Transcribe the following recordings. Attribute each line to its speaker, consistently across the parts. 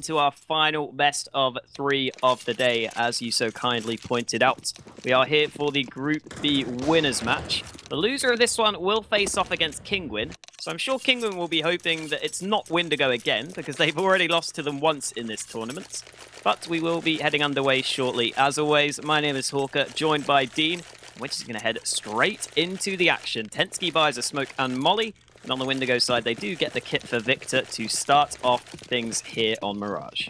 Speaker 1: into our final best of 3 of the day, as you so kindly pointed out. We are here for the Group B winners match. The loser of this one will face off against Kingwin, so I'm sure Kingwin will be hoping that it's not Windigo again, because they've already lost to them once in this tournament. But we will be heading underway shortly. As always, my name is Hawker, joined by Dean, which is going to head straight into the action. Tensky buys a smoke and molly. And on the Windigo side, they do get the kit for Victor to start off things here on Mirage.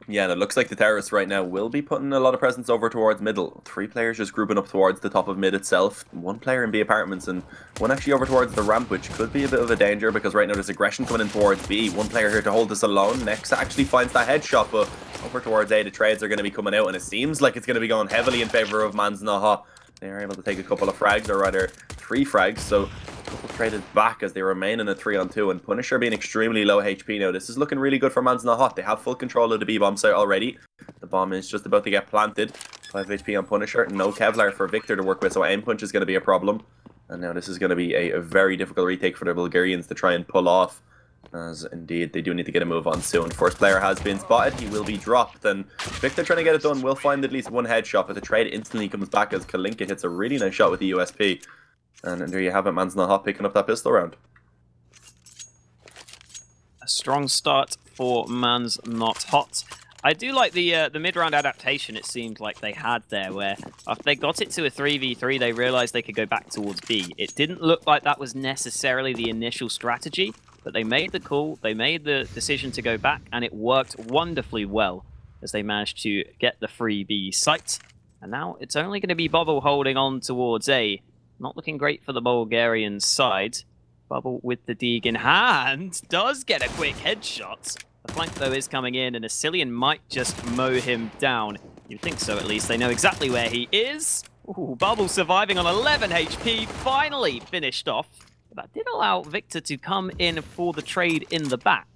Speaker 2: Yeah, and it looks like the terrorists right now will be putting a lot of presence over towards middle. 3 players just grouping up towards the top of mid itself. 1 player in B apartments and 1 actually over towards the ramp, which could be a bit of a danger because right now there's aggression coming in towards B. 1 player here to hold this alone. Next actually finds that headshot, but over towards A, the trades are going to be coming out, and it seems like it's going to be going heavily in favor of Mans Naha. They are able to take a couple of frags, or rather 3 frags, so traded back as they remain in a 3-on-2, and Punisher being extremely low HP now. This is looking really good for Mans Naha. They have full control of the B-bomb site already. The bomb is just about to get planted. 5 HP on Punisher. No Kevlar for Victor to work with, so aim punch is going to be a problem. And now this is going to be a very difficult retake for the Bulgarians to try and pull off, as indeed they do need to get a move on soon. First player has been spotted. He will be dropped, and Victor trying to get it done will find at least 1 headshot, but the trade instantly comes back as Kalinka hits a really nice shot with the USP. And there you have it, Mans Naha picking up that pistol round.
Speaker 1: A strong start for Mans Not Hot. I do like the mid-round adaptation it seemed like they had there, where after they got it to a 3v3, they realized they could go back towards B. It didn't look like that was necessarily the initial strategy, but they made the call, they made the decision to go back, and it worked wonderfully well as they managed to get the free B site. And now it's only going to be Bubble holding on towards A. Not looking great for the Bulgarian side. Bubble with the Deeg in hand does get a quick headshot. The flank, though, is coming in, and Asilian might just mow him down. You'd think so, at least. They know exactly where he is. Ooh, Bubble surviving on 11 HP, finally finished off. That did allow Victor to come in for the trade in the back.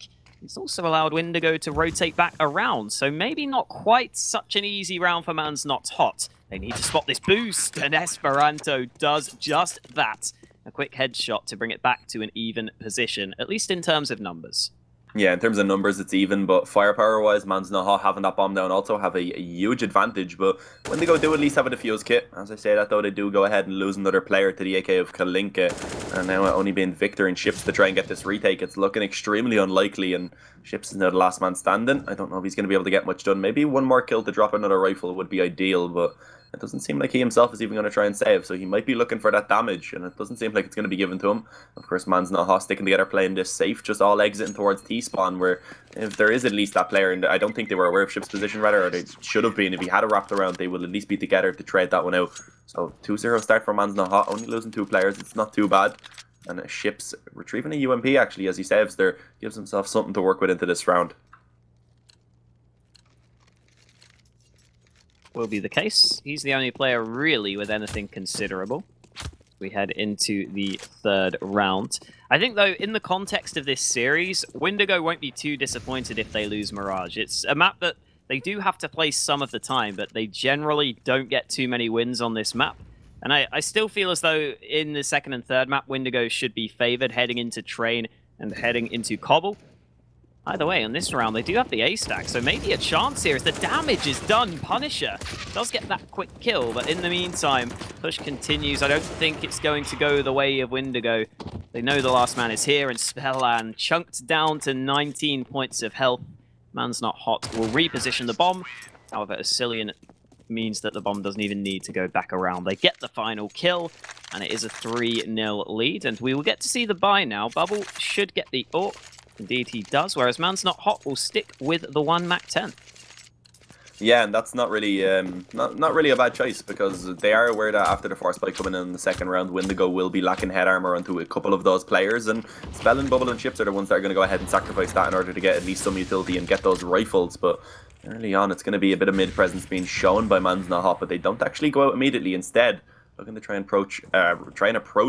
Speaker 1: It's also allowed Windigo to rotate back around, so maybe not quite such an easy round for Mans Not Hot. They need to spot this boost, and Esperanto does just that. A quick headshot to bring it back to an even position, at least in terms of numbers.
Speaker 2: Yeah, in terms of numbers, it's even, but firepower-wise, Mans Naha having that bomb down also have a huge advantage, but Windigo do at least have a defuse kit. As I say that, though, they do go ahead and lose another player to the AK of Kalinka, and now only being Victor and Ships to try and get this retake. It's looking extremely unlikely, and Ships is now the last man standing. I don't know if he's going to be able to get much done. Maybe 1 more kill to drop another rifle would be ideal, but it doesn't seem like he himself is even going to try and save, so he might be looking for that damage, and it doesn't seem like it's going to be given to him. Of course, Mans Naha sticking together, playing this safe, just all exiting towards T-spawn, where if there is at least that player, and I don't think they were aware of Ship's position, rather, or they should have been. If he had a wrapped around, they will at least be together to trade that one out. So 2-0 start for Mans Naha, only losing 2 players, it's not too bad. And Ship's retrieving a UMP, actually, as he saves there, gives himself something to work with into this round.
Speaker 1: Will be the case. He's the only player really with anything considerable. We head into the 3rd round. I think, though, in the context of this series, Windigo won't be too disappointed if they lose Mirage. It's a map that they do have to play some of the time, but they generally don't get too many wins on this map. And I still feel as though in the 2nd and 3rd map, Windigo should be favored heading into Train and heading into Cobble. Either way, on this round, they do have the A stack, so maybe a chance here as the damage is done. Punisher does get that quick kill, but in the meantime, push continues. I don't think it's going to go the way of Windigo. They know the last man is here, and Spellan chunked down to 19 points of health. Mans Not Hot will reposition the bomb. However, Asilian means that the bomb doesn't even need to go back around. They get the final kill, and it is a 3-0 lead, and we will get to see the buy now. Bubble should get the AWP. Indeed he does, whereas Mans Not Hot will stick with the 1 MAC-10.
Speaker 2: Yeah, and that's not really not really a bad choice, because they are aware that after the force spike coming in the 2nd round, Windigo will be lacking head armor onto a couple of those players, and Spellin, Bubble and Chips are the ones that are going to go ahead and sacrifice that in order to get at least some utility and get those rifles. But early on, it's going to be a bit of mid presence being shown by Mans Not Hot, but they don't actually go out immediately. Instead, looking to try and approach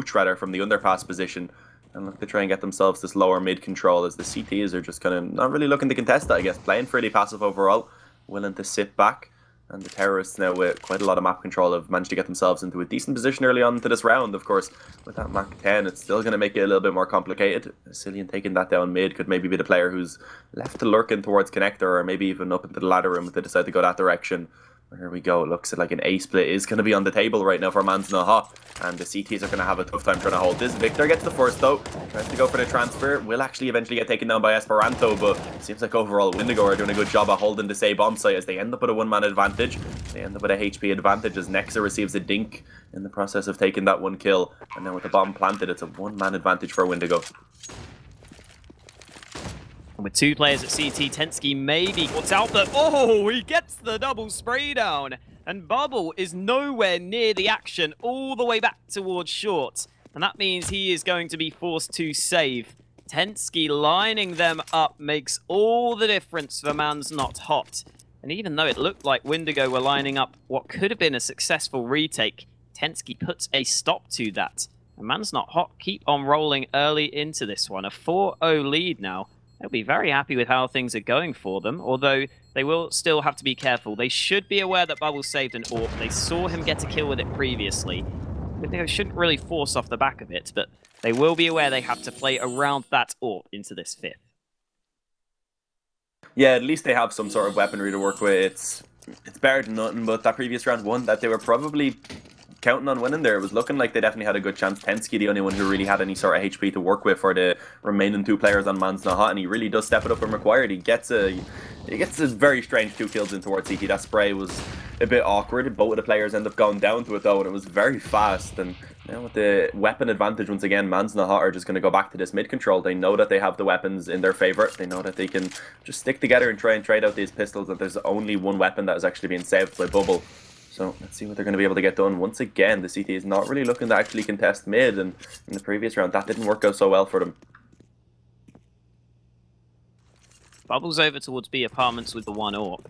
Speaker 2: from the underpass position, and look to try and get themselves this lower mid control, as the CTs are just kind of not really looking to contest that, I guess. Playing fairly passive overall, willing to sit back. And the terrorists now, with quite a lot of map control, have managed to get themselves into a decent position early on into this round. Of course, with that Mach 10, it's still going to make it a little bit more complicated. Cillian taking that down mid could maybe be the player who's left to lurking towards connector, or maybe even up into the ladder room if they decide to go that direction. Here we go. It looks like an A split is going to be on the table right now for Mans Not Hot. And the CTs are going to have a tough time trying to hold this. Victor gets the first though. Tries to go for the transfer. Will actually eventually get taken down by Esperanto. But it seems like overall Windigo are doing a good job at holding the save on site as they end up with a one-man advantage. They end up with a HP advantage as Nexa receives a dink in the process of taking that one kill. And then with the bomb planted, it's a one-man advantage for Windigo.
Speaker 1: With two players at CT, Tensky maybe what's out, but oh, he gets the double spray down. And Bubble is nowhere near the action, all the way back towards short. And that means he is going to be forced to save. Tensky lining them up makes all the difference for Mans Not Hot. And even though it looked like Windigo were lining up what could have been a successful retake, Tensky puts a stop to that. And Mans Not Hot keep on rolling early into this one. A 4-0 lead now. They'll be very happy with how things are going for them, although they will still have to be careful. They should be aware that Bubble saved an AWP. They saw him get a kill with it previously. They shouldn't really force off the back of it, but they will be aware they have to play around that AWP into this fifth.
Speaker 2: Yeah, at least they have some sort of weaponry to work with. It's better than nothing, but that previous round one that they were probably counting on winning there, it was looking like they definitely had a good chance. Tensky, the only one who really had any sort of HP to work with for the remaining two players on Mans Not Hot, and he really does step it up when required. He gets a very strange 2 kills in towards CT. That spray was a bit awkward. Both of the players end up going down to it though, and it was very fast. And now with the weapon advantage once again, Mans Not Hot are just going to go back to this mid control. They know that they have the weapons in their favor. They know that they can just stick together and try and trade out these pistols, that there's only one weapon that is actually being saved by Bubble. So let's see what they're going to be able to get done. Once again, the CT is not really looking to actually contest mid, and in the previous round, that didn't work out so well for them.
Speaker 1: Bubble's over towards B apartments with the 1 AWP.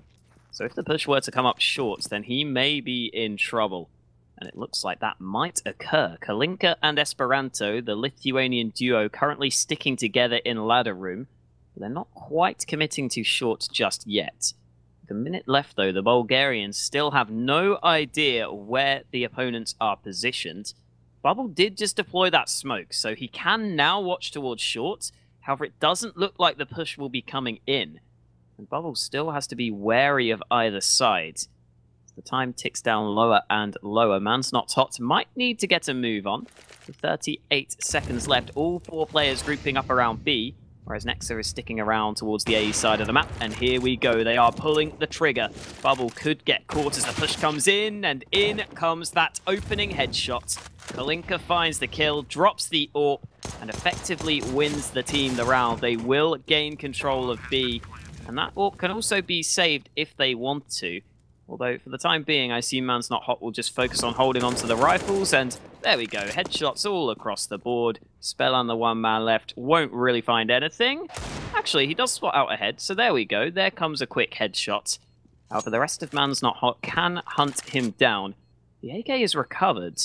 Speaker 1: So if the push were to come up short, then he may be in trouble. And it looks like that might occur. Kalinka and Esperanto, the Lithuanian duo, currently sticking together in ladder room. But they're not quite committing to short just yet. With a minute left, though, the Bulgarians still have no idea where the opponents are positioned. Bubble did just deploy that smoke, so he can now watch towards short. However, it doesn't look like the push will be coming in. And Bubble still has to be wary of either side. The time ticks down lower and lower. Mans Not Hot might need to get a move on. With 38 seconds left, all 4 players grouping up around B. Whereas Nexa is sticking around towards the A side of the map. And here we go. They are pulling the trigger. Bubble could get caught as the push comes in. And in comes that opening headshot. Kalinka finds the kill, drops the AWP, and effectively wins the team the round. They will gain control of B. And that AWP can also be saved if they want to. Although, for the time being, I assume Mans Not Hot will just focus on holding onto the rifles, and there we go. Headshots all across the board. Spell on the one man left. Won't really find anything. Actually, he does spot out ahead, so there we go. There comes a quick headshot. However, the rest of Mans Not Hot can hunt him down. The AK is recovered.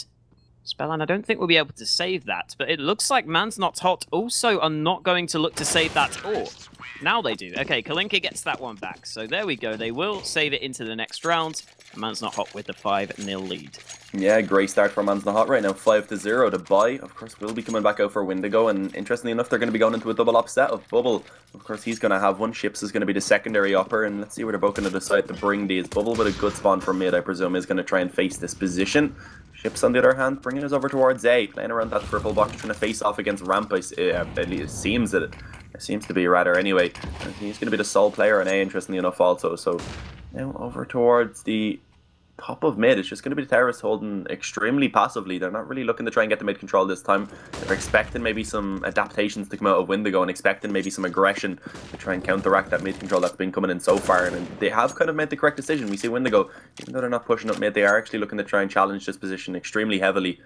Speaker 1: Spellan, I don't think we'll be able to save that, but it looks like Mans Not Hot also are not going to look to save that AWP. Now they do. Okay, Kalinka gets that one back. So there we go. They will save it into the next round. Mans Not Hot with the 5-0 lead.
Speaker 2: Yeah, great start for Mans Not Hot right now. 5-0 to buy. Of course, we'll be coming back out for Windigo. And interestingly enough, they're going to be going into a double op set of Bubble. Of course, he's going to have one. Ships is going to be the secondary upper. And let's see where they're both going to decide to bring these. Bubble with a good spawn from mid, I presume, is going to try and face this position. Ships, on the other hand, bringing us over towards A. Playing around that purple box, trying to face off against Ramp. It seems that it seems to be rather anyway. And he's going to be the sole player on A, interestingly enough, also. So now over towards the top of mid. It's just going to be the terrorists holding extremely passively. They're not really looking to try and get the mid control this time. They're expecting maybe some adaptations to come out of Windigo and expecting maybe some aggression to try and counteract that mid control that's been coming in so far. And they have kind of made the correct decision. We see Windigo, even though they're not pushing up mid, they are actually looking to try and challenge this position extremely heavily.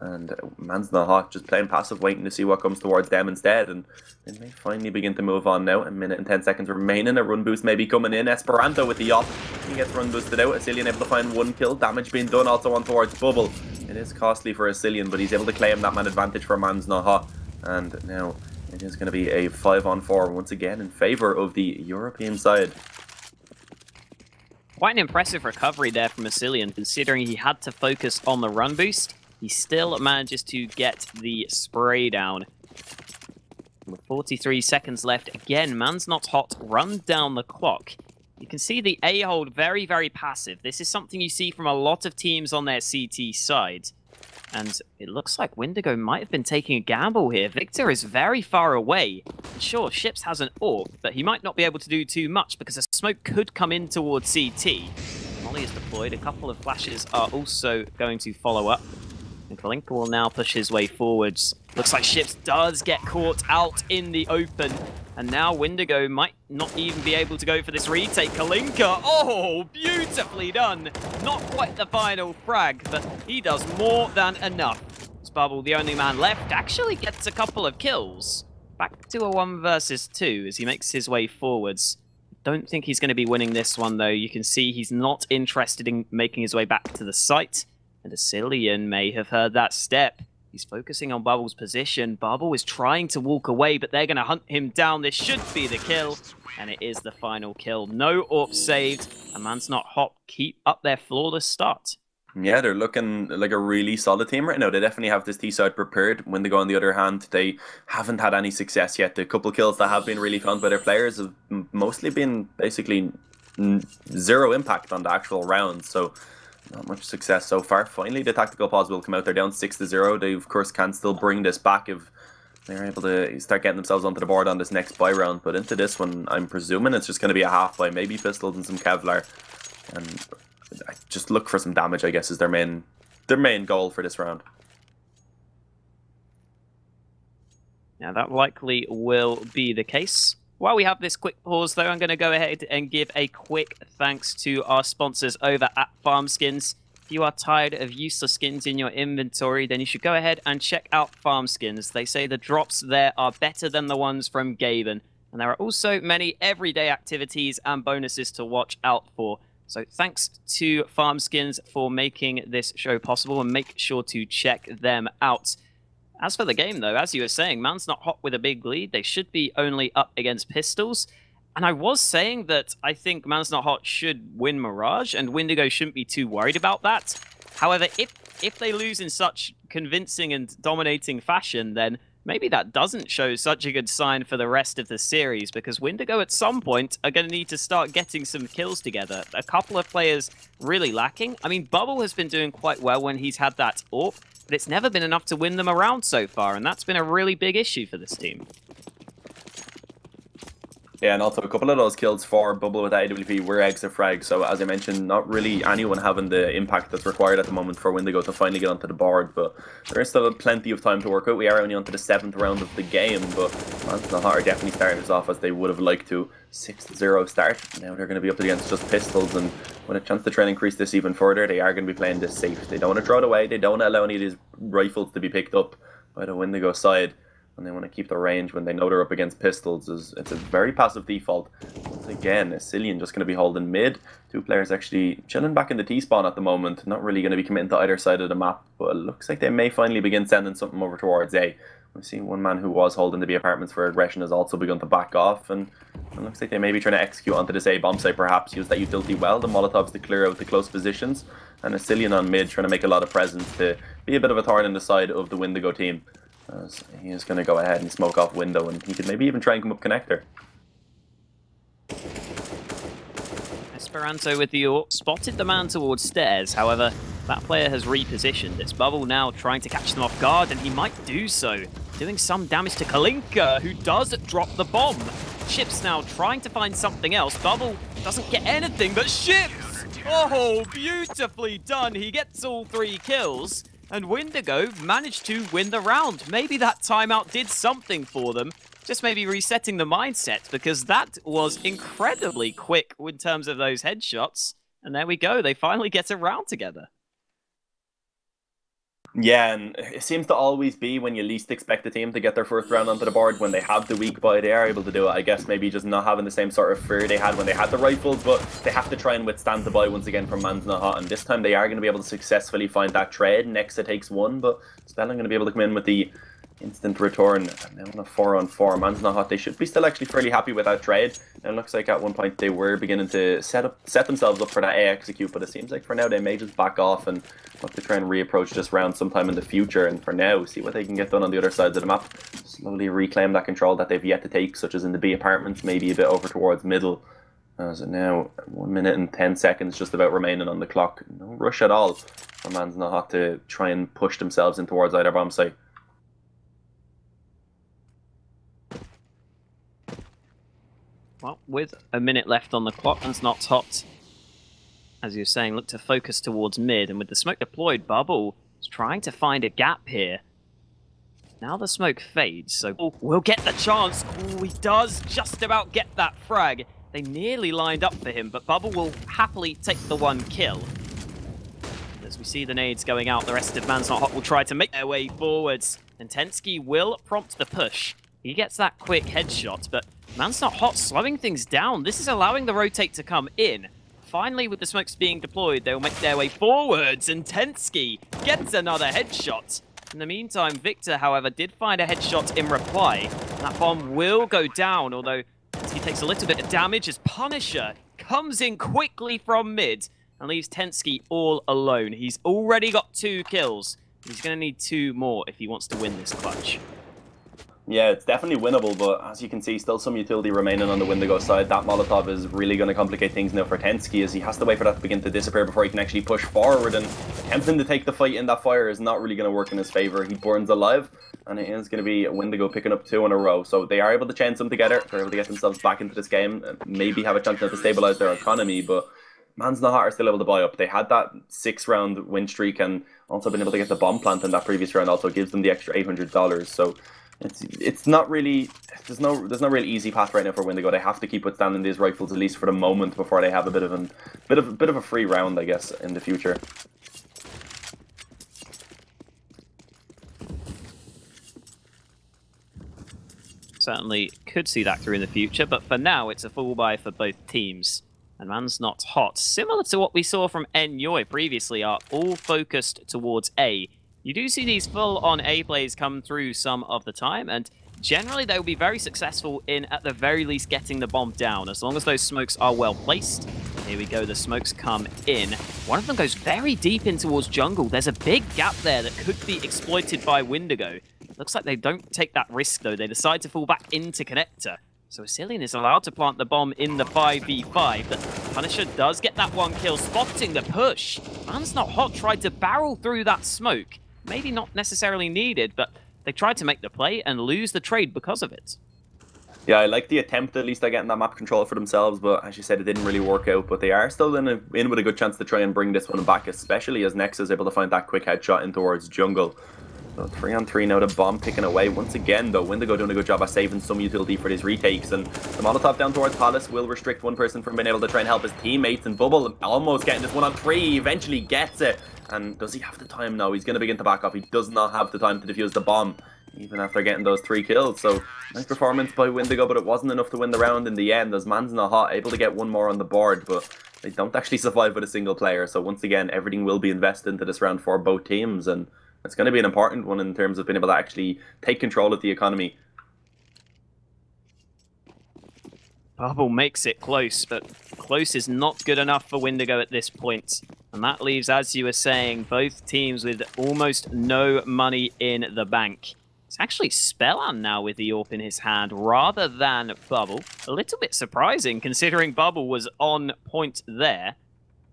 Speaker 2: And Mans Not Hot just playing passive, waiting to see what comes towards them instead. And they may finally begin to move on now. A minute and 10 seconds remaining. A run boost may be coming in. Esperanto with the yacht. He gets run boosted out. Cillian able to find one kill. Damage being done also on towards Bubble. It is costly for Cillian, but he's able to claim that man advantage for Mans Not Hot. And now it is going to be a 5-on-4 once again in favour of the European side.
Speaker 1: Quite an impressive recovery there from Asilian, considering he had to focus on the run boost. He still manages to get the spray down. With 43 seconds left, again, Man's Not Hot run down the clock. You can see the A-hold very, very passive. This is something you see from a lot of teams on their CT side. And it looks like Windigo might have been taking a gamble here. Victor is very far away. Sure, Ships has an AWP, but he might not be able to do too much because a smoke could come in towards CT. Molly is deployed. A couple of flashes are also going to follow up. And Kalinka will now push his way forwards. Looks like Ships does get caught out in the open. And now Windigo might not even be able to go for this retake. Kalinka, oh, beautifully done. Not quite the final frag, but he does more than enough. Bubble, the only man left, actually gets a couple of kills. Back to a 1 versus 2 as he makes his way forwards. Don't think he's going to be winning this one, though. You can see he's not interested in making his way back to the site. And Asilian may have heard that step. He's focusing on Bubble's position. Bubble is trying to walk away, but they're going to hunt him down. This should be the kill. And it is the final kill. No AWP saved. And Man's Not Hot keep up their flawless start.
Speaker 2: Yeah, they're looking like a really solid team right now. They definitely have this T-side prepared. Windigo, on the other hand, they haven't had any success yet. The couple kills that have been really found by their players have mostly been basically zero impact on the actual rounds. So not much success so far. Finally, the tactical pause will come out. They're down 6-0. They, of course, can still bring this back if they're able to start getting themselves onto the board on this next buy round. But into this one, I'm presuming it's just going to be a half buy, maybe pistols and some Kevlar. And just look for some damage, I guess, is their main goal for this round.
Speaker 1: Now, that likely will be the case. While we have this quick pause, though, I'm going to go ahead and give a quick thanks to our sponsors over at Farmskins. If you are tired of useless skins in your inventory, then you should go ahead and check out Farmskins. They say the drops there are better than the ones from Gaben. And there are also many everyday activities and bonuses to watch out for. So thanks to Farmskins for making this show possible, and make sure to check them out. As for the game, though, as you were saying, Man's Not Hot with a big lead. They should be only up against pistols. And I was saying that I think Man's Not Hot should win Mirage, and Windigo shouldn't be too worried about that. However, if they lose in such convincing and dominating fashion, then maybe that doesn't show such a good sign for the rest of the series, because Windigo at some point are going to need to start getting some kills together. A couple of players really lacking. I mean, Bubble has been doing quite well when he's had that AWP, but it's never been enough to win them around so far, and that's been a really big issue for this team.
Speaker 2: Yeah, and also a couple of those kills for Bubble with AWP were exit frags. So as I mentioned, not really anyone having the impact that's required at the moment for Windigo to finally get onto the board. But there is still plenty of time to work out. We are only onto the 7th round of the game, but Man's Not Hot are definitely starting us off as they would have liked to. 6-0 start. Now they're going to be up against just pistols, and with a chance to try and increase this even further, they are going to be playing this safe. They don't want to throw it away. They don't want to allow any of these rifles to be picked up by the Windigo side. And they want to keep the range when they know they're up against pistols. It's a very passive default. Once again, Asilian just going to be holding mid. Two players actually chilling back in the T-spawn at the moment. Not really going to be committing to either side of the map. But it looks like they may finally begin sending something over towards A. We've seen one man who was holding the B apartments for aggression has also begun to back off. And it looks like they may be trying to execute onto this A bomb site perhaps. Use that utility well. The Molotovs to clear out the close positions. And Asilian on mid trying to make a lot of presence to be a bit of a thorn in the side of the Windigo team. As he is going to go ahead and smoke off window, and he could maybe even try and come up connector.
Speaker 1: Esperanto with the AWP spotted the man towards stairs. However, that player has repositioned. It's Bubble now trying to catch them off guard, and he might do so. Doing some damage to Kalinka, who does drop the bomb. Ships now trying to find something else. Bubble doesn't get anything, but Ships! Oh, beautifully done. He gets all 3 kills. And Windigo managed to win the round. Maybe that timeout did something for them. Just maybe resetting the mindset, because that was incredibly quick in terms of those headshots. And there we go. They finally get a round together.
Speaker 2: Yeah, and it seems to always be when you least expect a team to get their first round onto the board. When they have the weak buy, they are able to do it. I guess maybe just not having the same sort of fear they had when they had the rifles, but they have to try and withstand the buy once again from Man's Not Hot. And this time they are going to be able to successfully find that trade. Next it takes 1, but Spelling going to be able to come in with the Instant return. And now on a 4-on-4. Man's not hot. They should be still actually fairly happy with that trade. And it looks like at one point they were beginning to set themselves up for that A execute, but it seems like for now they may just back off and look to try and reapproach this round sometime in the future. And for now, see what they can get done on the other sides of the map. Slowly reclaim that control that they've yet to take, such as in the B apartments, maybe a bit over towards middle. So now 1 minute and 10 seconds just about remaining on the clock. No rush at all for Man's not hot to try and push themselves in towards either bomb site.
Speaker 1: Well, with a minute left on the clock, Man's not hot, as you were saying, look to focus towards mid, and with the smoke deployed, Bubble is trying to find a gap here. Now the smoke fades, so we'll get the chance. Ooh, he does just about get that frag. They nearly lined up for him, but Bubble will happily take the one kill. As we see the nades going out, the rest of Man's Not Hot will try to make their way forwards, and Tensky will prompt the push. He gets that quick headshot, but Man's Not Hot slowing things down. This is allowing the rotate to come in. Finally, with the smokes being deployed, they'll make their way forwards, and Tensky gets another headshot. In the meantime, Victor, however, did find a headshot in reply. That bomb will go down, although Tensky takes a little bit of damage as Punisher comes in quickly from mid and leaves Tensky all alone. He's already got 2 kills. He's going to need 2 more if he wants to win this clutch.
Speaker 2: Yeah, it's definitely winnable, but as you can see, still some utility remaining on the Windigo side. That Molotov is really going to complicate things now for Tensky, as he has to wait for that to begin to disappear before he can actually push forward, and attempting to take the fight in that fire is not really going to work in his favour. He burns alive, and it is going to be Windigo picking up 2 in a row. So they are able to chain some together. They're able to get themselves back into this game, and maybe have a chance now to stabilise their economy, but Man's Not Hot are still able to buy up. They had that 6-round win streak, and also been able to get the bomb plant in that previous round also gives them the extra $800. So it's not really, there's no real easy path right now for Windigo. They have to keep withstanding these rifles at least for the moment before they have a bit of a free round, I guess, in the future.
Speaker 1: Certainly could see that through in the future, but for now it's a full buy for both teams. And Man's Not Hot, similar to what we saw from Enjoy previously, are all focused towards A. You do see these full-on A plays come through some of the time, and generally they will be very successful in, at the very least, getting the bomb down, as long as those smokes are well placed. Here we go, the smokes come in. One of them goes very deep in towards jungle. There's a big gap there that could be exploited by Windigo. Looks like they don't take that risk, though. They decide to fall back into connector. So Asilian is allowed to plant the bomb in the 5v5, but Punisher does get that one kill, spotting the push. Man's Not Hot tried to barrel through that smoke. Maybe not necessarily needed, but they tried to make the play and lose the trade because of it.
Speaker 2: Yeah, I like the attempt at least at getting that map control for themselves, but as you said, it didn't really work out. But they are still in with a good chance to try and bring this one back, especially as Nex is able to find that quick headshot in towards jungle. So 3-on-3 now, the bomb picking away. Once again, though, Windigo doing a good job at saving some utility for these retakes. And the Molotov down towards Palace will restrict one person from being able to try and help his teammates. And Bubble almost getting this 1-on-3, eventually gets it. And does he have the time now? He's going to begin to back off. He does not have the time to defuse the bomb, even after getting those 3 kills. So, nice performance by Windigo, but it wasn't enough to win the round in the end, as Man's Not Hot able to get 1 more on the board, but they don't actually survive with a single player. So once again, everything will be invested into this round for both teams, and it's going to be an important one in terms of being able to actually take control of the economy.
Speaker 1: Bubble makes it close, but close is not good enough for Windigo at this point. And that leaves, as you were saying, both teams with almost no money in the bank. It's actually Spellan now with the AWP in his hand rather than Bubble. A little bit surprising considering Bubble was on point there.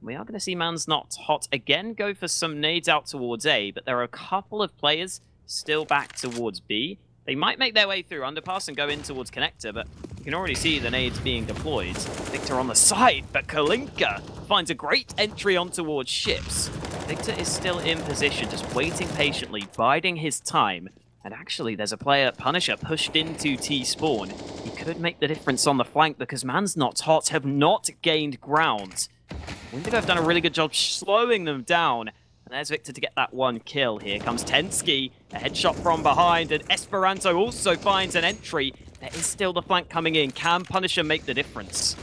Speaker 1: We are going to see Man's Not Hot again go for some nades out towards A, but there are a couple of players still back towards B. They might make their way through underpass and go in towards connector, but you can already see the nades being deployed. Victor on the side, but Kalinka finds a great entry on towards ships. Victor is still in position, just waiting patiently, biding his time. And actually, there's a player, Punisher, pushed into T-spawn. He could make the difference on the flank because Man's Not Hot have not gained ground. Windigo have done a really good job slowing them down. And there's Victor to get that 1 kill. Here comes Tensky, a headshot from behind, and Esperanto also finds an entry. There is still the flank coming in. Can Punisher make the difference?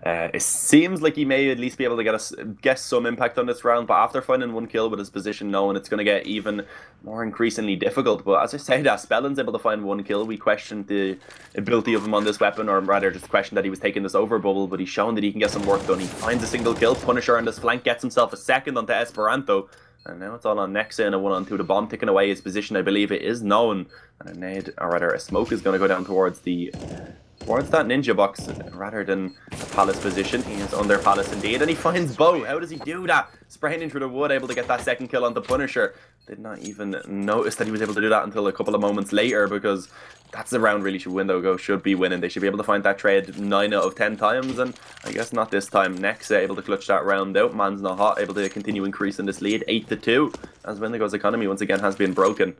Speaker 2: It seems like he may at least be able to get some impact on this round, but after finding one kill with his position known, it's going to get even more increasingly difficult. But as I say, that Spellin's able to find one kill. We questioned the ability of him on this weapon, or rather just questioned that he was taking this over bubble, but he's shown that he can get some work done. He finds a single kill. Punisher on this flank gets himself a second onto Esperanto. And now it's all on Nexa and a 1-on-2. The bomb taking away his position, I believe it is known. And a nade, or rather a smoke, is going to go down towards that ninja box rather than Palace position. He is under Palace indeed, and he finds Bo. How does he do that? Spraying in through the wood, able to get that second kill on the Punisher. Did not even notice that he was able to do that until a couple of moments later, because that's the round really Windigo should be winning. They should be able to find that trade 9 out of 10 times, and I guess not this time. Next, able to clutch that round out. Man's not hot, able to continue increasing this lead 8-2, as Windigo's economy once again has been broken.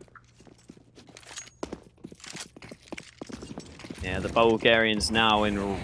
Speaker 1: Yeah, the Bulgarians now in...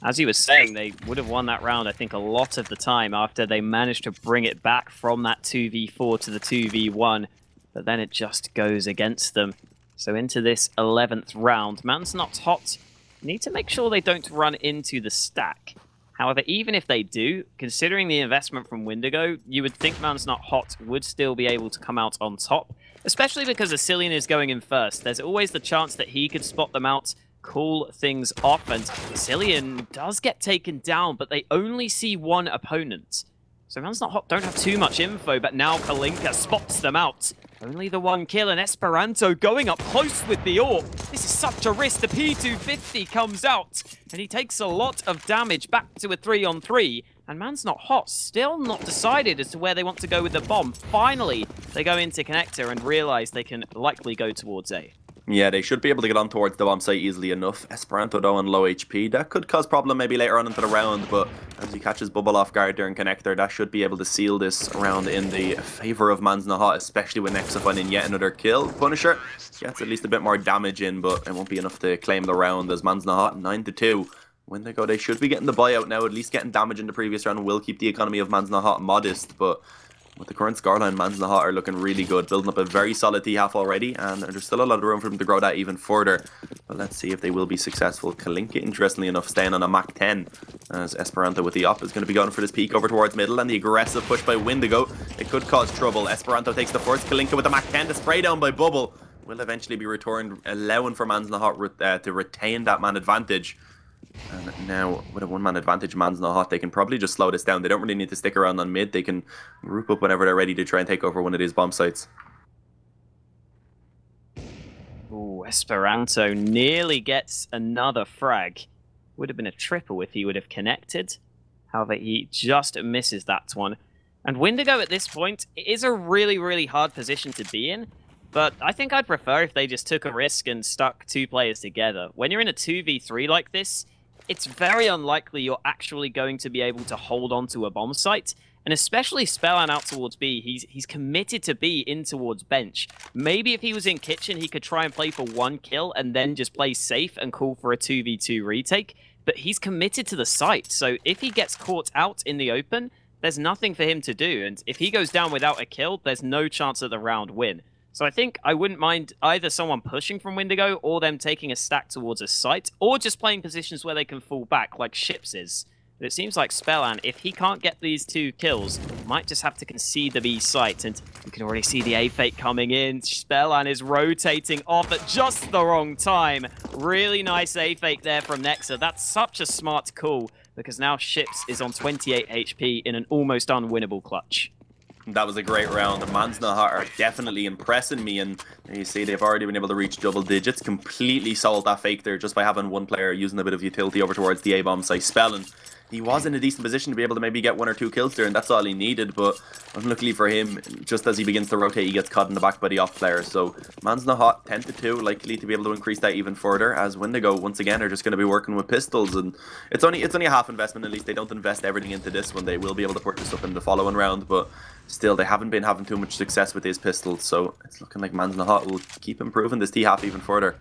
Speaker 1: As he was saying, they would have won that round, I think, a lot of the time after they managed to bring it back from that 2v4 to the 2v1. But then it just goes against them. So into this 11th round, Man's Not Hot need to make sure they don't run into the stack. However, even if they do, considering the investment from Windigo, you would think Man's Not Hot would still be able to come out on top. Especially because Asilian is going in first. There's always the chance that he could spot them out, cool things off, and Asilian does get taken down, but they only see one opponent. So Man's Not Hot don't have too much info, but now Kalinka spots them out. Only the one kill, and Esperanto going up close with the AWP. This is such a risk. The P250 comes out, and he takes a lot of damage back to a 3-on-3. And Man's Not Hot still not decided as to where they want to go with the bomb. Finally, they go into connector and realize they can likely go towards A.
Speaker 2: Yeah, they should be able to get on towards the bomb site easily enough. Esperanto, though, on low HP. That could cause problem maybe later on into the round, but as he catches Bubble off guard during connector, that should be able to seal this round in the favour of Man's Not Hot, especially with Nexa finding yet another kill. Punisher gets at least a bit more damage in, but it won't be enough to claim the round as Man's Not Hot 9-2. Windigo, they should be getting the buyout now, at least getting damage in the previous round will keep the economy of Man's Not Hot modest, but with the current scoreline, Man's Not Hot are looking really good, building up a very solid T-half already, and there's still a lot of room for them to grow that even further. But let's see if they will be successful. Kalinka, interestingly enough, staying on a Mach 10, as Esperanto with the op is going to be going for this peek over towards middle, and the aggressive push by Windigo, it could cause trouble. Esperanto takes the first, Kalinka with the Mach 10, the spray down by Bubble will eventually be returned, allowing for Man's Not Hot to retain that man advantage. And now, with a one-man advantage, Man's Not Hot, they can probably just slow this down. They don't really need to stick around on mid. They can group up whenever they're ready to try and take over one of these bomb sites.
Speaker 1: Ooh, Esperanto nearly gets another frag. Would have been a triple if he would have connected. However, he just misses that one. And Windigo at this point is a really, really hard position to be in. But I think I'd prefer if they just took a risk and stuck 2 players together. When you're in a 2v3 like this, it's very unlikely you're actually going to be able to hold on to a bomb site. And especially Spellan out towards B, he's committed to B in towards bench. Maybe if he was in kitchen, he could try and play for 1 kill and then just play safe and call for a 2v2 retake. But he's committed to the site, so if he gets caught out in the open, there's nothing for him to do. And if he goes down without a kill, there's no chance of the round win. So I think I wouldn't mind either someone pushing from Windigo or them taking a stack towards a site, or just playing positions where they can fall back, like Ships is. But it seems like Spellan, if he can't get these 2 kills, might just have to concede the B site. And you can already see the A fake coming in. Spellan is rotating off at just the wrong time. Really nice A fake there from Nexa. That's such a smart call, because now Ships is on 28 HP in an almost unwinnable clutch.
Speaker 2: That was a great round. The Man's Not Hot are definitely impressing me, and you see they've already been able to reach double digits. Completely solved that fake there just by having one player using a bit of utility over towards the A-bomb site. Spellan, he was in a decent position to be able to maybe get 1 or 2 kills there, and that's all he needed, but unluckily for him, just as he begins to rotate, he gets caught in the back by the off player. So Man's Not Hot 10-2, likely to be able to increase that even further, as Windigo once again are just going to be working with pistols, and it's only a half investment. At least they don't invest everything into this one. They will be able to purchase up in the following round, but still they haven't been having too much success with these pistols, so it's looking like Man's Not Hot will keep improving this T-half even further.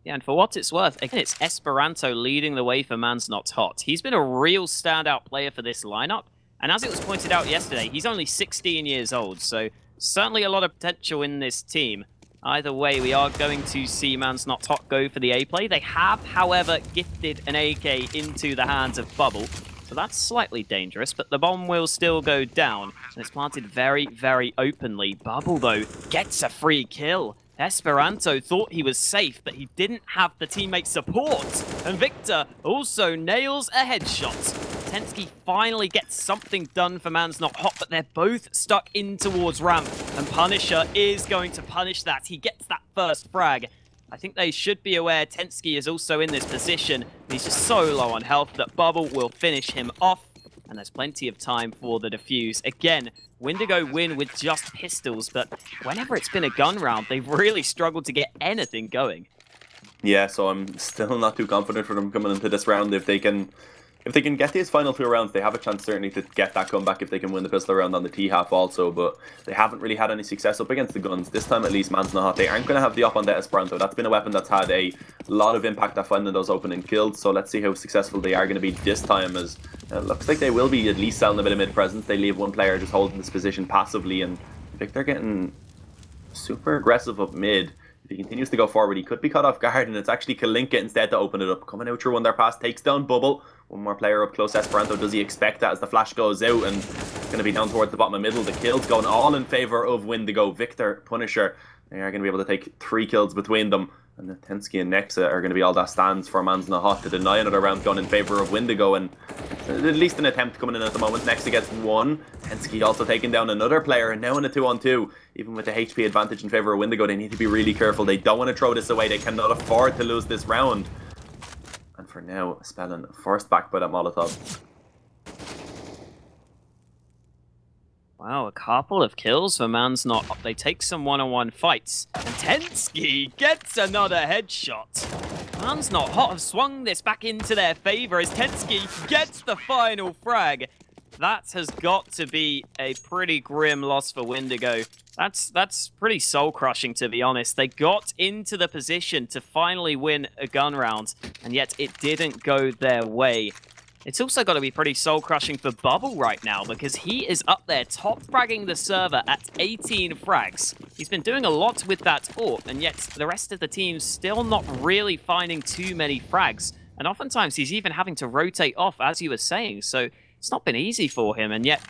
Speaker 1: Yeah, and for what it's worth, again, it's Esperanto leading the way for Man's Not Hot. He's been a real standout player for this lineup, and as it was pointed out yesterday, he's only 16 years old, so certainly a lot of potential in this team. Either way, we are going to see Man's Not Hot go for the A play. They have, however, gifted an AK into the hands of Bubble. So that's slightly dangerous, but the bomb will still go down. And it's planted very, very openly. Bubble, though, gets a free kill. Esperanto thought he was safe, but he didn't have the teammate support. And Victor also nails a headshot. Tensky finally gets something done for Man's Not Hot, but they're both stuck in towards ramp. And Punisher is going to punish that. He gets that first frag. I think they should be aware Tensky is also in this position. He's just so low on health that Bubble will finish him off. And there's plenty of time for the defuse. Again, Windigo win with just pistols, but whenever it's been a gun round, they've really struggled to get anything going.
Speaker 2: Yeah, so I'm still not too confident for them coming into this round. If they can get these final 2 rounds, they have a chance certainly to get that comeback if they can win the pistol round on the T-half also, but they haven't really had any success up against the guns. This time at least, Man's Not Hot, they aren't going to have the up on the Esperanto. That's been a weapon that's had a lot of impact at finding those opening kills, so let's see how successful they are going to be this time, as it looks like they will be at least selling a bit of mid-presence. They leave one player just holding this position passively, and I think they're getting super aggressive up mid. If he continues to go forward, he could be caught off guard, and it's actually Kalinka instead to open it up. Coming out through one their pass, takes down Bubble. One more player up close, Esperanto. Does he expect that as the flash goes out? And it's going to be down towards the bottom of middle. The kills going all in favour of Windigo. Victor, Punisher, they are going to be able to take 3 kills between them. And Tensky and Nexa are going to be all that stands for Man's Not Hot to deny another round gun in favour of Windigo. And at least an attempt coming in at the moment. Nexa gets 1. Tensky also taking down another player. And now in a 2-on-2. Even with the HP advantage in favour of Windigo, they need to be really careful. They don't want to throw this away. They cannot afford to lose this round. And for now, Spellin forced back by that Molotov.
Speaker 1: Wow, a couple of kills for Man's Not Hot. They take some one-on-one fights. And Tensky gets another headshot. Man's Not Hot have swung this back into their favour as Tensky gets the final frag. That has got to be a pretty grim loss for Windigo. That's pretty soul-crushing, to be honest. They got into the position to finally win a gun round, and yet it didn't go their way. It's also got to be pretty soul-crushing for Bubble right now, because he is up there top fragging the server at 18 frags. He's been doing a lot with that AWP, and yet the rest of the team's still not really finding too many frags. And oftentimes he's even having to rotate off, as you were saying, so it's not been easy for him, and yet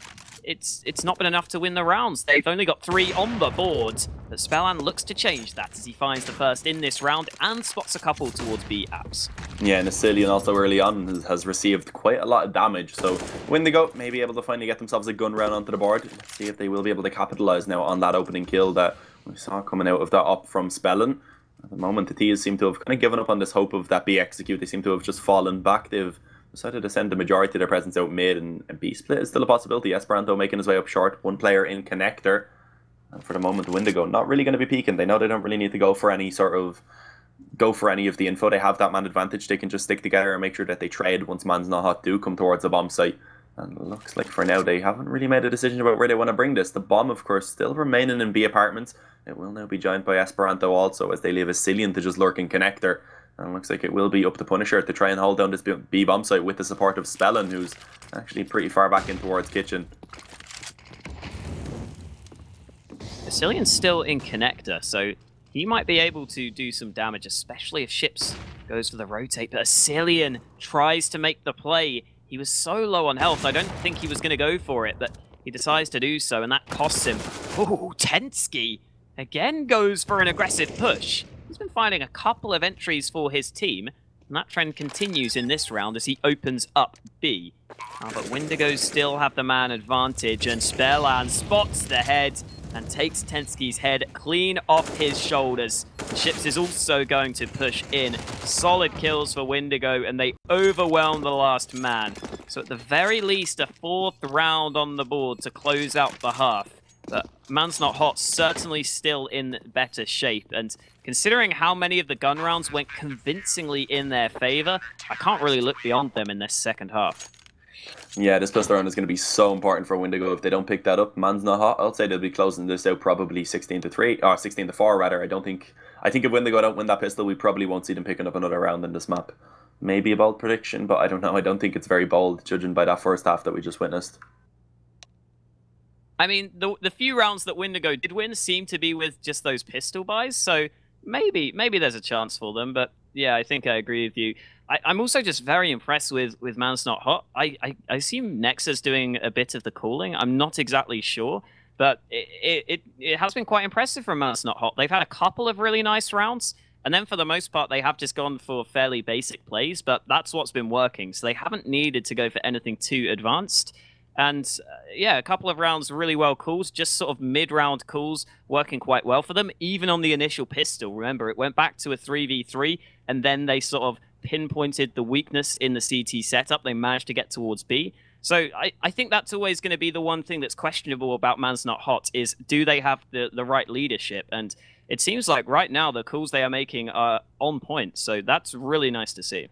Speaker 1: it's not been enough to win the rounds. They've only got 3 on the board, but Spellan looks to change that as he finds the first in this round and spots a couple towards B apps.
Speaker 2: Yeah, and Asilian also early on has received quite a lot of damage, so Windigo may be able to finally get themselves a gun round onto the board. Let's see if they will be able to capitalise now on that opening kill that we saw coming out of that up from Spellan. At the moment, the T's seem to have kind of given up on this hope of that B execute. They seem to have just fallen back. They've decided to send the majority of their presence out mid, and B split is still a possibility. Esperanto making his way up short, 1 player in connector. And for the moment, Windigo not really going to be peeking. They know they don't really need to go for any of the info. They have that man advantage. They can just stick together and make sure that they trade once Man's Not Hot do come towards the bomb site. And it looks like for now they haven't really made a decision about where they want to bring this. The bomb, of course, still remaining in B apartments. It will now be joined by Esperanto also, as they leave Asilian to just lurk in connector. And it looks like it will be up to Punisher to try and hold down this B bomb site with the support of Spellin, who's actually pretty far back in towards Kitchen.
Speaker 1: Asilian's still in connector, so he might be able to do some damage, especially if Ships goes for the rotate. But Asilian tries to make the play. He was so low on health, I don't think he was going to go for it, but he decides to do so, and that costs him. Oh, Tensky again goes for an aggressive push. He's been finding a couple of entries for his team, and that trend continues in this round as he opens up B. But Windigo still have the man advantage, and Spellan spots the head and takes Tensky's head clean off his shoulders. Ships is also going to push in. Solid kills for Windigo, and they overwhelm the last man. So at the very least, a 4th round on the board to close out the half. But Man's Not Hot certainly still in better shape, and considering how many of the gun rounds went convincingly in their favour, I can't really look beyond them in this second half.
Speaker 2: Yeah, this pistol round is going to be so important for Windigo. If they don't pick that up, Man's Not Hot, I'll say they'll be closing this out probably 16-3, or 16-4 rather. I think if Windigo don't win that pistol, we probably won't see them picking up another round in this map. Maybe a bold prediction, but I don't know. I don't think it's very bold, judging by that first half that we just witnessed.
Speaker 1: I mean, the few rounds that Windigo did win seem to be with just those pistol buys, so maybe there's a chance for them. But yeah, I think I agree with you. I'm also just very impressed with Man's Not Hot. I assume Nexa's doing a bit of the calling. I'm not exactly sure, but it has been quite impressive from Man's Not Hot. They've had a couple of really nice rounds, and then for the most part, they have just gone for fairly basic plays, but that's what's been working. So they haven't needed to go for anything too advanced. And yeah, a couple of rounds really well calls, just sort of mid-round calls working quite well for them, even on the initial pistol. Remember, it went back to a 3v3, and then they sort of pinpointed the weakness in the CT setup. They managed to get towards B. So I think that's always going to be the one thing that's questionable about Man's Not Hot is, do they have the right leadership? And it seems like right now the calls they are making are on point. So that's really nice to see.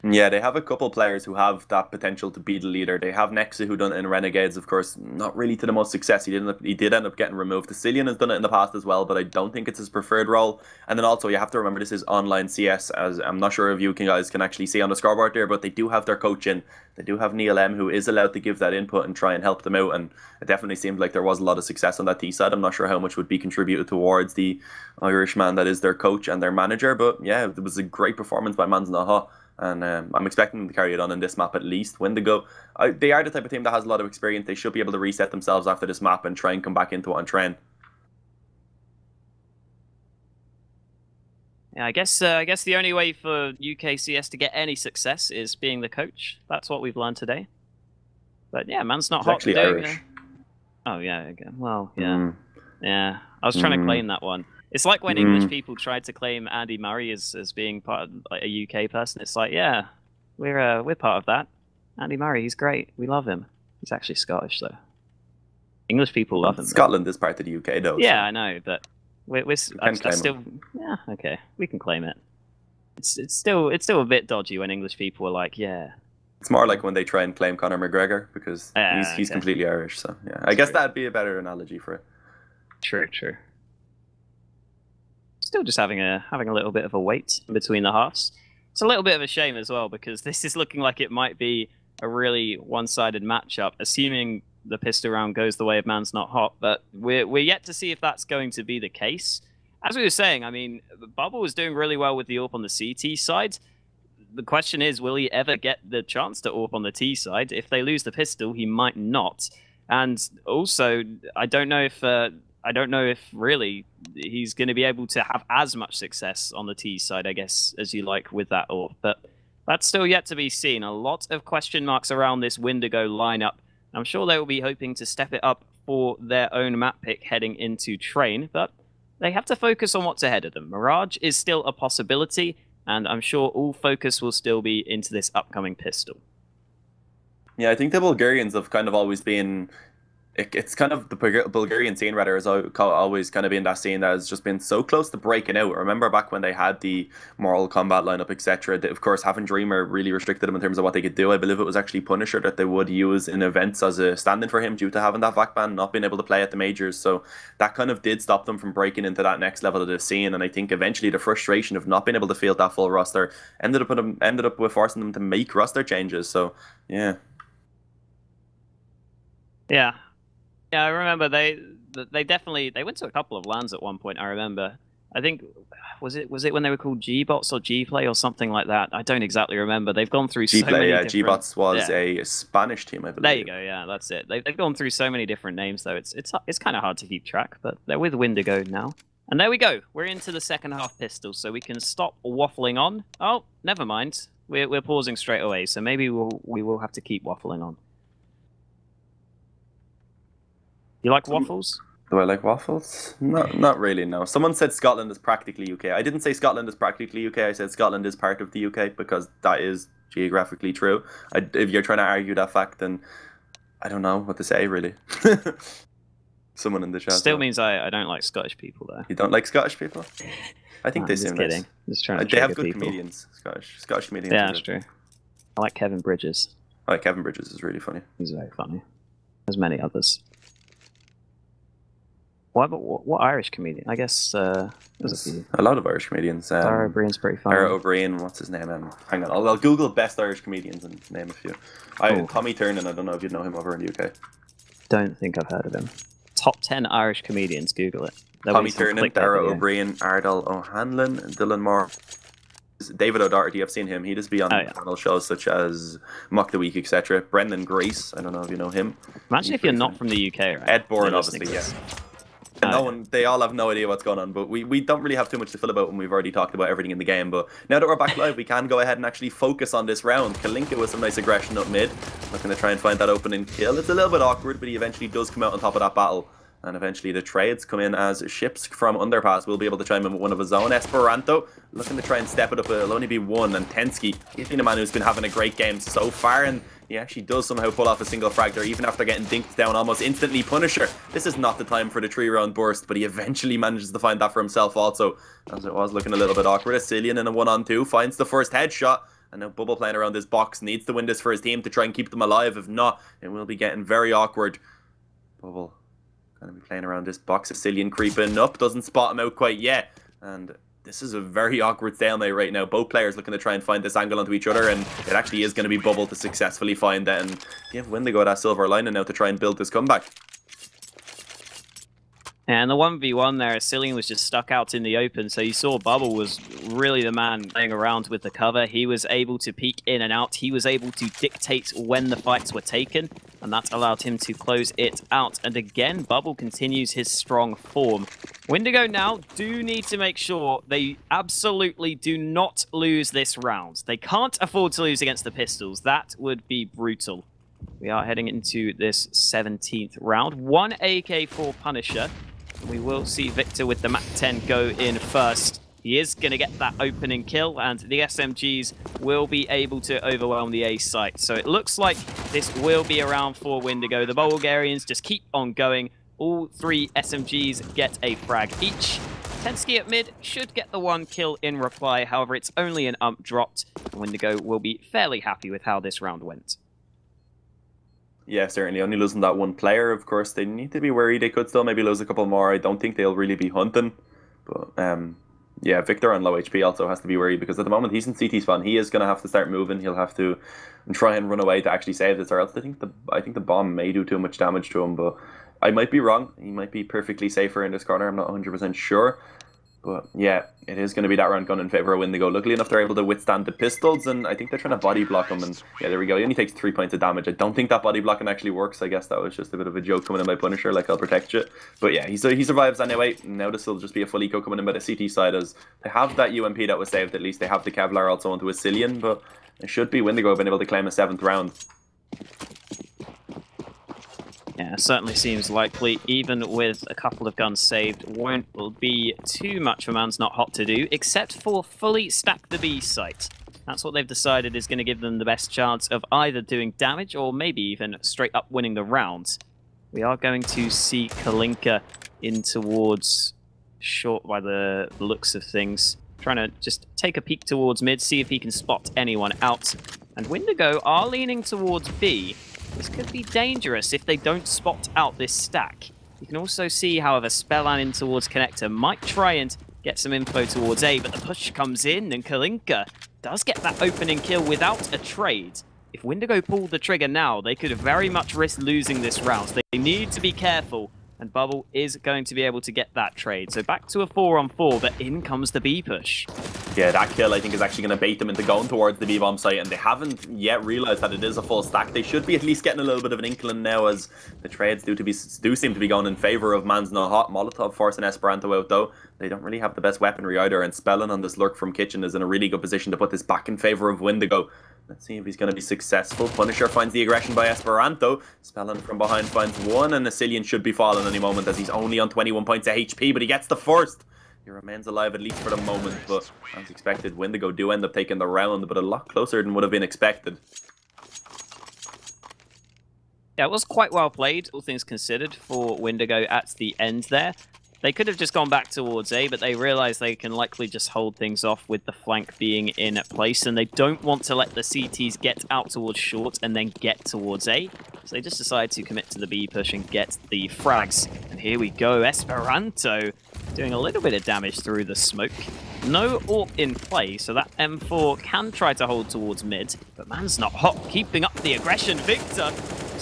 Speaker 2: Yeah, they have a couple players who have that potential to be the leader. They have Nexa, who done it in Renegades, of course, not really to the most success. He did end up getting removed. The Cillian has done it in the past as well, but I don't think it's his preferred role. And then also, you have to remember, this is online CS, as I'm not sure if you guys can actually see on the scoreboard there, but they do have their coach in. They do have Neil M, who is allowed to give that input and try and help them out. And it definitely seemed like there was a lot of success on that T side. I'm not sure how much would be contributed towards the Irishman that is their coach and their manager. But yeah, it was a great performance by Man's Not Hot. And I'm expecting them to carry it on in this map at least. Windigo, they are the type of team that has a lot of experience. They should be able to reset themselves after this map and try and come back into it on trend.
Speaker 1: Yeah, I guess the only way for UKCS to get any success is being the coach. That's what we've learned today. But yeah, Man's Not Hot.
Speaker 2: Actually Irish.
Speaker 1: Oh yeah, again. Well, yeah, yeah. I was trying to claim that one. It's like when English people tried to claim Andy Murray as being part of like, a UK person. It's like, yeah, we're part of that. Andy Murray, he's great. We love him. He's actually Scottish though. English people love him.
Speaker 2: Scotland is part of the UK though.
Speaker 1: Yeah,
Speaker 2: so.
Speaker 1: I know, but we're still. Yeah, okay, we can claim it. It's still a bit dodgy when English people are like, yeah.
Speaker 2: It's more like when they try and claim Conor McGregor because he's completely Irish. So yeah, I guess that'd be a better analogy for it.
Speaker 1: True. Still just having a little bit of a wait between the halves. It's a little bit of a shame as well because this is looking like it might be a really one-sided matchup, assuming the pistol round goes the way of Man's Not Hot. But we're yet to see if that's going to be the case. As we were saying, I mean, Bubble was doing really well with the AWP on the CT side. The question is, will he ever get the chance to AWP on the T side? If they lose the pistol, he might not. And also, I don't know if really he's going to be able to have as much success on the T side, I guess, as you like with that AWP. But that's still yet to be seen. A lot of question marks around this Windigo lineup. I'm sure they will be hoping to step it up for their own map pick heading into Train, but they have to focus on what's ahead of them. Mirage is still a possibility, and I'm sure all focus will still be into this upcoming pistol.
Speaker 2: Yeah, I think the Bulgarians have kind of always been... It's kind of the Bulgarian scene, rather, has always kind of been that scene that has just been so close to breaking out. Remember back when they had the Mortal Kombat lineup, etc. Of course, having Dreamer really restricted them in terms of what they could do. I believe it was actually Punisher that they would use in events as a stand-in for him due to having that VAC ban, not being able to play at the majors. So that kind of did stop them from breaking into that next level of the scene. And I think eventually the frustration of not being able to field that full roster ended up with forcing them to make roster changes. So yeah.
Speaker 1: Yeah. Yeah, I remember they definitely went to a couple of LANs at one point. I remember. I think was it when they were called G-Bots or G-Play or something like that. I don't exactly remember. They've gone through so many different...
Speaker 2: G-Bots was a Spanish team, I believe.
Speaker 1: There you go. Yeah, that's it. They've gone through so many different names though. It's kind of hard to keep track, but they're with Windigo now. And there we go. We're into the second half pistol, so we can stop waffling on. Oh, never mind. We're pausing straight away, so maybe we will have to keep waffling on. You like waffles?
Speaker 2: Do I like waffles? Not really, no. Someone said Scotland is practically UK. I didn't say Scotland is practically UK. I said Scotland is part of the UK because that is geographically true. If you're trying to argue that fact, then I don't know what to say, really. Someone in the chat.
Speaker 1: Still means I don't like Scottish people, though.
Speaker 2: You don't like Scottish people? I think they seem
Speaker 1: kidding.
Speaker 2: nice.
Speaker 1: Just trying to
Speaker 2: they have good
Speaker 1: people.
Speaker 2: comedians, Scottish comedians.
Speaker 1: Yeah, that's true. I like Kevin Bridges.
Speaker 2: I like Kevin Bridges is really funny.
Speaker 1: He's very funny. There's many others. What Irish comedian? I guess there's
Speaker 2: a lot of Irish comedians.
Speaker 1: Dara O'Brien's pretty funny.
Speaker 2: Dara O'Brien, what's his name? Hang on, I'll Google best Irish comedians and name a few. Tommy Tiernan, I don't know if you'd know him over in the UK.
Speaker 1: Don't think I've heard of him. top 10 Irish comedians. Google it.
Speaker 2: Tommy Tiernan, Dara O'Brien, Ardal O'Hanlon, Dylan Moore, David O'Doherty. I've seen him. He does be on panel shows such as Mock the Week, etc. Brendan Grace. I don't know if you know him.
Speaker 1: Imagine if you're not from the UK, right?
Speaker 2: Ed Bourne, obviously, yeah. No one, they all have no idea what's going on, but we don't really have too much to fill about when we've already talked about everything in the game. But now that we're back live, we can go ahead and actually focus on this round. Kalinka with some nice aggression up mid, looking to try and find that opening kill. It's a little bit awkward, but he eventually does come out on top of that battle. And eventually the trades come in as ships from Underpass will be able to chime in with one of his own. Esperanto looking to try and step it up. It'll only be one. And Tensky, he's been a man who's been having a great game so far. And he actually does somehow pull off a single frag there, even after getting dinked down almost instantly. Punisher, this is not the time for the 3-round burst, but he eventually manages to find that for himself also, as it was looking a little bit awkward. Cillian in a 1-on-2 finds the first headshot. And now Bubble playing around this box needs to win this for his team to try and keep them alive. If not, it will be getting very awkward. Bubble going to be playing around this box. Cillian creeping up, doesn't spot him out quite yet. And this is a very awkward stalemate right now. Both players looking to try and find this angle onto each other, and it actually is going to be Bubble to successfully find that and give Windigo that silver lining now to try and build this comeback.
Speaker 1: And the 1v1 there, Cillian was just stuck out in the open, so you saw Bubble was really the man playing around with the cover. He was able to peek in and out. He was able to dictate when the fights were taken, and that allowed him to close it out. And again, Bubble continues his strong form. Windigo now do need to make sure they absolutely do not lose this round. They can't afford to lose against the Pistols. That would be brutal. We are heading into this 17th round. 1 AK for Punisher. We will see Victor with the MAC-10 go in first. He is going to get that opening kill, and the SMGs will be able to overwhelm the A site. So it looks like this will be a round for Windigo. The Bulgarians just keep on going. All 3 SMGs get a frag each. Tensky at mid should get the 1 kill in reply. However, it's only an ump dropped. Windigo will be fairly happy with how this round went.
Speaker 2: Yeah, certainly. Only losing that 1 player, of course, they need to be worried. They could still maybe lose a couple more. I don't think they'll really be hunting. But, yeah, Victor on low HP also has to be worried, because at the moment he's in CT spawn. He is going to have to start moving. He'll have to try and run away to actually save this, or else I think the bomb may do too much damage to him. But I might be wrong. He might be perfectly safer in this corner. I'm not 100% sure. But yeah, it is going to be that round gun in favour of Windigo. Luckily enough, they're able to withstand the pistols, and I think they're trying to body block him. And yeah, there we go. He only takes 3 points of damage. I don't think that body blocking actually works. I guess that was just a bit of a joke coming in by Punisher, like, I'll protect you. But yeah, he survives anyway. Now this will just be a full eco coming in by the CT side, as they have that UMP that was saved. At least they have the Kevlar also onto a Cillian, but it should be Windigo being able to claim a 7th round.
Speaker 1: Yeah, certainly seems likely, even with a couple of guns saved. Won't be too much for Man's Not Hot to do, except for fully stack the B site. That's what they've decided is going to give them the best chance of either doing damage or maybe even straight up winning the round. We are going to see Kalinka in towards short by the looks of things. Trying to just take a peek towards mid, see if he can spot anyone out. And Windigo are leaning towards B. This could be dangerous if they don't spot out this stack. You can also see, however, Spellan in towards Connector might try and get some info towards A, but the push comes in, and Kalinka does get that opening kill without a trade. If Windigo pulled the trigger now, they could very much risk losing this round. They need to be careful, and Bubble is going to be able to get that trade. So back to a 4-on-4, but in comes the B push.
Speaker 2: Yeah, that kill I think is actually going to bait them into going towards the B-bomb site, and they haven't yet realised that it is a full stack. They should be at least getting a little bit of an inkling now, as the trades do seem to be going in favour of Man's Not Hot. Molotov forcing Esperanto out though. They don't really have the best weaponry either, and Spellan on this lurk from Kitchen is in a really good position to put this back in favour of Windigo. Let's see if he's going to be successful. Punisher finds the aggression by Esperanto. Spellan from behind finds 1, and Cillian should be falling any moment, as he's only on 21 points of HP, but he gets the first. He remains alive, at least for the moment, but as expected, Windigo do end up taking the round, but a lot closer than would have been expected.
Speaker 1: Yeah, it was quite well played, all things considered, for Windigo at the end there. They could have just gone back towards A, but they realize they can likely just hold things off with the flank being in place, and they don't want to let the CTs get out towards short and then get towards A. So they just decide to commit to the B push and get the frags. And here we go, Esperanto doing a little bit of damage through the smoke. No AWP in play, so that M4 can try to hold towards mid, but Man's Not Hot, keeping up the aggression. Victor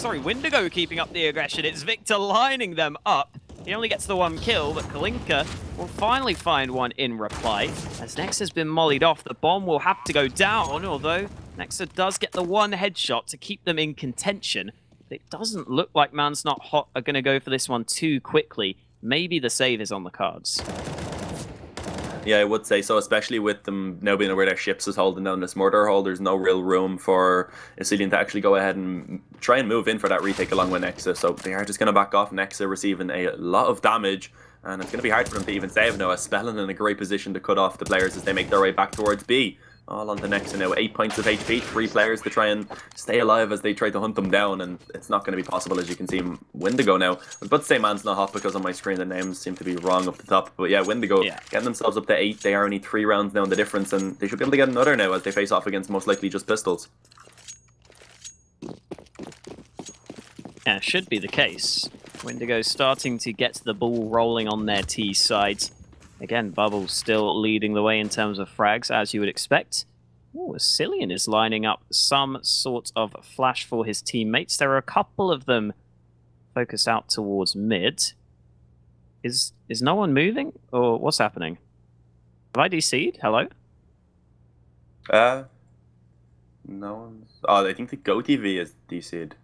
Speaker 1: sorry, Windigo keeping up the aggression. It's Victor lining them up. He only gets the one kill, but Kalinka will finally find one in reply. As Nexa has been mollied off, the bomb will have to go down, although Nexa does get the one headshot to keep them in contention. But it doesn't look like Man's Not Hot are going to go for this one too quickly. Maybe the save is on the cards.
Speaker 2: Yeah, I would say so, especially with them now being aware their ships is holding down this murder hole. There's no real room for Asilian to actually go ahead and try and move in for that retake along with Nexa. So they are just going to back off. Nexa receiving a lot of damage, and it's going to be hard for them to even save now. Spellin in a great position to cut off the players as they make their way back towards B. All on to Nexa now, 8 points of HP, 3 players to try and stay alive as they try to hunt them down, and it's not going to be possible. As you can see, Windigo now, I was about to say Man's Not Hot because on my screen the names seem to be wrong up the top, but yeah, Windigo getting themselves up to 8. They are only 3 rounds now in the difference, and they should be able to get another now as they face off against most likely just pistols.
Speaker 1: Yeah, should be the case. Windigo starting to get the ball rolling on their T side. Again, Bubble still leading the way in terms of frags, as you would expect. Oh, Asilian is lining up some sort of flash for his teammates. There are a couple of them focused out towards mid. Is no one moving? Or what's happening? Have I DC'd? Hello?
Speaker 2: No one's... Oh, I think the GoTV is DC'd.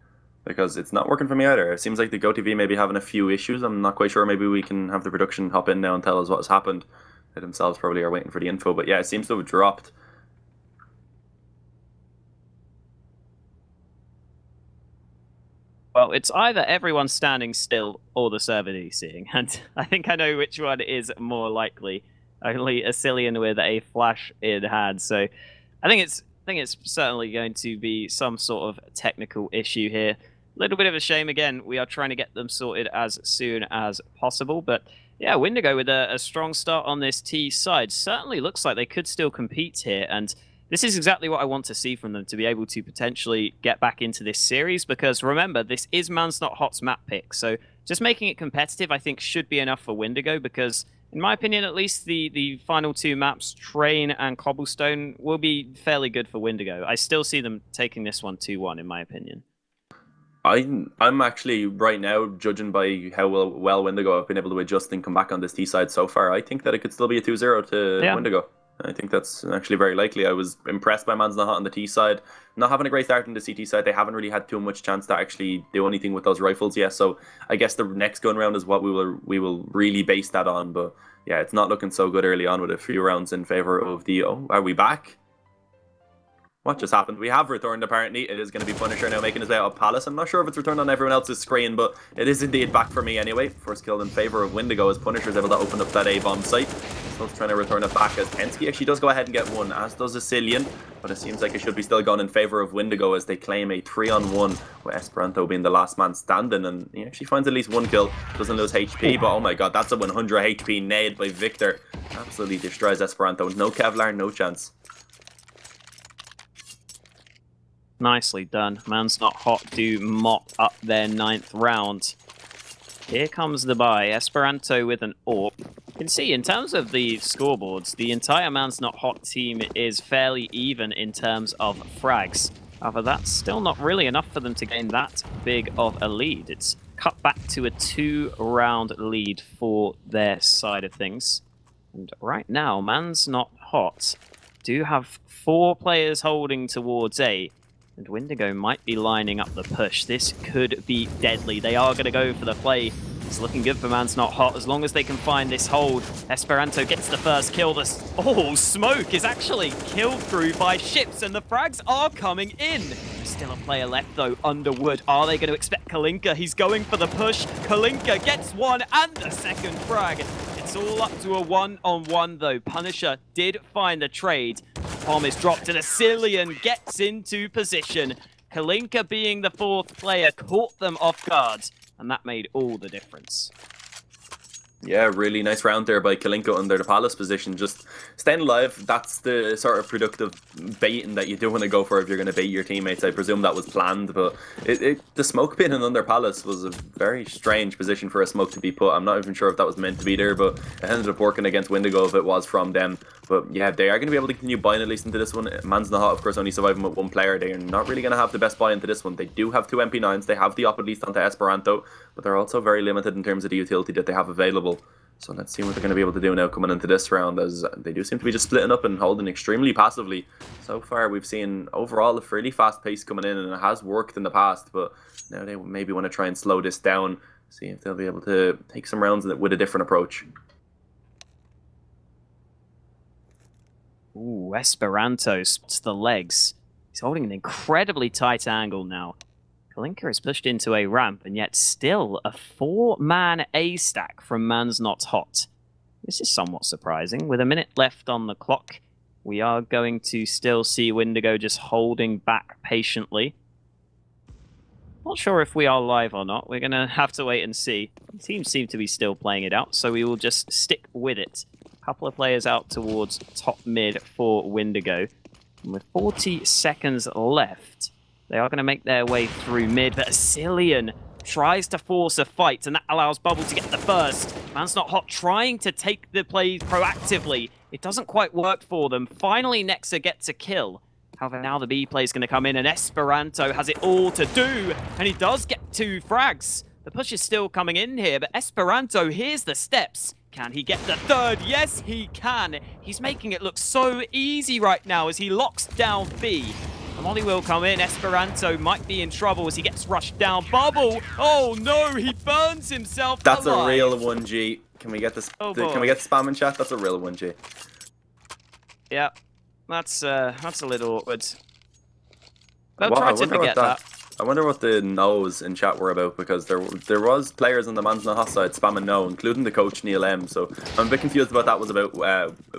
Speaker 2: Because it's not working for me either. It seems like the GoTV may be having a few issues. I'm not quite sure. Maybe we can have the production hop in now and tell us what has happened. They themselves probably are waiting for the info. But yeah, it seems to have dropped.
Speaker 1: Well, it's either everyone standing still or the server DCing. And I think I know which one is more likely. Only Asilian with a flash in hand. So I think it's certainly going to be some sort of technical issue here. A little bit of a shame. Again, we are trying to get them sorted as soon as possible. But yeah, Windigo with a strong start on this T side. Certainly looks like they could still compete here. And this is exactly what I want to see from them, to be able to potentially get back into this series. Because remember, this is Man's Not Hot's map pick. So just making it competitive, I think, should be enough for Windigo. Because in my opinion, at least the final 2 maps, Train and Cobblestone, will be fairly good for Windigo. I still see them taking this one 2-1, in my opinion.
Speaker 2: I'm actually, right now, judging by how well Windigo have been able to adjust and come back on this T side so far, I think that it could still be a 2-0 to Windigo. I think that's actually very likely. I was impressed by Man's Not Hot on the T side. Not having a great start on the CT side, they haven't really had too much chance to actually do anything with those rifles yet. So I guess the next gun round is what we will really base that on. But yeah, it's not looking so good early on with a few rounds in favor of the... Oh, are we back? What just happened? We have returned, apparently. It is going to be Punisher now making his way out of Palace. I'm not sure if it's returned on everyone else's screen, but it is indeed back for me anyway. First kill in favor of Windigo as Punisher is able to open up that A-bomb site. So it's trying to return it back as Pensky actually does go ahead and get one, as does Asilian. But it seems like it should be still gone in favor of Windigo as they claim a 3-on-1, with Esperanto being the last man standing. And he actually finds at least 1 kill. Doesn't lose HP, but oh my god, that's a 100 HP nade by Victor. Absolutely destroys Esperanto. No Kevlar, no chance.
Speaker 1: Nicely done. Man's Not Hot do mop up their 9th round. Here comes the buy. Esperanto with an AWP. You can see, in terms of the scoreboards, the entire Man's Not Hot team is fairly even in terms of frags. However, that's still not really enough for them to gain that big of a lead. It's cut back to a 2-round lead for their side of things. And right now, Man's Not Hot do have 4 players holding towards A. And Windigo might be lining up the push. This could be deadly. They are going to go for the play. It's looking good for Man's Not Hot as long as they can find this hold. Esperanto gets the first kill. Oh, Smoke is actually killed through by ships, and the frags are coming in. There's still a player left, though, under wood. Are they going to expect Kalinka? He's going for the push. Kalinka gets one and the second frag. It's all up to a 1-on-1, though. Punisher did find the trade. Bomb is dropped and Asilian gets into position. Kalinka, being the 4th player, caught them off guard, and that made all the difference.
Speaker 2: Yeah, really nice round there by Kalinka under the Palace position. Just staying alive, that's the sort of productive baiting that you do want to go for if you're going to bait your teammates. I presume that was planned, but the smoke pinning under Palace was a very strange position for a smoke to be put. I'm not even sure if that was meant to be there, but it ended up working against Windigo if it was from them. But yeah, they are going to be able to continue buying at least into this one. Man's Not Hot, of course, only surviving with one player. They are not really going to have the best buy into this one. They do have 2 MP9s. They have the op at least onto Esperanto, but they're also very limited in terms of the utility that they have available. So let's see what they're going to be able to do now coming into this round, as they do seem to be just splitting up and holding extremely passively. So far, we've seen overall a fairly fast pace coming in, and it has worked in the past, but now they maybe want to try and slow this down, see if they'll be able to take some rounds with a different approach.
Speaker 1: Ooh, Esperanto spots the legs. He's holding an incredibly tight angle now. Kalinka is pushed into a ramp, and yet still a 4-man A stack from Man's Not Hot. This is somewhat surprising. With a minute left on the clock, we are going to still see Windigo just holding back patiently. Not sure if we are live or not. We're going to have to wait and see. The teams seem to be still playing it out, so we will just stick with it. A couple of players out towards top mid for Windigo. And with 40 seconds left, they are going to make their way through mid, but Asilian tries to force a fight, and that allows Bubble to get the first. Man's Not Hot trying to take the play proactively. It doesn't quite work for them. Finally, Nexa gets a kill. However, now the B play is going to come in, and Esperanto has it all to do, and he does get 2 frags. The push is still coming in here, but Esperanto hears the steps. Can he get the 3rd? Yes, he can. He's making it look so easy right now as he locks down B. The molly will come in. Esperanto might be in trouble as he gets rushed down. Bubble! Oh no, he burns himself
Speaker 2: That's
Speaker 1: alive.
Speaker 2: a real 1G. Can we get this? Can we get spam in chat? That's a real 1G.
Speaker 1: Yeah, that's a little awkward. They'll try to forget that.
Speaker 2: I wonder what the no's in chat were about, because there was players on the Man's Not Hot side spamming no, including the coach Neil M. So I'm a bit confused about that was about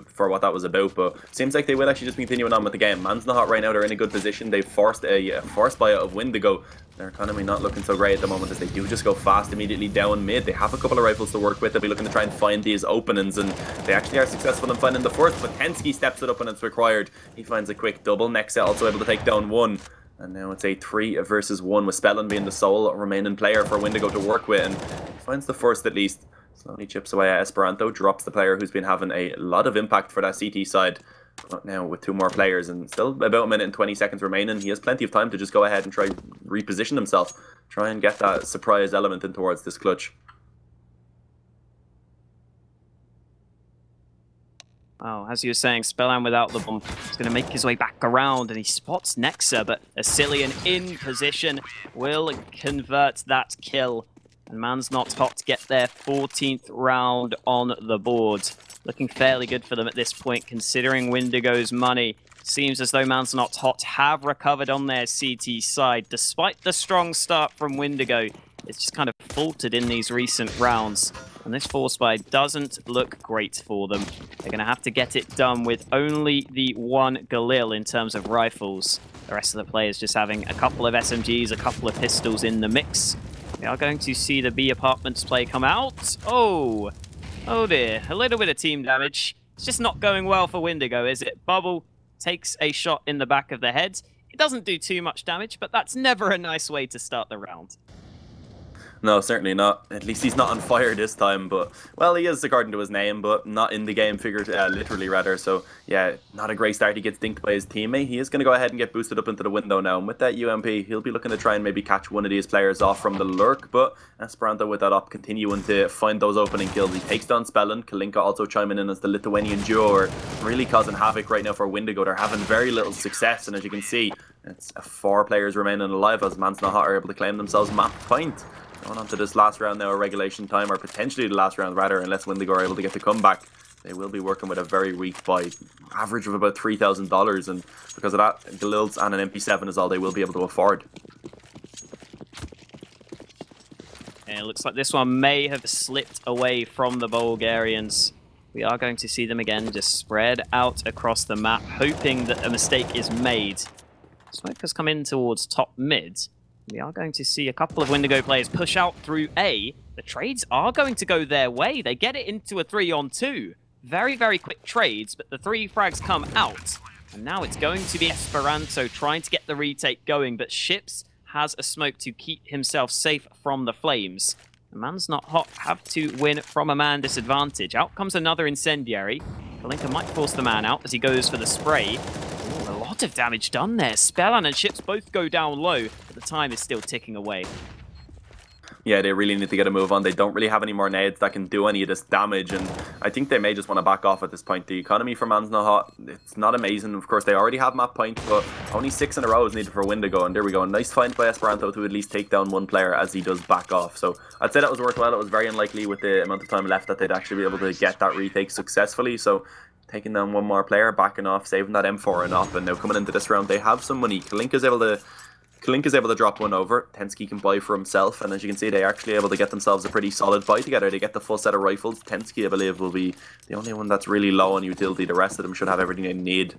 Speaker 2: for what that was about. But seems like they will actually just be continuing on with the game. Man's Not Hot right now, they're in a good position. They've forced a forced buyout of Windigo. Their economy not looking so great at the moment, as they do just go fast immediately down mid. They have a couple of rifles to work with. They'll be looking to try and find these openings, and they actually are successful in finding the first. But Tensky steps it up when it's required. He finds a quick double. Nexa also able to take down 1. And now it's a 3 versus 1, with Spellin being the sole remaining player for Windigo to work with. And he finds the first at least. Slowly chips away at Esperanto, drops the player who's been having a lot of impact for that CT side. But now with 2 more players and still about a minute and 20 seconds remaining, he has plenty of time to just go ahead and try reposition himself. Try and get that surprise element in towards this clutch.
Speaker 1: Oh, as you were saying, Spellan without the bomb is going to make his way back around, and he spots Nexa, but Asilian in position will convert that kill. And Man's Not Hot to get their 14th round on the board. Looking fairly good for them at this point, considering Windigo's money. Seems as though Man's Not Hot have recovered on their CT side. Despite the strong start from Windigo, it's just kind of faltered in these recent rounds. And this force buy doesn't look great for them. They're going to have to get it done with only the 1 Galil in terms of rifles. The rest of the players just having a couple of SMGs, a couple of pistols in the mix. We are going to see the B Apartments play come out. Oh dear, a little bit of team damage. It's just not going well for Windigo, is it? Bubble takes a shot in the back of the head. It doesn't do too much damage, but that's never a nice way to start the round.
Speaker 2: No, certainly not. At least he's not on fire this time, but, well, he is according to his name, but not in the game, literally rather. So, yeah, not a great start. He gets dinked by his teammate. He is going to go ahead and get boosted up into the window now. And with that UMP, he'll be looking to try and maybe catch one of these players off from the lurk, but Esperanto with that up, continuing to find those opening kills. He takes down Spellin. Kalinka also chiming in as the Lithuanian duo are really causing havoc right now for Windigo. They're having very little success, and as you can see, it's 4 players remaining alive as Man's Not Hot are able to claim themselves map point. Going on to this last round now, a regulation time, or potentially the last round rather, unless Windigo are able to get the comeback. They will be working with a very weak buy, average of about $3,000, and because of that, Galils and an MP7 is all they will be able to afford.
Speaker 1: And it looks like this one may have slipped away from the Bulgarians. We are going to see them again just spread out across the map, hoping that a mistake is made. Smoke has come in towards top mid. We are going to see a couple of Windigo players push out through A. The trades are going to go their way. They get it into a 3-on-2. Very, very quick trades, but the 3 frags come out. And now it's going to be Esperanto trying to get the retake going, but Ships has a smoke to keep himself safe from the flames. The man's not hot, have to win from a man disadvantage. Out comes another incendiary. Kalinka might force the man out as he goes for the spray. Ooh, a lot of damage done there. Spellan and Ships both go down low, but the time is still ticking away.
Speaker 2: Yeah, they really need to get a move on. They don't really have any more nades that can do any of this damage, and I think they may just want to back off at this point. The economy for Man's Not Hot, it's not amazing. Of course, they already have map point, but only 6 in a row is needed for Windigo, and there we go. A nice find by Esperanto to at least take down one player as he does back off. So I'd say that was worthwhile. It was very unlikely with the amount of time left that they'd actually be able to get that retake successfully. So taking down one more player, backing off, saving that M4 and up, and now coming into this round, they have some money. Kalinka's able to drop one over. Tensky can buy for himself, and as you can see, they're actually able to get themselves a pretty solid buy together. They get the full set of rifles. Tensky, I believe, will be the only one that's really low on utility. The rest of them should have everything they need.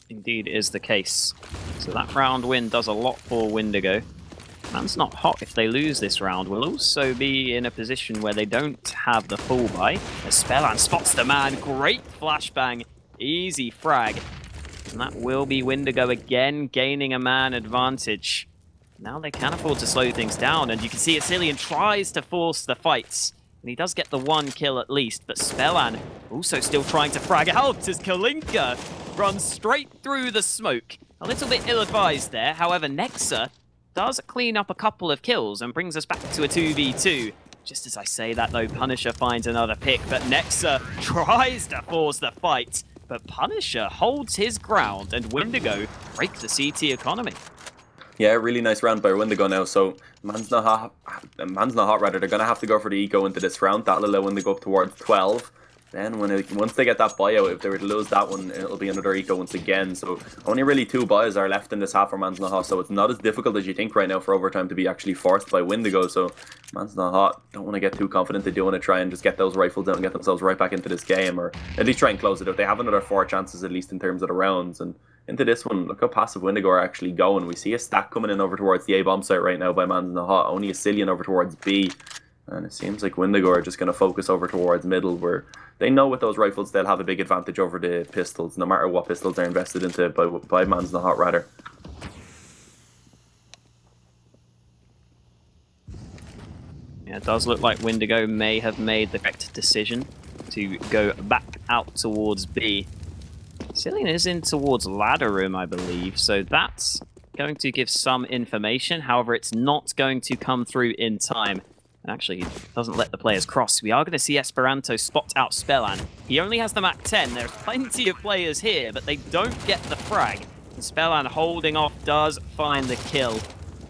Speaker 1: Indeed is the case. So that round win does a lot for Windigo. Man's Not Hot, if they lose this round, will also be in a position where they don't have the full buy. As Spellan spots the man, great flashbang, easy frag. And that will be Windigo again gaining a man advantage. Now they can afford to slow things down, and you can see Asilian tries to force the fights. And he does get the 1 kill at least, but Spellan also still trying to frag out as Kalinka runs straight through the smoke. A little bit ill-advised there, however Nexa does clean up a couple of kills and brings us back to a 2v2. Just as I say that though, Punisher finds another pick, but Nexa tries to force the fight. But Punisher holds his ground, and Windigo break the CT economy.
Speaker 2: Yeah, really nice round by Windigo now. So Man's Not Hot, rather. They're going to have to go for the eco into this round. That'll allow Windigo up towards 12. Then once they get that buyout, if they were to lose that one, it'll be another eco once again. So only really 2 buys are left in this half for Man's Not Hot. So it's not as difficult as you think right now for overtime to be actually forced by Windigo. So Man's Not Hot don't want to get too confident. They do want to try and just get those rifles out and get themselves right back into this game, or at least try and close it out. They have another 4 chances at least in terms of the rounds. And into this one, look how passive Windigo are actually going. We see a stack coming in over towards the A bomb site right now by Man's Not Hot. Only Asilian over towards B. And it seems like Windigo are just going to focus over towards middle, where they know with those rifles they'll have a big advantage over the pistols, no matter what pistols they're invested into by Man's Not Hot, rather.
Speaker 1: Yeah, it does look like Windigo may have made the correct decision to go back out towards B. Cillian is in towards ladder room, I believe, so that's going to give some information. However, it's not going to come through in time. Actually, he doesn't let the players cross. We are going to see Esperanto spot out Spellan. He only has the Mach 10. There's plenty of players here, but they don't get the frag. And Spellan holding off does find the kill.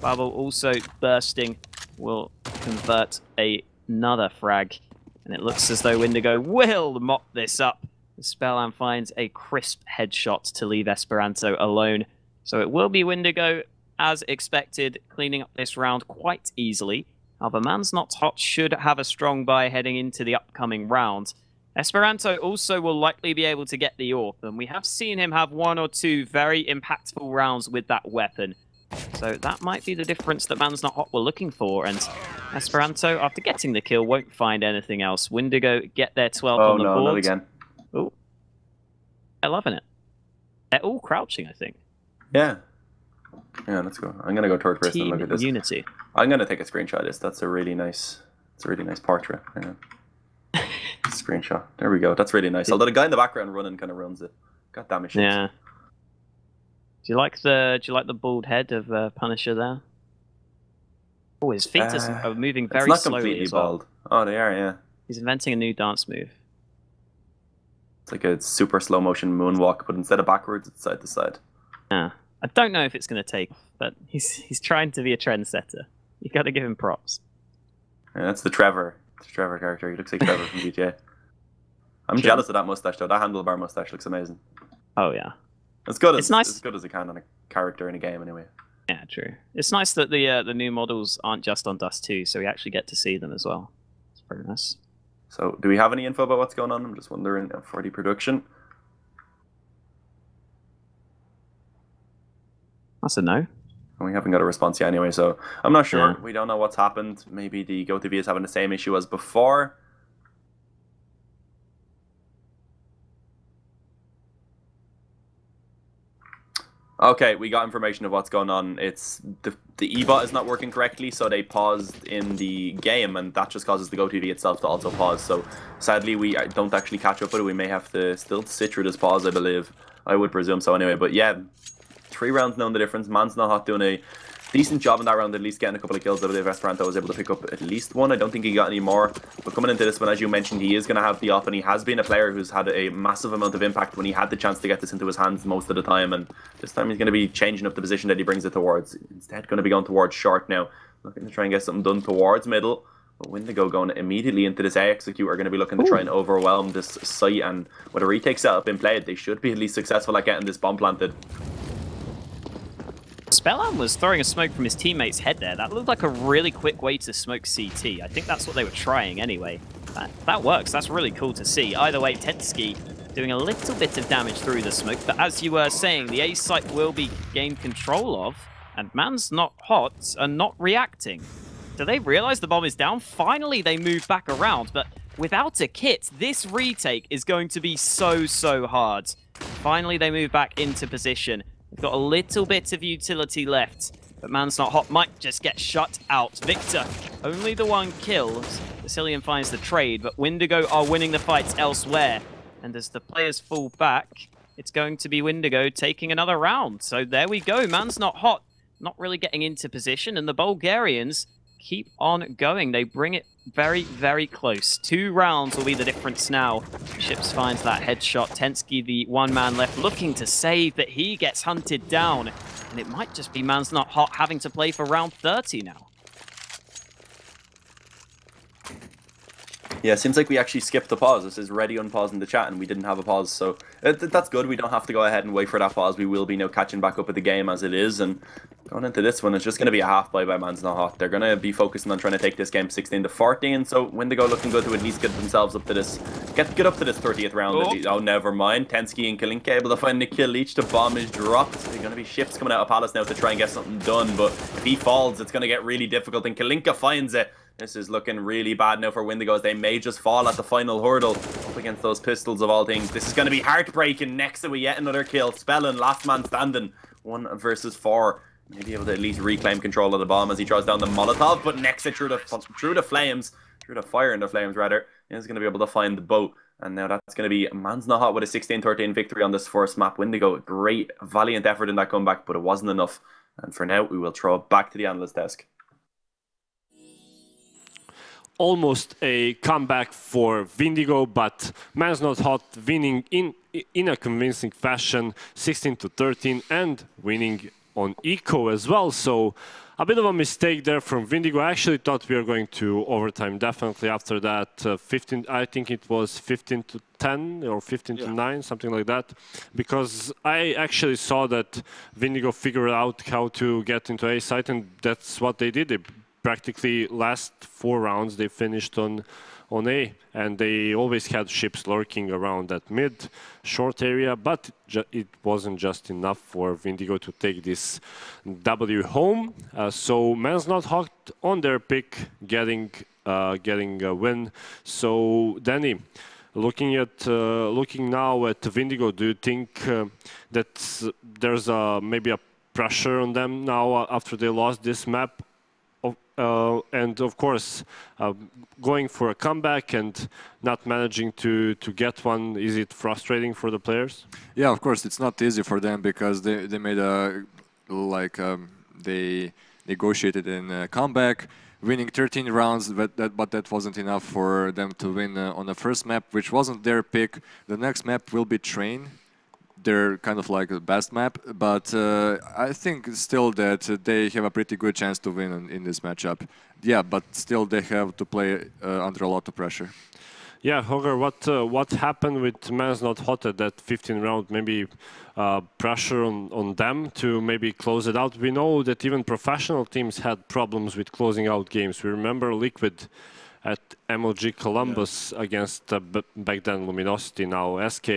Speaker 1: Bubble also bursting will convert another frag. And it looks as though Windigo will mop this up. Spellan finds a crisp headshot to leave Esperanto alone. So it will be Windigo, as expected, cleaning up this round quite easily. However, Man's Not Hot should have a strong buy heading into the upcoming round. Esperanto also will likely be able to get the AWP, and we have seen him have 1 or 2 very impactful rounds with that weapon. So that might be the difference that Man's Not Hot were looking for, and Esperanto, after getting the kill, won't find anything else. Windigo get their 12 on the board. Oh no, not again. Oh, they're loving it. They're all crouching, I think.
Speaker 2: Yeah. Yeah, let's go. I'm gonna go third person and look at this.
Speaker 1: Unity.
Speaker 2: I'm gonna take a screenshot of this. That's a really nice. It's a really nice portrait. Screenshot. There we go. That's really nice. Although the guy in the background running kind of runs it. God damn it. Shit.
Speaker 1: Yeah. Do you like the bald head of Punisher there? Oh, his feet are moving very
Speaker 2: it's not
Speaker 1: slowly
Speaker 2: completely
Speaker 1: as well.
Speaker 2: bald. Oh, they are. Yeah.
Speaker 1: He's inventing a new dance move.
Speaker 2: It's like a super slow motion moonwalk, but instead of backwards, it's side to side.
Speaker 1: Yeah. I don't know if it's going to take, but he's trying to be a trendsetter. You got to give him props.
Speaker 2: Yeah, that's the Trevor character. He looks like Trevor from GTA. I'm jealous of that mustache though. That handlebar mustache looks amazing.
Speaker 1: Oh yeah,
Speaker 2: it's good.
Speaker 1: It's nice.
Speaker 2: As good as it can on a character in a game, anyway.
Speaker 1: Yeah, true. It's nice that the new models aren't just on Dust 2, so we actually get to see them as well. It's pretty nice.
Speaker 2: So, do we have any info about what's going on? I'm just wondering for the production.
Speaker 1: That's a no.
Speaker 2: We haven't got a response yet anyway, so I'm not sure.
Speaker 1: Yeah.
Speaker 2: We don't know what's happened. Maybe the GoTV is having the same issue as before. Okay, we got information of what's going on. It's the eBot is not working correctly, so they paused in the game, and that just causes the GoTV itself to also pause. So sadly, we don't actually catch up with it. We may have to still sit through this pause, I believe. I would presume so anyway. But yeah, 3 rounds knowing the difference. Man's Not Hot doing a decent job in that round, at least getting a couple of kills. I believe Esperanto was able to pick up at least one. I don't think he got any more. But coming into this one, as you mentioned, he is going to have the off, and he has been a player who's had a massive amount of impact when he had the chance to get this into his hands most of the time. And this time he's going to be changing up the position that he brings it towards. Instead, going to be going towards short now. Looking to try and get something done towards middle. But Windigo going immediately into this A execute are going to be looking to try and overwhelm this site. And with a retake setup in play, they should be at least successful at getting this bomb planted.
Speaker 1: Spellam was throwing a smoke from his teammate's head there. That looked like a really quick way to smoke CT. I think that's what they were trying anyway. That works. That's really cool to see. Either way, Tensky doing a little bit of damage through the smoke. But as you were saying, the A site will be gained control of, and Man's Not Hot are not reacting. Do they realize the bomb is down? Finally, they move back around, but without a kit, this retake is going to be so hard. Finally, they move back into position. They've got a little bit of utility left, but Man's Not Hot might just get shut out. Victor, only the 1 kill. Vasilian finds the trade, but Windigo are winning the fights elsewhere. And as the players fall back, it's going to be Windigo taking another round. So there we go. Man's Not Hot, not really getting into position, and the Bulgarians keep on going. They bring it very close. 2 rounds will be the difference now. Ships finds that headshot. Tensky, the 1 man left, looking to save, but he gets hunted down. And it might just be Man's Not Hot having to play for round 30 now.
Speaker 2: Yeah, it seems like we actually skipped the pause. This is ready unpause in the chat, and we didn't have a pause, so that's good. We don't have to go ahead and wait for that pause. We will be now catching back up with the game as it is, and going into this one, it's just going to be a half by Man's Not Hot. They're going to be focusing on trying to take this game 16-14, so Windigo looking good to at least get themselves up to this, get up to this 30th round. Oh, never mind. Tensky and Kalinka able to find the kill each. The bomb is dropped. There are going to be ships coming out of Palace now to try and get something done, but if he falls, it's going to get really difficult, and Kalinka finds it. This is looking really bad now for Windigo, as they may just fall at the final hurdle up against those pistols of all things. This is going to be heartbreaking. Next to yet another kill. Spellin, last man standing. 1 versus 4. Maybe able to at least reclaim control of the bomb as he draws down the Molotov, but Nexa through the flames, through the fire in the flames rather, is going to be able to find the boat. And now that's going to be Man's Not Hot with a 16-13 victory on this first map. Windigo, great, valiant effort in that comeback, but it wasn't enough. And for now, we will throw it back to the analyst desk.
Speaker 3: Almost a comeback for Windigo, but Man's Not Hot winning in a convincing fashion, 16-13, and winning on eco as well. So a bit of a mistake there from Windigo. I actually thought we were going to overtime definitely after that. 15, I think it was 15-10 or 15-9, something like that, because I actually saw that Windigo figured out how to get into A site, and that's what they did. They practically last 4 rounds they finished on A, and they always had ships lurking around that mid short area, but it wasn't just enough for Windigo to take this W home. So Man's Not Hot on their pick, getting a win. So Danny, looking now at Windigo, do you think that there's maybe a pressure on them now after they lost this map? And of course, going for a comeback and not managing to get one, is it frustrating for the players?
Speaker 4: Yeah, of course, it's not easy for them because they made a they negotiated in a comeback, winning 13 rounds, but that wasn't enough for them to win on the first map, which wasn't their pick. The next map will be Train. They're kind of like the best map, but I think still that they have a pretty good chance to win in this matchup. Yeah, but still they have to play under a lot of pressure.
Speaker 3: Yeah, Hogar, what happened with Man's Not Hot at that 15 round? Maybe pressure on them to maybe close it out. We know that even professional teams had problems with closing out games. We remember Liquid at MLG Columbus against back then Luminosity, now SK,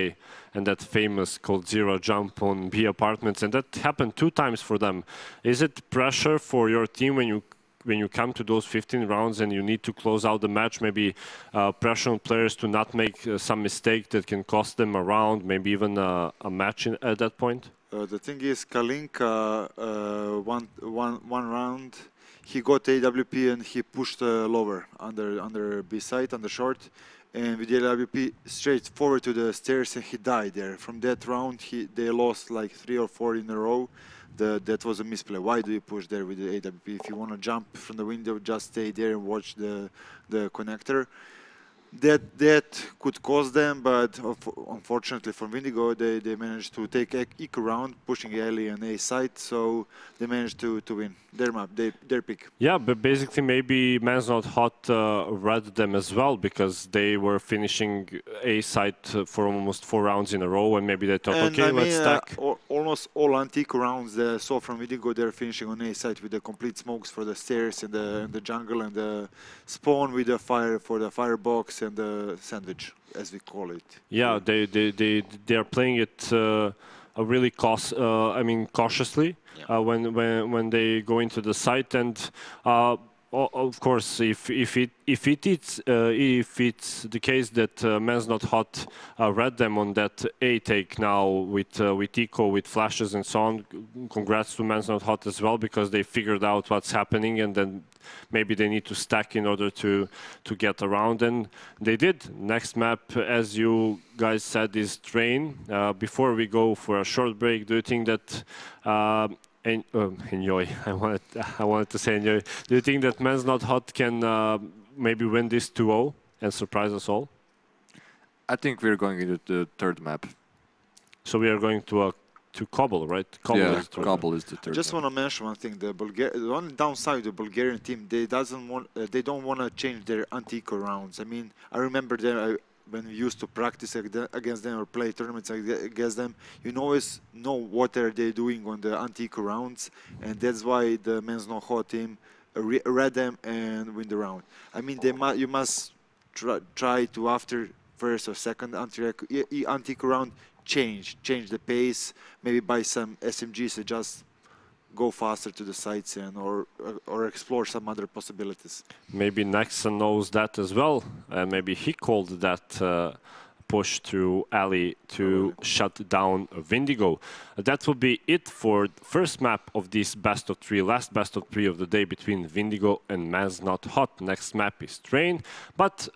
Speaker 3: and that famous Cold Zero jump on B apartments, and that happened 2 times for them. Is it pressure for your team when you come to those 15 rounds and you need to close out the match, maybe pressure on players to not make some mistake that can cost them a round, maybe even a match at that point?
Speaker 5: The thing is, Kalinka, one round, he got AWP and he pushed lower under B side, under short, and with the AWP straight forward to the stairs, and he died there. From that round, they lost like 3 or 4 in a row. That was a misplay. Why do you push there with the AWP? If you want to jump from the window, just stay there and watch the connector. That could cost them, but unfortunately for Windigo, they managed to take eco round, pushing early on A side, so they managed to win their map, their pick.
Speaker 3: Yeah, but basically maybe Man's Not Hot read them as well, because they were finishing A side for almost 4 rounds in a row, and maybe they thought,
Speaker 5: And
Speaker 3: okay,
Speaker 5: I mean,
Speaker 3: let's stack.
Speaker 5: Almost all antique rounds that I saw from Windigo, they're finishing on A side with the complete smokes for the stairs and the jungle, and the spawn with the fire for the firebox and the sandwich, as we call it.
Speaker 3: Yeah, they are playing it really cautiously.
Speaker 5: Yeah.
Speaker 3: When they go into the site, and of course, if it's the case that Man's Not Hot read them on that A take now with eco, with flashes and so on, congrats to Man's Not Hot as well, because they figured out what's happening, and then maybe they need to stack in order to get around, and they did. Next map, as you guys said, is Train. Before we go for a short break, do you think that enjoy? I wanted to say enjoy. Do you think that Man's Not Hot can maybe win this 2-0 and surprise us all?
Speaker 4: I think we're going into the 3rd map.
Speaker 3: So we are going to Cobble, right? Cobble
Speaker 4: Yeah,
Speaker 3: is the 3rd
Speaker 4: Cobble
Speaker 3: map.
Speaker 4: is the 3rd.
Speaker 5: Just want to mention one thing: the only downside of the Bulgarian team, they don't want to change their anti-eco rounds. I mean, I remember them when we used to practice against them or play tournaments against them. You always know what are they doing on the anti-eco rounds, and that's why the Men's No Hot team read them and win the round. I mean, you must try to, after first or second anti-eco round, change the pace, maybe buy some SMGs and just go faster to the sites, and or explore some other possibilities.
Speaker 3: Maybe Nexon knows that as well, and maybe he called that push through Ali to shut down Windigo. That will be it for the first map of this best of 3, last best of 3 of the day between Windigo and Man's Not Hot. Next map is Train, but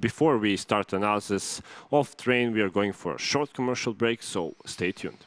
Speaker 3: before we start analysis of Train, we are going for a short commercial break, so stay tuned.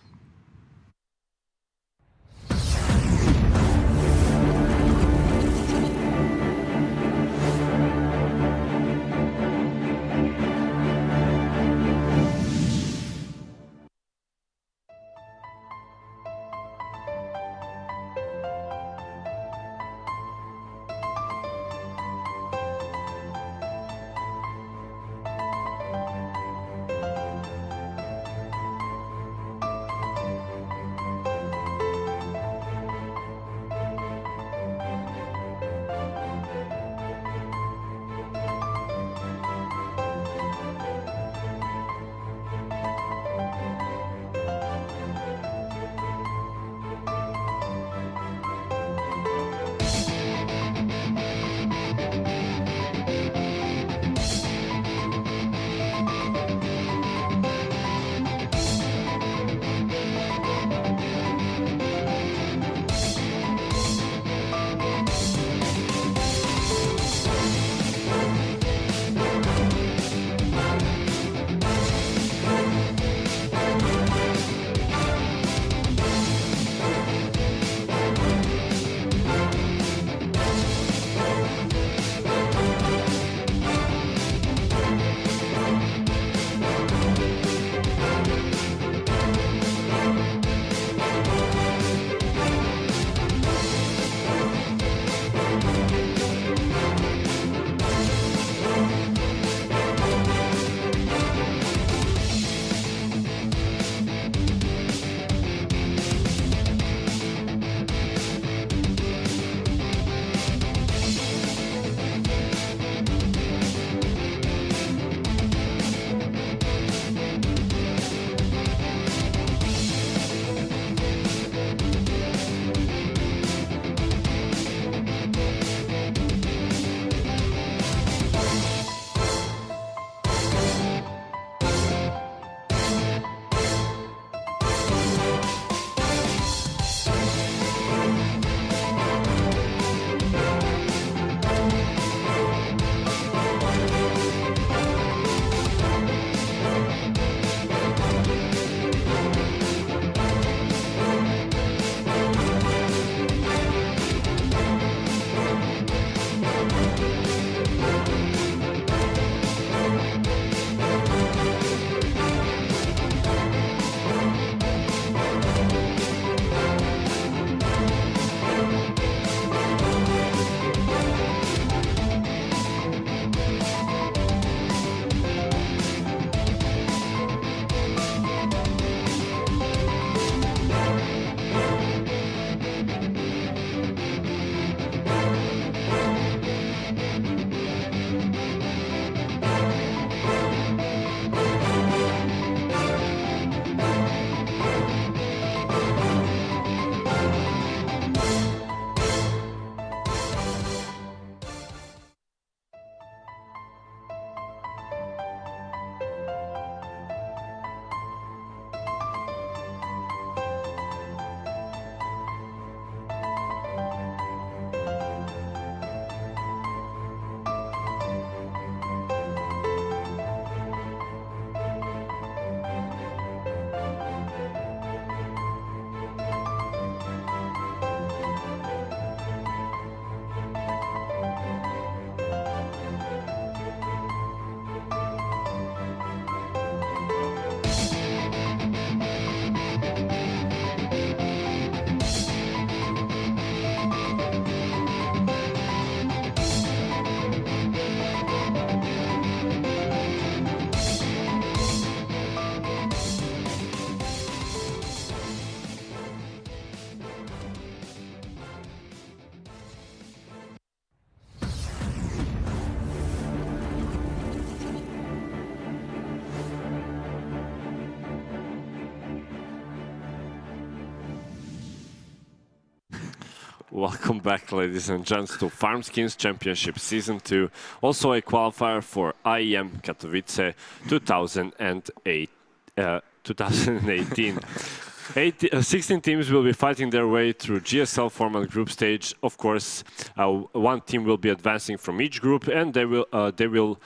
Speaker 3: Welcome back, ladies and gents, to Farmskins Championship Season 2, also a qualifier for IEM Katowice 2018. 16 teams will be fighting their way through GSL format group stage. Of course, one team will be advancing from each group, and they will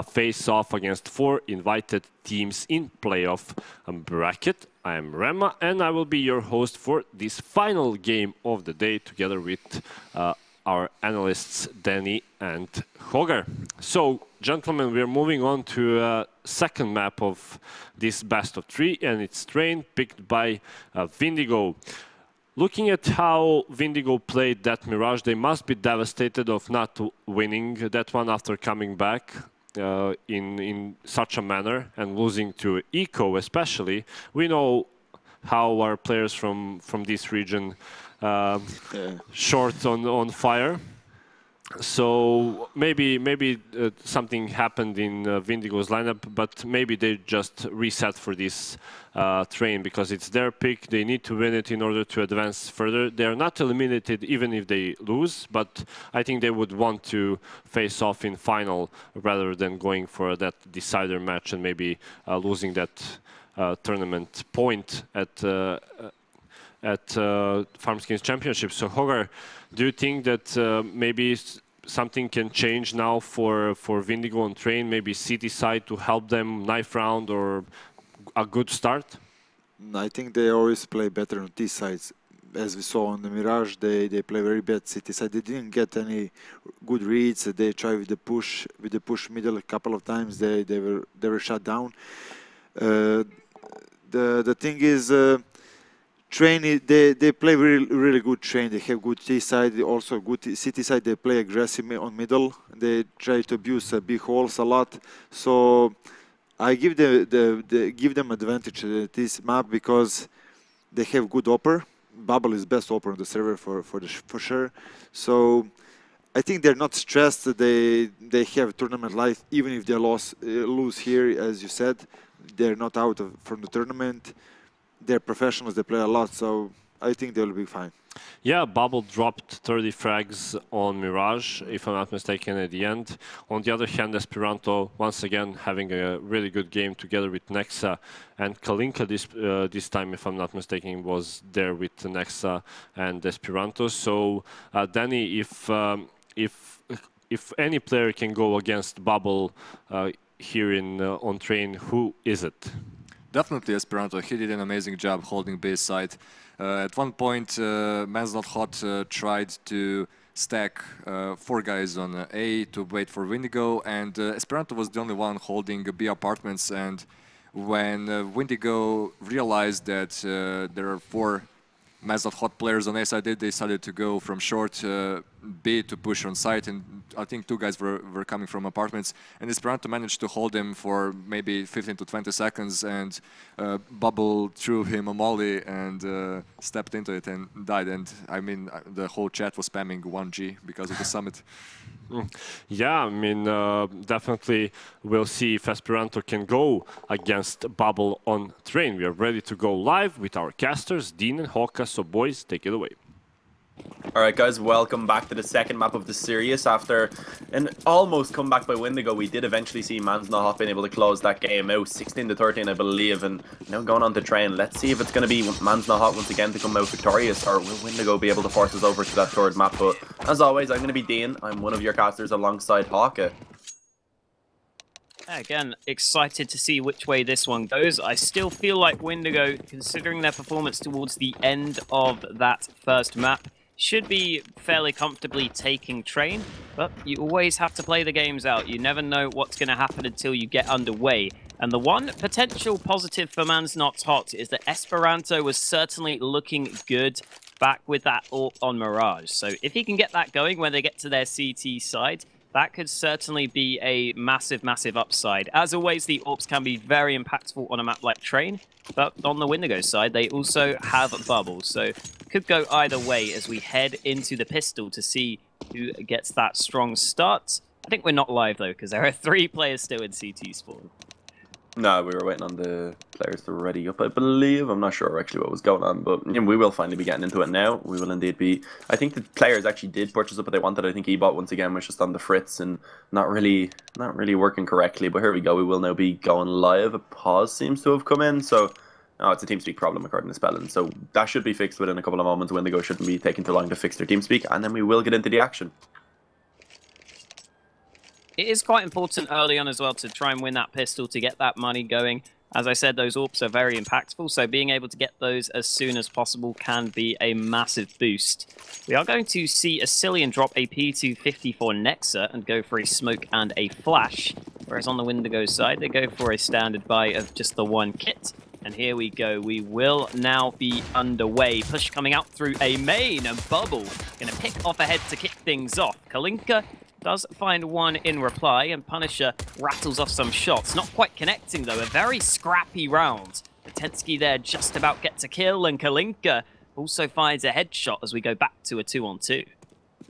Speaker 3: face off against 4 invited teams in playoff bracket. I am Rema, and I will be your host for this final game of the day, together with our analysts Danny and Hogar. So, gentlemen, we are moving on to second map of this best of 3, and it's Train, picked by Windigo. Looking at how Windigo played that Mirage, they must be devastated of not winning that one after coming back in such a manner and losing to Eco especially. We know how our players from this region short on fire. So maybe something happened in Windigo's lineup, but maybe they just reset for this Train because it's their pick. They need to win it in order to advance further. They are not eliminated even if they lose, but I think they would want to face off in final rather than going for that decider match and maybe losing that tournament point at Farmskins Championship. So Hogar, do you think that maybe something can change now for Windigo on Train? Maybe City side to help them knife round or a good start?
Speaker 5: I think they always play better on T sides. As we saw on the Mirage, they play very bad City side. They didn't get any good reads. They tried with the push middle a couple of times. They were shut down. The thing is, Train, they play really good Train. They have good T side, also good City side. They play aggressive on middle. They try to abuse big holes a lot. So I give them advantage this map because they have good upper. Bubble is best upper on the server for sure. So I think they're not stressed. They have tournament life even if they lose here, as you said. They're not out from the tournament. They're professionals, they play a lot, so I think they'll be fine.
Speaker 3: Yeah, Bubble dropped 30 frags on Mirage, if I'm not mistaken, at the end. On the other hand, Esperanto, once again, having a really good game together with Nexa, and Kalinka this time, if I'm not mistaken, was there with Nexa and Esperanto. So, Danny, if any player can go against Bubble here on Train, who is it?
Speaker 4: Definitely Esperanto. He did an amazing job holding base side. At one point, Man's Not Hot tried to stack 4 guys on A to wait for Windigo, and Esperanto was the only one holding B apartments. And when Windigo realized that there are 4 Man's Not Hot players on A side, they decided to go from short B to push on site, and I think 2 guys were coming from apartments, and Esperanto managed to hold him for maybe 15 to 20 seconds, and Bubble threw him a molly and stepped into it and died. And I mean, the whole chat was spamming 1G because of the summit.
Speaker 3: Yeah, I mean, definitely we'll see if Esperanto can go against Bubble on Train. We are ready to go live with our casters, Dean and Hoka, so boys, take it away.
Speaker 2: Alright guys, welcome back to the second map of the series. After an almost comeback by Windigo, we did eventually see Man's Not Hot being able to close that game out, 16 to 13 I believe, and now going on to Train. Let's see if it's going to be Man's Not Hot once again to come out victorious, or will Windigo be able to force us over to that third map. But as always, I'm going to be Dean. I'm one of your casters alongside Hawka.
Speaker 1: Again, excited to see which way this one goes. I still feel like Windigo, considering their performance towards the end of that first map, should be fairly comfortably taking Train, but you always have to play the games out. You never know what's going to happen until you get underway. And the one potential positive for Man's Not Hot is that Esperanto was certainly looking good back with that AWP on Mirage. So if he can get that going when they get to their CT side, that could certainly be a massive, massive upside. As always, the AWPs can be very impactful on a map like Train, but on the Windigo side, they also have bubbles. So could go either way as we head into the pistol to see who gets that strong start. I think we're not live though, because there are 3 players still in CT spawn.
Speaker 2: No, we were waiting on the players to ready up, I believe. I'm not sure actually what was going on, but we will finally be getting into it now. We will indeed be. I think the players actually did purchase up what they wanted. I think Ebot once again was just on the fritz and not really working correctly. But here we go. We will now be going live. A pause seems to have come in, so oh, it's a TeamSpeak problem according to Spellin. So that should be fixed within a couple of moments. Windigo shouldn't be taking too long to fix their TeamSpeak, and then we will get into the action.
Speaker 1: It is quite important early on as well to try and win that pistol to get that money going. As I said, those AWPs are very impactful, so being able to get those as soon as possible can be a massive boost. We are going to see Asilian drop a P250 for Nexa and go for a smoke and a flash, whereas on the Windigo side, they go for a standard buy of just the one kit. And here we go, we will now be underway. Push coming out through a main, and Bubble going to pick off ahead to kick things off. Kalinka does find one in reply, and Punisher rattles off some shots. Not quite connecting, though. A very scrappy round. Tensky there just about gets a kill, and Kalinka also finds a headshot as we go back to a 2-on-2.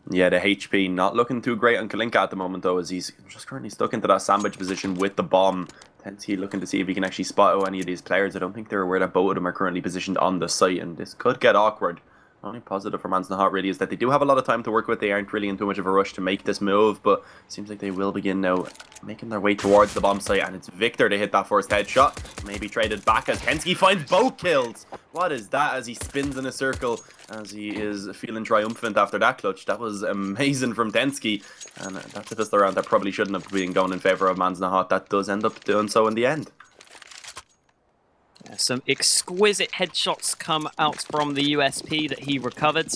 Speaker 2: Yeah, the HP not looking too great on Kalinka at the moment, though, as he's just currently stuck into that sandwich position with the bomb. Tensky looking to see if he can actually spot out any of these players. I don't think they're aware that both of them are currently positioned on the site, and this could get awkward. Only positive for Mans Not Hot really is that they do have a lot of time to work with. They aren't really in too much of a rush to make this move, but it seems like they will begin now making their way towards the bomb site, and it's Victor to hit that first headshot. Maybe traded back as Tensky finds both kills. What is that as he spins in a circle as he is feeling triumphant after that clutch? That was amazing from Tensky, and that's a pistol round that probably shouldn't have been going in favour of Mans Not Hot. That does end up doing so in the end.
Speaker 1: Some exquisite headshots come out from the USP that he recovered.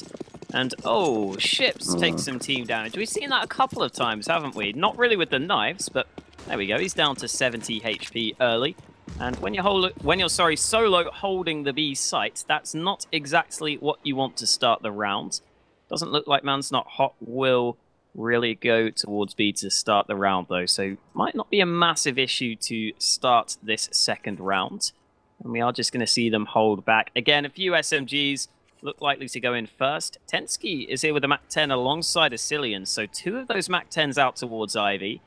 Speaker 1: And, oh, Ships takes some team damage. We've seen that a couple of times, haven't we? Not really with the knives, but there we go. He's down to 70 HP early. And when you're solo holding the B site, that's not exactly what you want to start the round. Doesn't look like Mans Not Hot will really go towards B to start the round, though. So might not be a massive issue to start this second round. And we are just going to see them hold back. Again, a few SMGs look likely to go in first. Tensky is here with a MAC-10 alongside Asilian, so two of those MAC-10s out towards Ivy.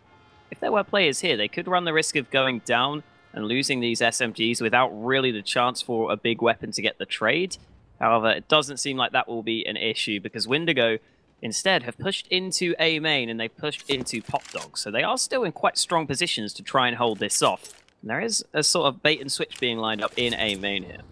Speaker 1: If there were players here, they could run the risk of going down and losing these SMGs without really the chance for a big weapon to get the trade. However, it doesn't seem like that will be an issue because Windigo instead have pushed into A main and they've pushed into Pop Dog. So they are still in quite strong positions to try and hold this off. And there is a sort of bait and switch being lined up in A main here.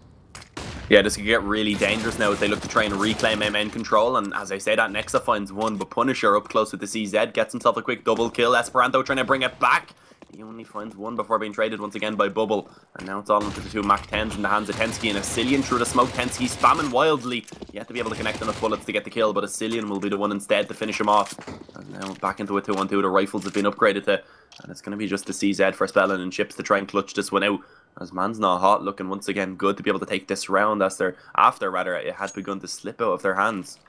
Speaker 2: Yeah, this could get really dangerous now as they look to try and reclaim A main control. And as I say that, Nexa finds one, but Punisher up close with the CZ gets himself a quick double kill. Esperanto trying to bring it back. He only finds one before being traded once again by Bubble. And now it's all into the two MAC-10s in the hands of Tensky and Asilian through the smoke. Tensky spamming wildly. Yet to be able to connect enough bullets to get the kill, but Asilian will be the one instead to finish him off. And now back into a 2-on-2. The rifles have been upgraded to, and it's going to be just the CZ for Spellin and Chips to try and clutch this one out. As Mans Not Hot looking once again good to be able to take this round after it had begun to slip out of their hands.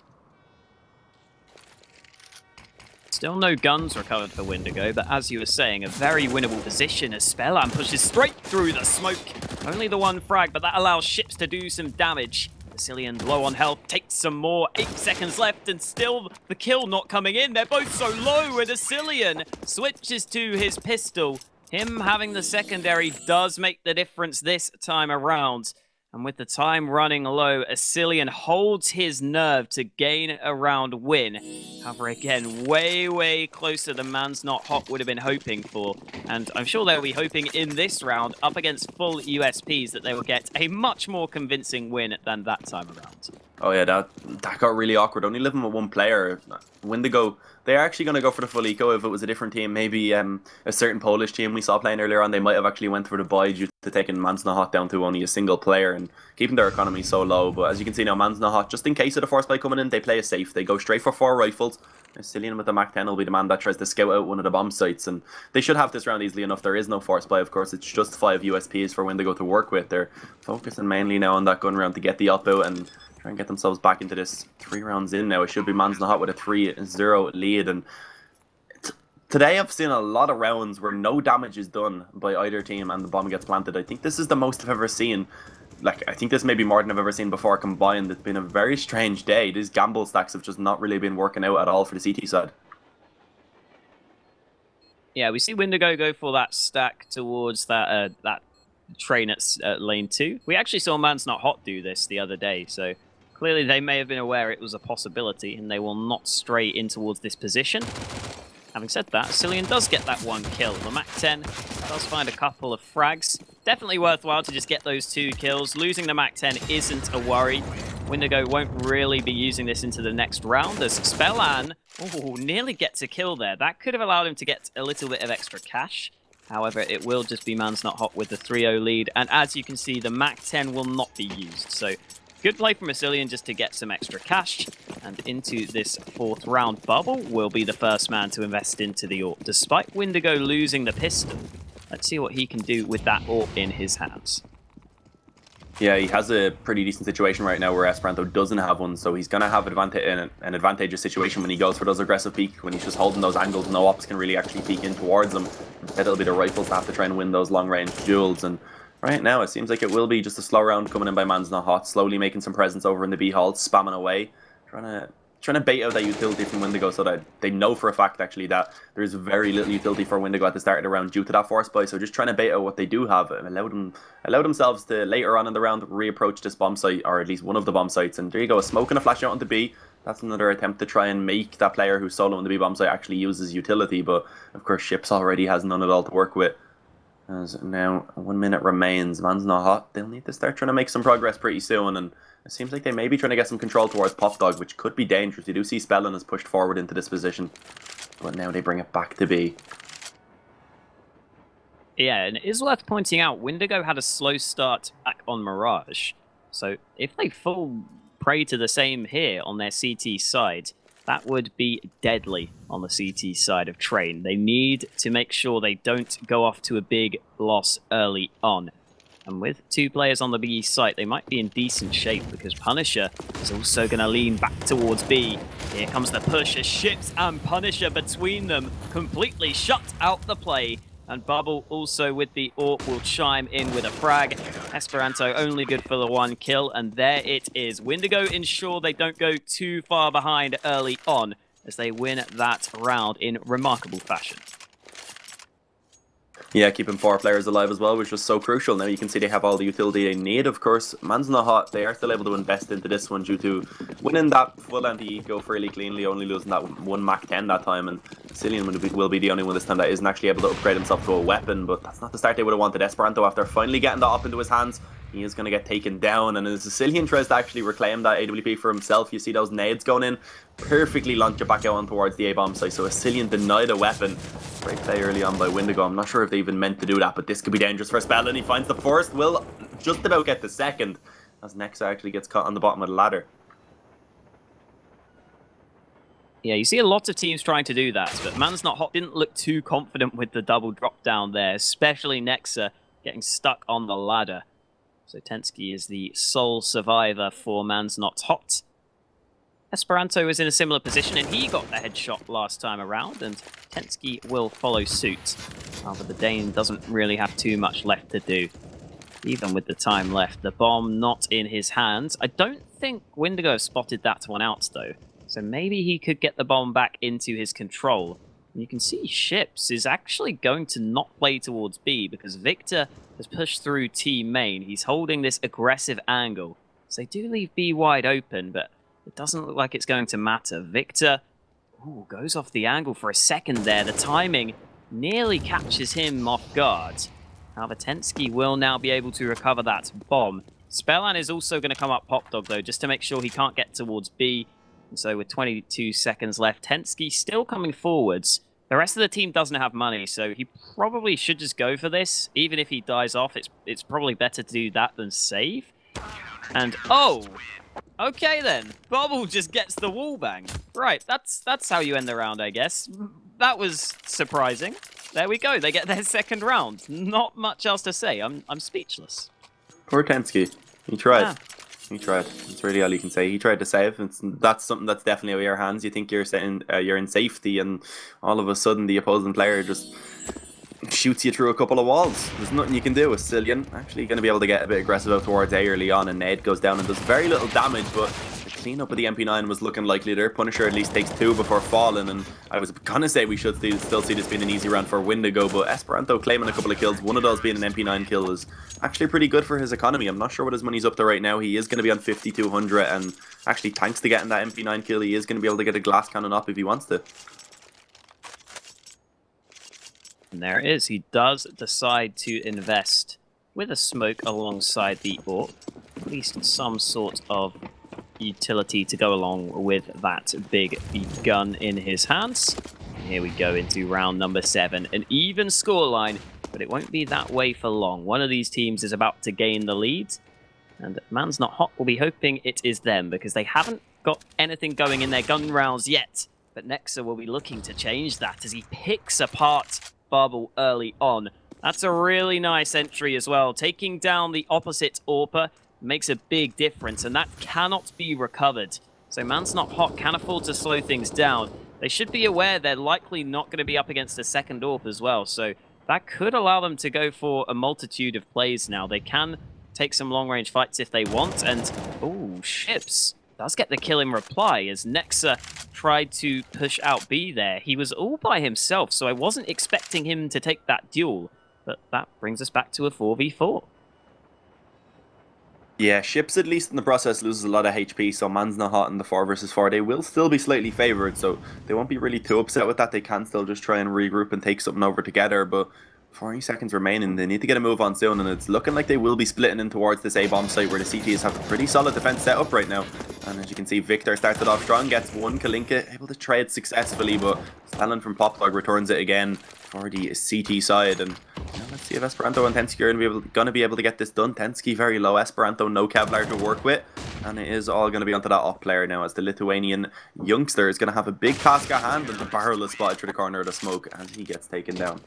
Speaker 1: Still no guns recovered for Windigo, but as you were saying, a very winnable position as Spellan pushes straight through the smoke. Only the one frag, but that allows Ships to do some damage. Asilian low on health, takes some more, 8 seconds left, and still the kill not coming in. They're both so low, and Asilian switches to his pistol. Him having the secondary does make the difference this time around. And with the time running low, Asilian holds his nerve to gain a round win. However, again, way closer than Mans Not Hot would have been hoping for. And I'm sure they'll be hoping in this round, up against full USPs, that they will get a much more convincing win than that time around.
Speaker 2: Oh yeah, that got really awkward. Only living with one player. Windigo, they're actually going to go for the full eco. If it was a different team, maybe a certain Polish team we saw playing earlier on, they might have actually went for the buy due to taking Mans Not Hot down to only a single player and keeping their economy so low. But as you can see now, Mans Not Hot, just in case of the force play coming in, they play it safe. They go straight for 4 rifles. Asilian with the MAC-10 will be the man that tries to scout out one of the bomb sites, and they should have this round easily enough. There is no force play, of course. It's just 5 USPs for Windigo to work with. They're focusing mainly now on that gun round to get the up out and try and get themselves back into this 3 rounds in now. It should be Mans Not Hot with a 3-0 lead. And today I've seen a lot of rounds where no damage is done by either team and the bomb gets planted. I think this is the most I've ever seen. Like, I think this may be more than I've ever seen before combined. It's been a very strange day. These gamble stacks have just not really been working out at all for the CT side.
Speaker 1: Yeah, we see Windigo go for that stack towards that that train at lane 2. We actually saw Man's Not Hot do this the other day, so clearly they may have been aware it was a possibility, and they will not stray in towards this position. Having said that, Cillian does get that one kill. The MAC-10 does find a couple of frags. Definitely worthwhile to just get those 2 kills. Losing the MAC-10 isn't a worry. Windigo won't really be using this into the next round, as Spellan nearly gets a kill there. That could have allowed him to get a little bit of extra cash. However, it will just be Man's Not Hot with the 3-0 lead. And as you can see, the MAC-10 will not be used. So good play from Cillian just to get some extra cash. And into this 4th round, Bubble will be the first man to invest into the AWP. Despite Windigo losing the pistol, let's see what he can do with that AWP in his hands.
Speaker 2: Yeah, he has a pretty decent situation right now where Esperanto doesn't have one, so he's going to have an advantageous situation when he goes for those aggressive peaks, when he's just holding those angles. No ops can really actually peek in towards him. It'll be the rifles that have to try and win those long-range duels, and right now it seems like it will be just a slow round coming in by Man's Not Hot, slowly making some presence over in the B hall, spamming away, trying to bait out that utility from Windigo so that they know for a fact actually that there's very little utility for Windigo at the start of the round due to that force buy. So just trying to bait out what they do have and allow themselves to later on in the round reapproach this bomb site, or at least one of the bomb sites. And there you go, a smoke and a flash out onto B. That's another attempt to try and make that player who's solo on the B bomb site actually use his utility, but of course Ships already has none at all to work with. As now 1 minute remains, Man's Not Hot. They'll need to start trying to make some progress pretty soon, and it seems like they may be trying to get some control towards Pop Dog, which could be dangerous. You do see Spellin has pushed forward into this position, but now they bring it back to B.
Speaker 1: Yeah, and it is worth pointing out, Windigo had a slow start back on Mirage. So if they fall prey to the same here on their CT side, that would be deadly on the CT side of Train. They need to make sure they don't go off to a big loss early on. And with 2 players on the B site, they might be in decent shape because Punisher is also going to lean back towards B. Here comes the push as Ships and Punisher between them completely shut out the play. And Bubble also with the AWP will chime in with a frag. Esperanto only good for the 1 kill, and there it is. Windigo ensure they don't go too far behind early on as they win that round in remarkable fashion.
Speaker 2: Yeah, keeping 4 players alive as well, which was so crucial. Now you can see they have all the utility they need. Of course, Man's Not Hot, they are still able to invest into this one due to winning that full anti-eco fairly cleanly, only losing that 1 MAC-10 that time. And Cillian will be the only one this time that isn't actually able to upgrade himself to a weapon, but that's not the start they would have wanted. Esperanto, after finally getting that up into his hands, he is going to get taken down, and as Cillian tries to actually reclaim that AWP for himself, you see those nades going in, perfectly launch it back out on towards the A-bomb site. So Cillian denied a weapon. Great play early on by Windigo. I'm not sure if they even meant to do that, but this could be dangerous for Spell, and he finds the first, will just about get the second, as Nexa actually gets caught on the bottom of the ladder.
Speaker 1: Yeah, you see a lot of teams trying to do that, but Man's Not Hot didn't look too confident with the double drop down there, especially Nexa getting stuck on the ladder. So Tensky is the sole survivor for Man's Not Hot. Esperanto is in a similar position, and he got the headshot last time around, and Tensky will follow suit. However, the Dane doesn't really have too much left to do, even with the time left. The bomb not in his hands. I don't think Windigo spotted that one out, though, so maybe he could get the bomb back into his control. And you can see Ships is actually going to not play towards B because Victor has pushed through T main. He's holding this aggressive angle. So they do leave B wide open, but it doesn't look like it's going to matter. Victor goes off the angle for a second there. The timing nearly catches him off guard. However, Tensky will now be able to recover that bomb. Spellan is also going to come up Pop Dog, though, just to make sure he can't get towards B. And so with 22 seconds left, Tensky still coming forwards. The rest of the team doesn't have money, so he probably should just go for this. Even if he dies off, it's probably better to do that than save. And, oh! Okay then, Bubble just gets the wall bang. Right, that's how you end the round, I guess. That was surprising. There we go, they get their second round. Not much else to say, I'm speechless.
Speaker 2: Poor Tensky, he tried.
Speaker 1: Yeah.
Speaker 2: He tried. That's really all you can say. He tried to save. That's something that's definitely out of your hands. You think you're in safety, and all of a sudden the opposing player just shoots you through a couple of walls. There's nothing you can do with Cillian. Actually going to be able to get a bit aggressive out towards A early on, and Ned goes down and does very little damage, but the cleanup of the MP9 was looking likely there. Punisher at least takes 2 before falling, and I was gonna say we should still see this being an easy round for Windigo, but Esperanto claiming a couple of kills, one of those being an MP9 kill, is actually pretty good for his economy. I'm not sure what his money's up to right now. He is going to be on 5,200, and actually thanks to getting that MP9 kill, he is going to be able to get a glass cannon up if he wants to.
Speaker 1: And there it is. He does decide to invest with a smoke alongside the AWP. At least some sort of utility to go along with that big gun in his hands. And here we go into round number 7. An even scoreline, but it won't be that way for long. One of these teams is about to gain the lead, and Man's Not Hot will be hoping it is them, because they haven't got anything going in their gun rounds yet. But Nexa will be looking to change that as he picks apart Bubble early on. That's a really nice entry as well. Taking down the opposite AWPer makes a big difference, and that cannot be recovered. So Man's Not Hot can afford to slow things down. They should be aware they're likely not going to be up against a second AWP as well, so that could allow them to go for a multitude of plays now. They can take some long-range fights if they want, and ooh, Ships does get the kill in reply as Nexa tried to push out B there. He was all by himself, so I wasn't expecting him to take that duel, but that brings us back to a 4v4.
Speaker 2: Yeah, Ships at least in the process loses a lot of HP, so Man's Not Hot in the 4 versus 4. They will still be slightly favoured, so they won't be really too upset with that. They can still just try and regroup and take something over together, but 40 seconds remaining, they need to get a move on soon, and it's looking like they will be splitting in towards this A-bomb site where the CTs have a pretty solid defense set up right now. And as you can see, Victor starts it off strong, gets one, Kalinka able to try it successfully, but Stalin from Popdog returns it again for the CT side. And let's see if Esperanto and Tensky are going to be able to get this done. Tensky very low, Esperanto no Kevlar to work with, and it is all going to be onto that off player now, as the Lithuanian youngster is going to have a big task at hand, and the barrel is spotted through the corner of the smoke as he gets taken down.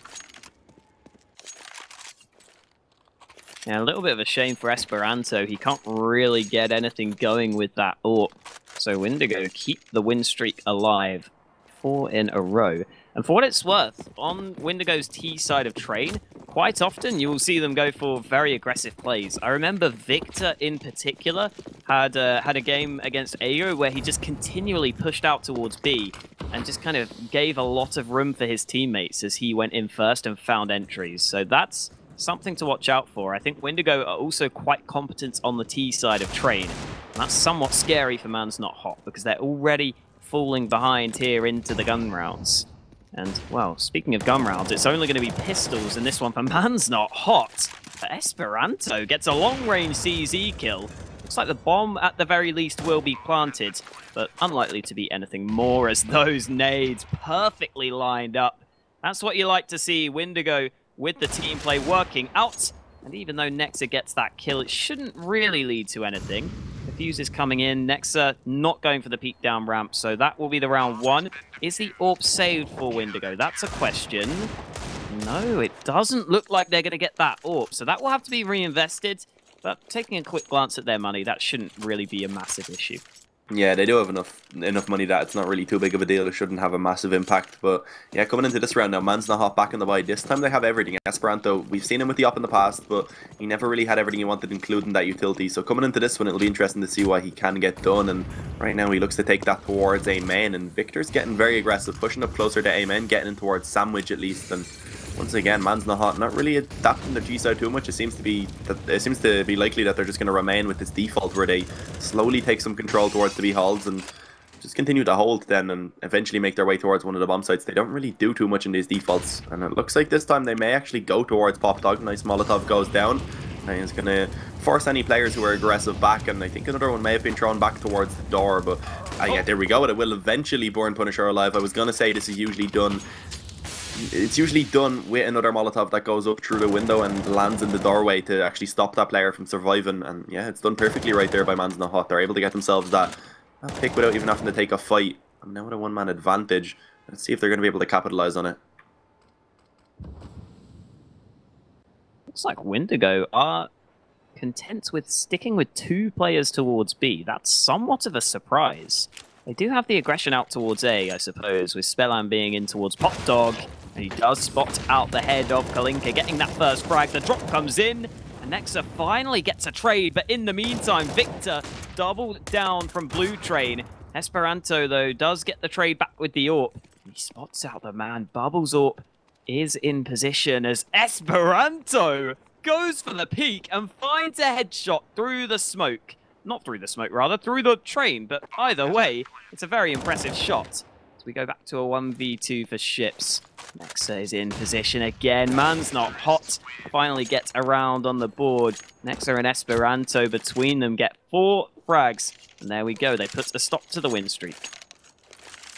Speaker 1: Yeah, a little bit of a shame for Esperanto. He can't really get anything going with that AWP. So Windigo keep the win streak alive 4 in a row. And for what it's worth, on Windigo's T side of Train, quite often you will see them go for very aggressive plays. I remember Victor in particular had a game against Ayo where he just continually pushed out towards B and just kind of gave a lot of room for his teammates as he went in first and found entries. So that's something to watch out for. I think Windigo are also quite competent on the T side of Train. And that's somewhat scary for Man's Not Hot, because they're already falling behind here into the gun rounds. And, well, speaking of gun rounds, it's only going to be pistols in this one for Man's Not Hot. But Esperanto gets a long-range CZ kill. Looks like the bomb, at the very least, will be planted, but unlikely to be anything more, as those nades perfectly lined up. That's what you like to see. Windigo with the team play working out, and even though Nexa gets that kill, it shouldn't really lead to anything. The fuse is coming in, Nexa not going for the peek down ramp, so that will be the round 1. Is the AWP saved for Windigo? That's a question. No, it doesn't look like they're going to get that AWP, so that will have to be reinvested, but taking a quick glance at their money, that shouldn't really be a massive issue.
Speaker 2: Yeah, they do have enough money that it's not really too big of a deal. It shouldn't have a massive impact. But yeah, coming into this round now, Man's Not Hot back in the buy. This time they have everything. Esperanto, we've seen him with the op in the past, but he never really had everything he wanted, including that utility. So coming into this one, it'll be interesting to see what he can get done. And right now he looks to take that towards A main, and Victor's getting very aggressive, pushing up closer to A main, getting in towards Sandwich at least. And once again, Man's Not Hot not really adapting the G side too much. It seems to be likely that they're just going to remain with this default where they slowly take some control towards the B halls and just continue to hold then, and eventually make their way towards one of the bomb sites. They don't really do too much in these defaults, and it looks like this time they may actually go towards Pop Dog. Nice Molotov goes down, and it's going to force any players who are aggressive back, and I think another one may have been thrown back towards the door, but yeah, there we go. It will eventually burn Punisher alive. I was going to say this is usually done. It's usually done with another Molotov that goes up through the window and lands in the doorway to actually stop that player from surviving. And yeah, it's done perfectly right there by Man's Not Hot. They're able to get themselves that pick without even having to take a fight. And now with a one-man advantage, let's see if they're going to be able to capitalize on it.
Speaker 1: Looks like Windigo are content with sticking with 2 players towards B. That's somewhat of a surprise. They do have the aggression out towards A, I suppose, with Spellan being in towards Pop Dog. And he does spot out the head of Kalinka, getting that first frag. The drop comes in, and Nexa finally gets a trade. But in the meantime, Victor double down from Blue Train. Esperanto, though, does get the trade back with the AWP. He spots out the man. Bubbles AWP is in position as Esperanto goes for the peak and finds a headshot through the smoke. Not through the smoke, rather, through the train. But either way, it's a very impressive shot. We go back to a 1v2 for ships. Nexa is in position again. Man's Not Hot finally gets around on the board. Nexa and Esperanto between them get 4 frags. And there we go. They put a stop to the win streak.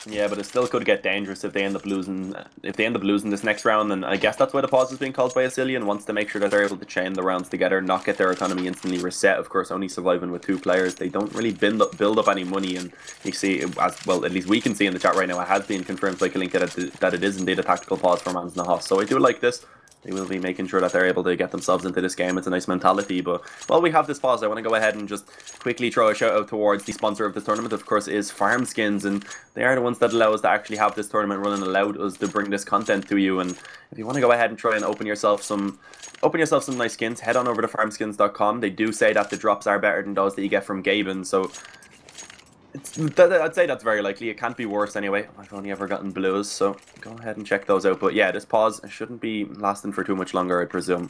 Speaker 2: Yeah, but it still could get dangerous if they end up losing. If they end up losing this next round, and I guess that's why the pause is being called by Asilian. Wants to make sure that they're able to chain the rounds together, not get their economy instantly reset. Of course, only surviving with 2 players, they don't really build up any money. And you see, as well, at least we can see in the chat right now, it has been confirmed by Kalinka that it is indeed a tactical pause for Mans Nahas. So I do like this. They will be making sure that they're able to get themselves into this game. It's a nice mentality. But while we have this pause, I want to go ahead and just quickly throw a shout out towards the sponsor of this tournament, of course, is Farmskins. And they are the ones that allow us to actually have this tournament running, allowed us to bring this content to you. And if you want to go ahead and try and open yourself some nice skins, head on over to farmskins.com. They do say that the drops are better than those that you get from Gaben. So I'd say that's very likely. It can't be worse anyway. I've only ever gotten blues, so go ahead and check those out. But yeah, this pause shouldn't be lasting for too much longer, I presume.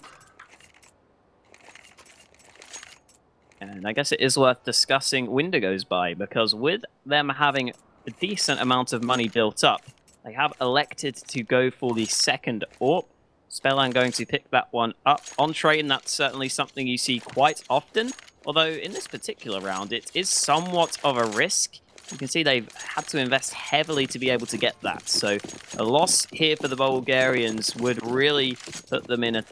Speaker 1: And I guess it is worth discussing Windigo's buy, because with them having a decent amount of money built up, they have elected to go for the second AWP. Spellan going to pick that one up on train. That's certainly something you see quite often. Although in this particular round, it is somewhat of a risk. You can see they've had to invest heavily to be able to get that. So a loss here for the Bulgarians would really put them in a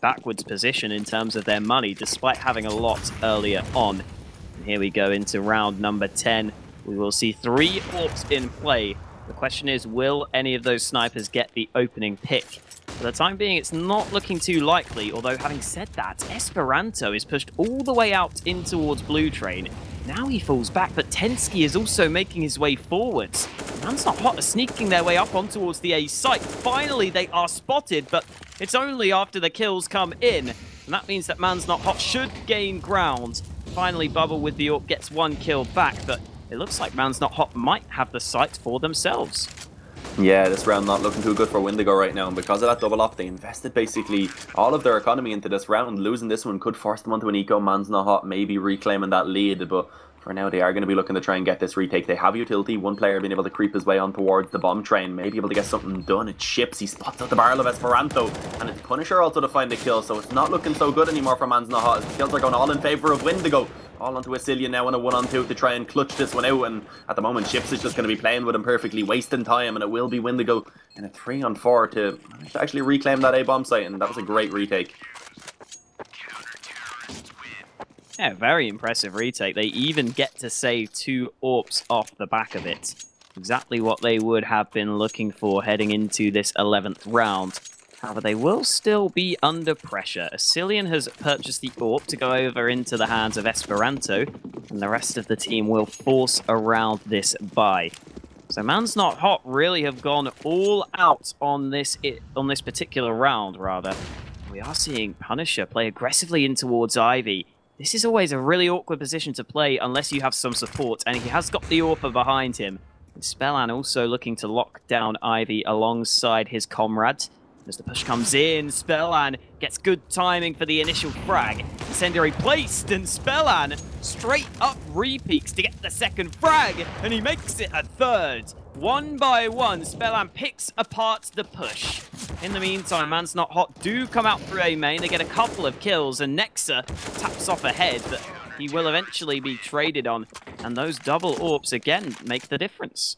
Speaker 1: backwards position in terms of their money, despite having a lot earlier on. And here we go into round number 10. We will see 3 AWPs in play. The question is, will any of those snipers get the opening pick? For the time being, it's not looking too likely, although having said that, Esperanto is pushed all the way out in towards Blue Train. Now he falls back, but Tensky is also making his way forwards. Man's Not Hot are sneaking their way up on towards the A site. Finally, they are spotted, but it's only after the kills come in. And that means that Man's Not Hot should gain ground. Finally, Bubble with the AWP gets 1 kill back, but it looks like Man's Not Hot might have the site for themselves.
Speaker 2: Yeah, this round not looking too good for Windigo right now, and because of that double up, they invested basically all of their economy into this round. Losing this one could force them onto an eco. Man's Not Hot, maybe reclaiming that lead, but for now they are going to be looking to try and get this retake. They have utility, 1 player being able to creep his way on towards the bomb train, maybe able to get something done. It's Ships, he spots out the barrel of Esperanto, and it's Punisher also to find the kill, so it's not looking so good anymore for Man's Not Hot. The kills are going all in favour of Windigo. All onto Asilian now in a 1-on-2 to try and clutch this one out, and at the moment Ships is just going to be playing with him perfectly, wasting time, and it will be Windigo in a 3-on-4 to actually reclaim that A-bomb site, and that was a great retake.
Speaker 1: Yeah, very impressive retake. They even get to save 2 AWPs off the back of it. Exactly what they would have been looking for heading into this 11th round. However, they will still be under pressure. Asilian has purchased the AWP to go over into the hands of Esperanto, and the rest of the team will force around this buy. So Man's Not Hot really have gone all out on this particular round, rather. We are seeing Punisher play aggressively in towards Ivy. This is always a really awkward position to play unless you have some support, and he has got the AWP behind him. And Spellan also looking to lock down Ivy alongside his comrade. As the push comes in, Spellan gets good timing for the initial frag. Incendiary placed, and Spellan straight up repeaks to get the second frag, and he makes it a 3rd. 1 by 1, Spellan picks apart the push. In the meantime, Man's Not Hot do come out through A main. They get a couple of kills, and Nexa taps off ahead that he will eventually be traded on. And those double AWPs again make the difference.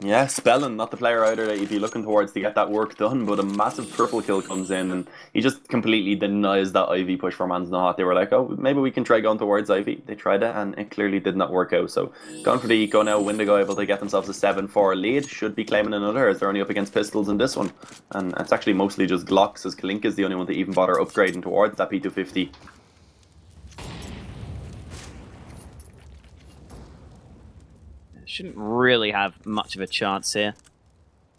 Speaker 2: Yeah, Spellan, not the player either that you'd be looking towards to get that work done, but a massive triple kill comes in, and he just completely denies that Ivy push for Man's Not Hot. They were like, oh, maybe we can try going towards Ivy. They tried it, and it clearly did not work out. So, going for the eco now, Windigo able to get themselves a 7-4 lead, should be claiming another, as they're only up against pistols in this one. And it's actually mostly just Glocks, as Kalinka is the only one to even bother upgrading towards that P250.
Speaker 1: Shouldn't really have much of a chance here.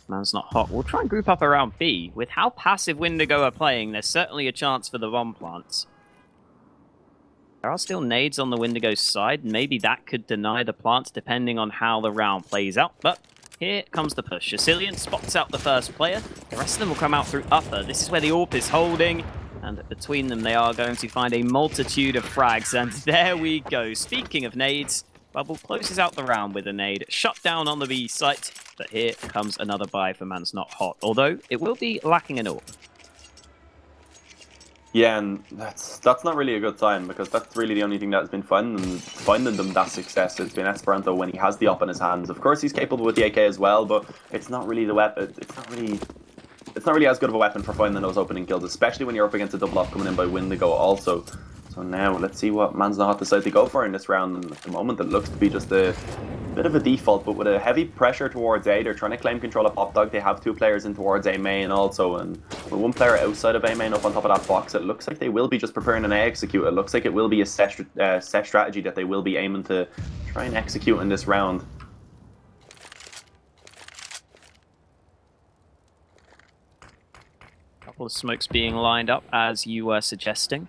Speaker 1: Man's Not Hot. We'll try and group up around B. With how passive Windigo are playing, there's certainly a chance for the bomb plants. There are still nades on the Windigo side. Maybe that could deny the plant depending on how the round plays out. But here comes the push. Sicilian spots out the first player. The rest of them will come out through upper. This is where the AWP is holding. And between them, they are going to find a multitude of frags. And there we go. Speaking of nades, Bubble closes out the round with a nade. Shut down on the B site. But here comes another buy for Man's Not Hot. Although, it will be lacking an AWP.
Speaker 2: Yeah, and that's not really a good sign, because that's really the only thing that's been finding them that success. It's been Esperanto when he has the up in his hands. Of course, he's capable with the AK as well, but it's not really the weapon. It's not really as good of a weapon for finding those opening kills, especially when you're up against a double up coming in by Windigo also. So now let's see what Man's Not Hot decide to go for in this round. And at the moment, it looks to be just a bit of a default, but with a heavy pressure towards A. They're trying to claim control of Pop Dog. They have 2 players in towards A main also, and with 1 player outside of A main up on top of that box, it looks like they will be just preparing an A execute. It looks like it will be a set strategy that they will be aiming to try and execute in this round.
Speaker 1: Couple of smokes being lined up as you were suggesting.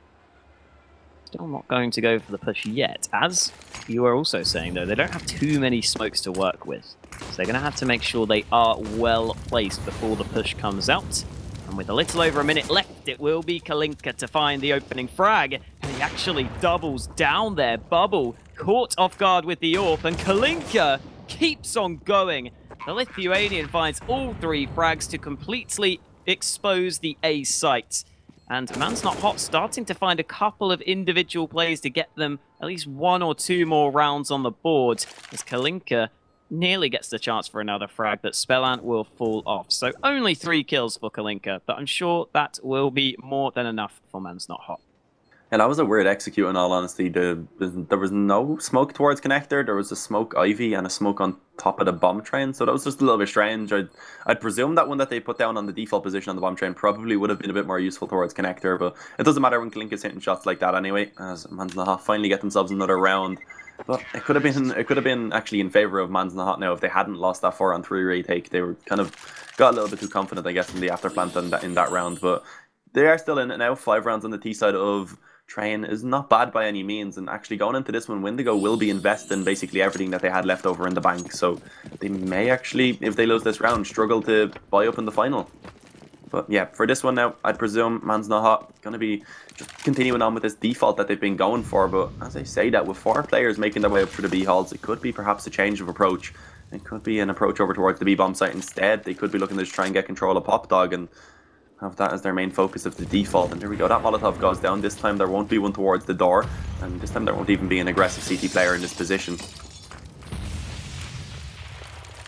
Speaker 1: Still not going to go for the push yet. As you were also saying, though, they don't have too many smokes to work with. So they're going to have to make sure they are well placed before the push comes out. And with a little over a minute left, it will be Kalinka to find the opening frag. And he actually doubles down there. Bubble caught off guard with the AWP, and Kalinka keeps on going. The Lithuanian finds all 3 frags to completely expose the A site. And Man's Not Hot starting to find a couple of individual plays to get them at least 1 or 2 more rounds on the board, as Kalinka nearly gets the chance for another frag, but Spellant will fall off. So only 3 kills for Kalinka, but I'm sure that will be more than enough for Man's Not Hot.
Speaker 2: And that was a weird execute, in all honesty. There was no smoke towards connector. There was a smoke Ivy and a smoke on top of the bomb train. So that was just a little bit strange. I'd presume that one that they put down on the default position on the bomb train probably would have been a bit more useful towards connector. But it doesn't matter when Klink is hitting shots like that anyway, as Man's Not Hot finally get themselves another round. But it could have been actually in favour of Man's Not Hot now if they hadn't lost that 4-on-3 retake. They were kind of got a little bit too confident, I guess, in the afterplant in that round. But they are still in it now. 5 rounds on the T side of Train is not bad by any means, and actually going into this one, Windigo will be investing basically everything that they had left over in the bank, so they may actually, if they lose this round, struggle to buy up in the final. But yeah, for this one now, I'd presume Man's Not Hot going to be just continuing on with this default that they've been going for, but as I say that, with 4 players making their way up through the B halls, it could be perhaps a change of approach. It could be an approach over towards the B bomb site instead. They could be looking to just try and get control of Pop Dog and have that as their main focus of the default. And here we go, that Molotov goes down. This time there won't be one towards the door, and this time there won't even be an aggressive CT player in this position.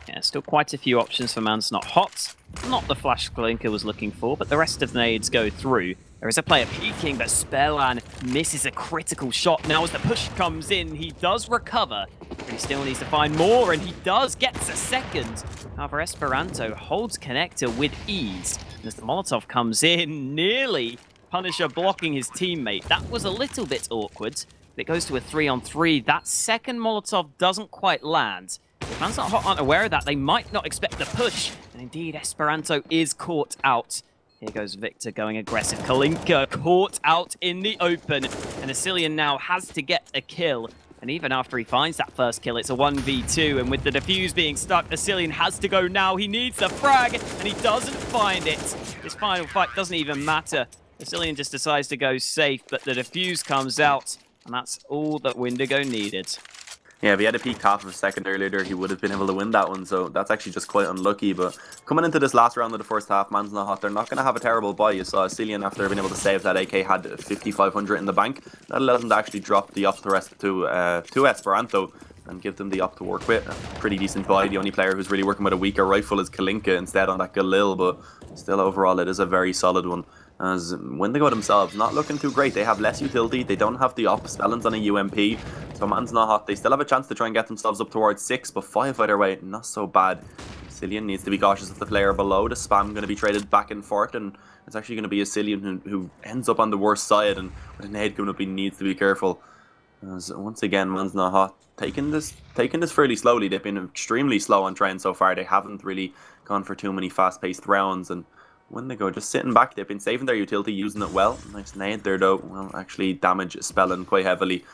Speaker 1: Yeah, still quite a few options for Man's Not Hot. Not the flash Kalinka was looking for, but the rest of the nades go through. There is a player peeking, but Spellan misses a critical shot. Now as the push comes in, he does recover. But he still needs to find more, and he does get a second. However, Esperanto holds connector with ease. And as the Molotov comes in, nearly Punisher blocking his teammate. That was a little bit awkward. But it goes to a 3-on-3. That second Molotov doesn't quite land. If Man's Not Hot aren't aware of that, they might not expect the push. And indeed, Esperanto is caught out. Here goes Victor going aggressive. Kalinka caught out in the open. And Asilian now has to get a kill. And even after he finds that first kill, it's a 1v2. And with the defuse being stuck, Asilian has to go now. He needs the frag, and he doesn't find it. This final fight doesn't even matter. Asilian just decides to go safe, but the defuse comes out. And that's all that Windigo needed.
Speaker 2: Yeah, if he had a peaked half of a second earlier there, he would have been able to win that one, so that's actually just quite unlucky. But coming into this last round of the first half, Man's Not Hot, they're not going to have a terrible buy. You saw Cillian, after being able to save that AK, had 5,500 in the bank. That allows them to actually drop the up the rest to Esperanto and give them the up to work with. A pretty decent buy. The only player who's really working with a weaker rifle is Kalinka instead on that Galil, but still overall it is a very solid one. As Windigo themselves, not looking too great. They have less utility, they don't have the op, Spelland's on a UMP, so Man's Not Hot, they still have a chance to try and get themselves up towards 6, but 5 either way, not so bad. Cillian needs to be cautious of the player below. The spam going to be traded back and forth, and it's actually going to be a Cillian who ends up on the worst side, and with a nade coming up, he needs to be careful. As once again, Man's Not Hot taking this fairly slowly. They've been extremely slow on train so far. They haven't really gone for too many fast-paced rounds, and Windigo just sitting back. They've been saving their utility, using it well. Nice nade there, though. Well, actually damage Spellin quite heavily.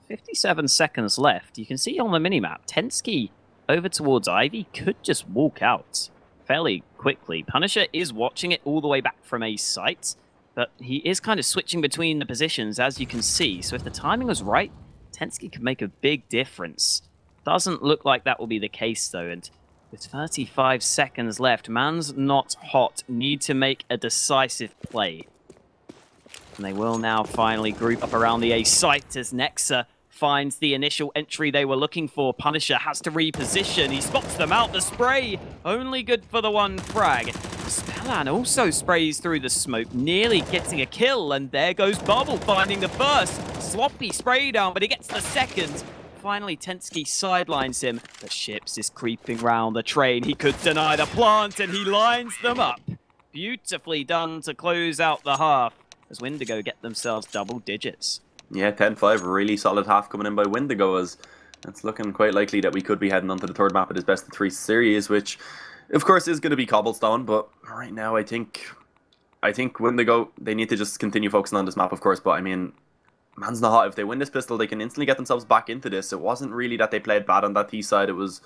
Speaker 1: 57 seconds left. You can see on the minimap, Tensky over towards Ivy could just walk out fairly quickly. Punisher is watching it all the way back from a site, but he is kind of switching between the positions, as you can see. So if the timing was right, Tensky could make a big difference. Doesn't look like that will be the case, though, and with 35 seconds left, Man's Not Hot need to make a decisive play. And they will now finally group up around the A site as Nexa finds the initial entry they were looking for. Punisher has to reposition. He spots them out. The spray only good for the one frag. Spellan also sprays through the smoke, nearly getting a kill. And there goes Bubble finding the first. Sloppy spray down, but he gets the second. Finally, Tensky sidelines him, but Ships is creeping round the train. He could deny the plant, and he lines them up. Beautifully done to close out the half, as Windigo get themselves double digits.
Speaker 2: Yeah, 10-5, really solid half coming in by Windigo, as it's looking quite likely that we could be heading on to the third map of this best of 3 series, which, of course, is going to be Cobblestone, but right now I think Windigo, they need to just continue focusing on this map, of course, but I mean, Man's Not Hot. If they win this pistol, they can instantly get themselves back into this. It wasn't really that they played bad on that T side, it was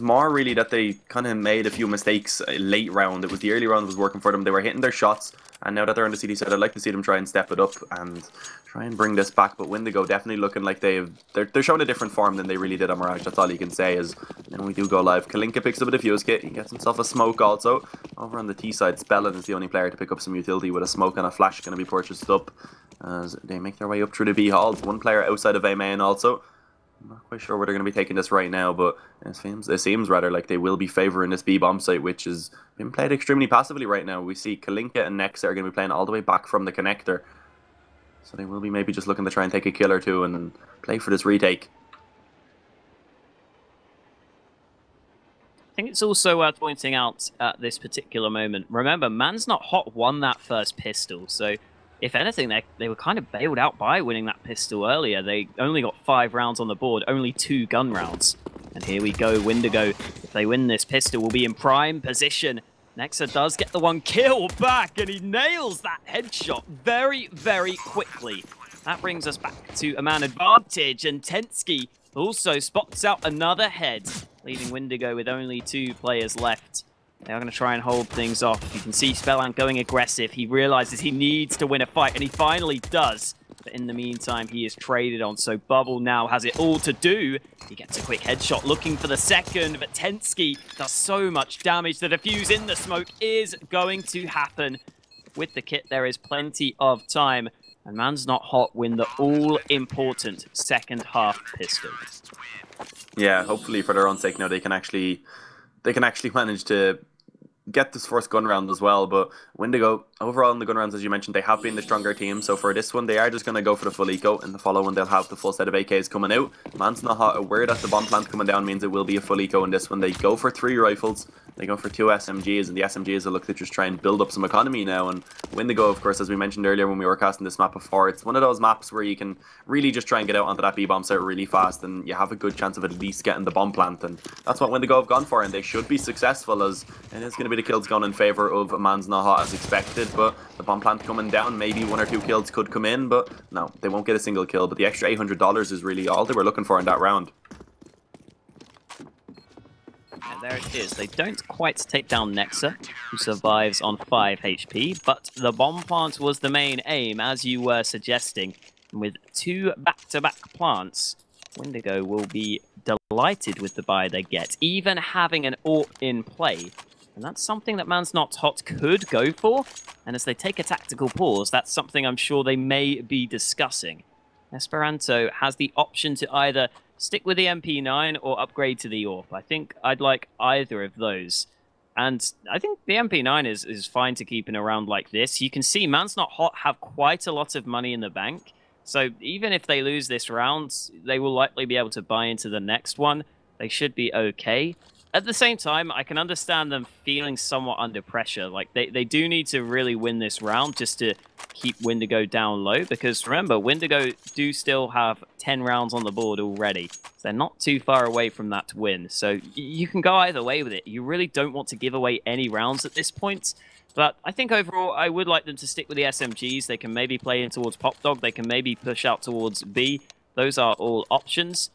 Speaker 2: more really that they kind of made a few mistakes late round. It was the early round that was working for them. They were hitting their shots, and now that they're on the CD side, I'd like to see them try and step it up and try and bring this back. But Windigo definitely looking like they're showing a different form than they really did on Mirage. That's all you can say. Is then we do go live. Kalinka picks up a defuse kit. He gets himself a smoke also. Over on the T side, Spellin is the only player to pick up some utility with a smoke and a flash going to be purchased up as they make their way up through the B halls. One player outside of A main also. I'm not quite sure where they're going to be taking this right now, but it seems rather like they will be favouring this B bomb site, which has been played extremely passively right now. We see Kalinka and Nexa are going to be playing all the way back from the connector, so they will be maybe just looking to try and take a kill or two and then play for this retake.
Speaker 1: I think it's also worth pointing out at this particular moment, remember, Man's Not Hot won that first pistol, so if anything, they were kind of bailed out by winning that pistol earlier. They only got 5 rounds on the board, only 2 gun rounds. And here we go, Windigo, if they win this pistol, will be in prime position. Nexa does get the 1 kill back, and he nails that headshot very, very quickly. That brings us back to a man advantage, and Tensky also spots out another head, leaving Windigo with only 2 players left. They are going to try and hold things off. You can see Spellan going aggressive. He realizes he needs to win a fight, and he finally does. But in the meantime, he is traded on, so Bubble now has it all to do. He gets a quick headshot looking for the second, but Tensky does so much damage. The defuse in the smoke is going to happen. With the kit, there is plenty of time, and Man's Not Hot win the all-important second half pistol.
Speaker 2: Yeah, hopefully for their own sake now they can actually manage to get this first gun round as well. But Windigo, overall in the gun rounds, as you mentioned, they have been the stronger team. So for this one, they are just going to go for the full eco. In the follow one, they'll have the full set of AKs coming out. Man's Not Hot aware that the bomb plant coming down means it will be a full eco in this one. They go for 3 rifles. They go for 2 SMGs, and the SMGs will look to just try and build up some economy now. And Windigo, of course, as we mentioned earlier when we were casting this map before, it's one of those maps where you can really just try and get out onto that B-bomb site really fast, and you have a good chance of at least getting the bomb plant. And that's what Windigo have gone for, and they should be successful, as it is going to be the kills gone in favour of Man's Not Hot as expected. But the bomb plant coming down, maybe 1 or 2 kills could come in, but no, they won't get a single kill. But the extra $800 is really all they were looking for in that round.
Speaker 1: And there it is. They don't quite take down Nexa, who survives on 5 HP, but the bomb plant was the main aim, as you were suggesting. And with 2 back-to-back plants, Windigo will be delighted with the buy they get, even having an AWP in play. And that's something that Man's Not Hot could go for, and as they take a tactical pause, that's something I'm sure they may be discussing. Esperanto has the option to either stick with the MP9 or upgrade to the AWP. I think I'd like either of those. And I think the MP9 is fine to keep in a round like this. You can see Man's Not Hot have quite a lot of money in the bank. So even if they lose this round, they will likely be able to buy into the next one. They should be okay. At the same time, I can understand them feeling somewhat under pressure. Like, they do need to really win this round just to keep Windigo down low. Because remember, Windigo do still have 10 rounds on the board already. So they're not too far away from that win. So you can go either way with it. You really don't want to give away any rounds at this point. But I think overall, I would like them to stick with the SMGs. They can maybe play in towards Pop Dog. They can maybe push out towards B. Those are all options.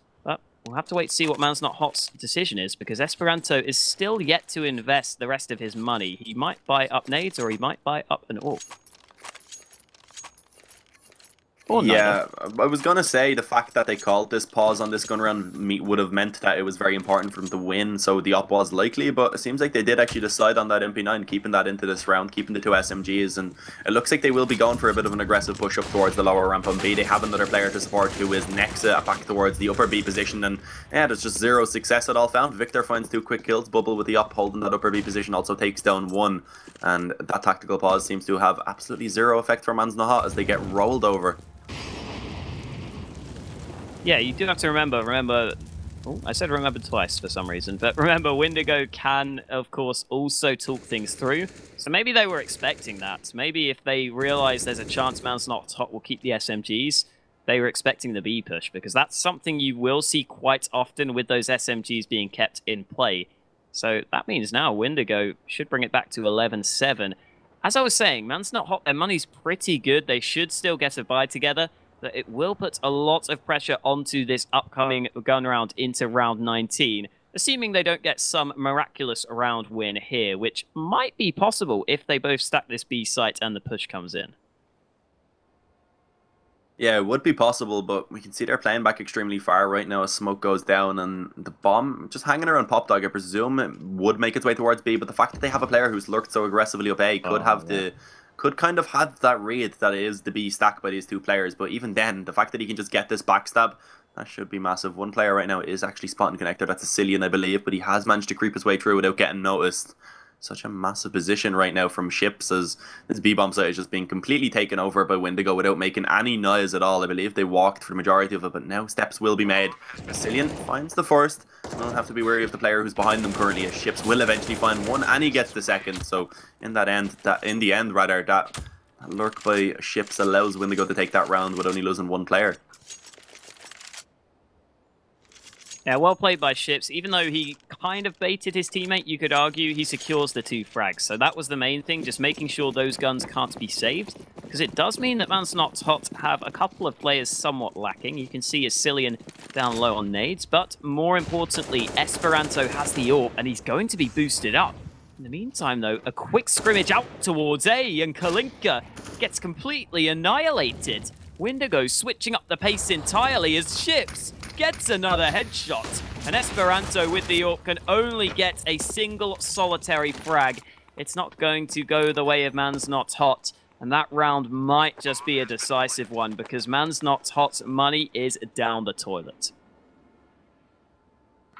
Speaker 1: We'll have to wait to see what Man's Not Hot's decision is, because Esperanto is still yet to invest the rest of his money. He might buy up nades, or he might buy up an AWP. Or
Speaker 2: yeah, I was going to say the fact that they called this pause on this gun round would have meant that it was very important for them to win, so the op was likely, but it seems like they did actually decide on that MP9, keeping that into this round, keeping the 2 SMGs, and it looks like they will be going for a bit of an aggressive push up towards the lower ramp on B. They have another player to support who is Nexa back towards the upper B position, and yeah, there's just zero success at all found. Victor finds 2 quick kills, Bubble with the op holding that upper B position also takes down 1, and that tactical pause seems to have absolutely zero effect for Man's Not Hot as they get rolled over.
Speaker 1: Yeah, you do have to remember, oh, I said remember twice for some reason, but remember, Windigo can, of course, also talk things through. So maybe they were expecting that. Maybe if they realize there's a chance Man's Not Hot will keep the SMGs, they were expecting the B push, because that's something you will see quite often with those SMGs being kept in play. So that means now Windigo should bring it back to 11-7. As I was saying, Man's Not Hot, their money's pretty good. They should still get a buy together. That it will put a lot of pressure onto this upcoming gun round into round 19, assuming they don't get some miraculous round win here, which might be possible if they both stack this B site and the push comes in.
Speaker 2: Yeah, it would be possible, but we can see they're playing back extremely far right now as smoke goes down, and the bomb just hanging around Pop Dog. I presume it would make its way towards B, but the fact that they have a player who's lurked so aggressively up A could kind of have that read that it is the B stack by these 2 players. But even then, the fact that he can just get this backstab, that should be massive. One player right now is actually spotting connector. That's a Cillian, I believe, but he has managed to creep his way through without getting noticed. Such a massive position right now from Ships, as this B-bomb site is just being completely taken over by Windigo without making any noise at all. I believe they walked for the majority of it, but now steps will be made. Cillian finds the first. Don't have to be wary of the player who's behind them currently, as Ships will eventually find one, and he gets the second. So in the end, that lurk by Ships allows Windigo to take that round with only losing 1 player.
Speaker 1: Yeah, well played by Ships. Even though he kind of baited his teammate, you could argue he secures the 2 frags. So that was the main thing, just making sure those guns can't be saved. Because it does mean that Man's Not Hot have a couple of players somewhat lacking. You can see a Cillian down low on nades. But more importantly, Esperanto has the AWP, and he's going to be boosted up. In the meantime, though, a quick scrimmage out towards A, and Kalinka gets completely annihilated. Windigo switching up the pace entirely as Ships gets another headshot. And Esperanto with the AWP can only get a single solitary frag. It's not going to go the way of Man's Not Hot. And that round might just be a decisive one, because Man's Not Hot's money is down the toilet.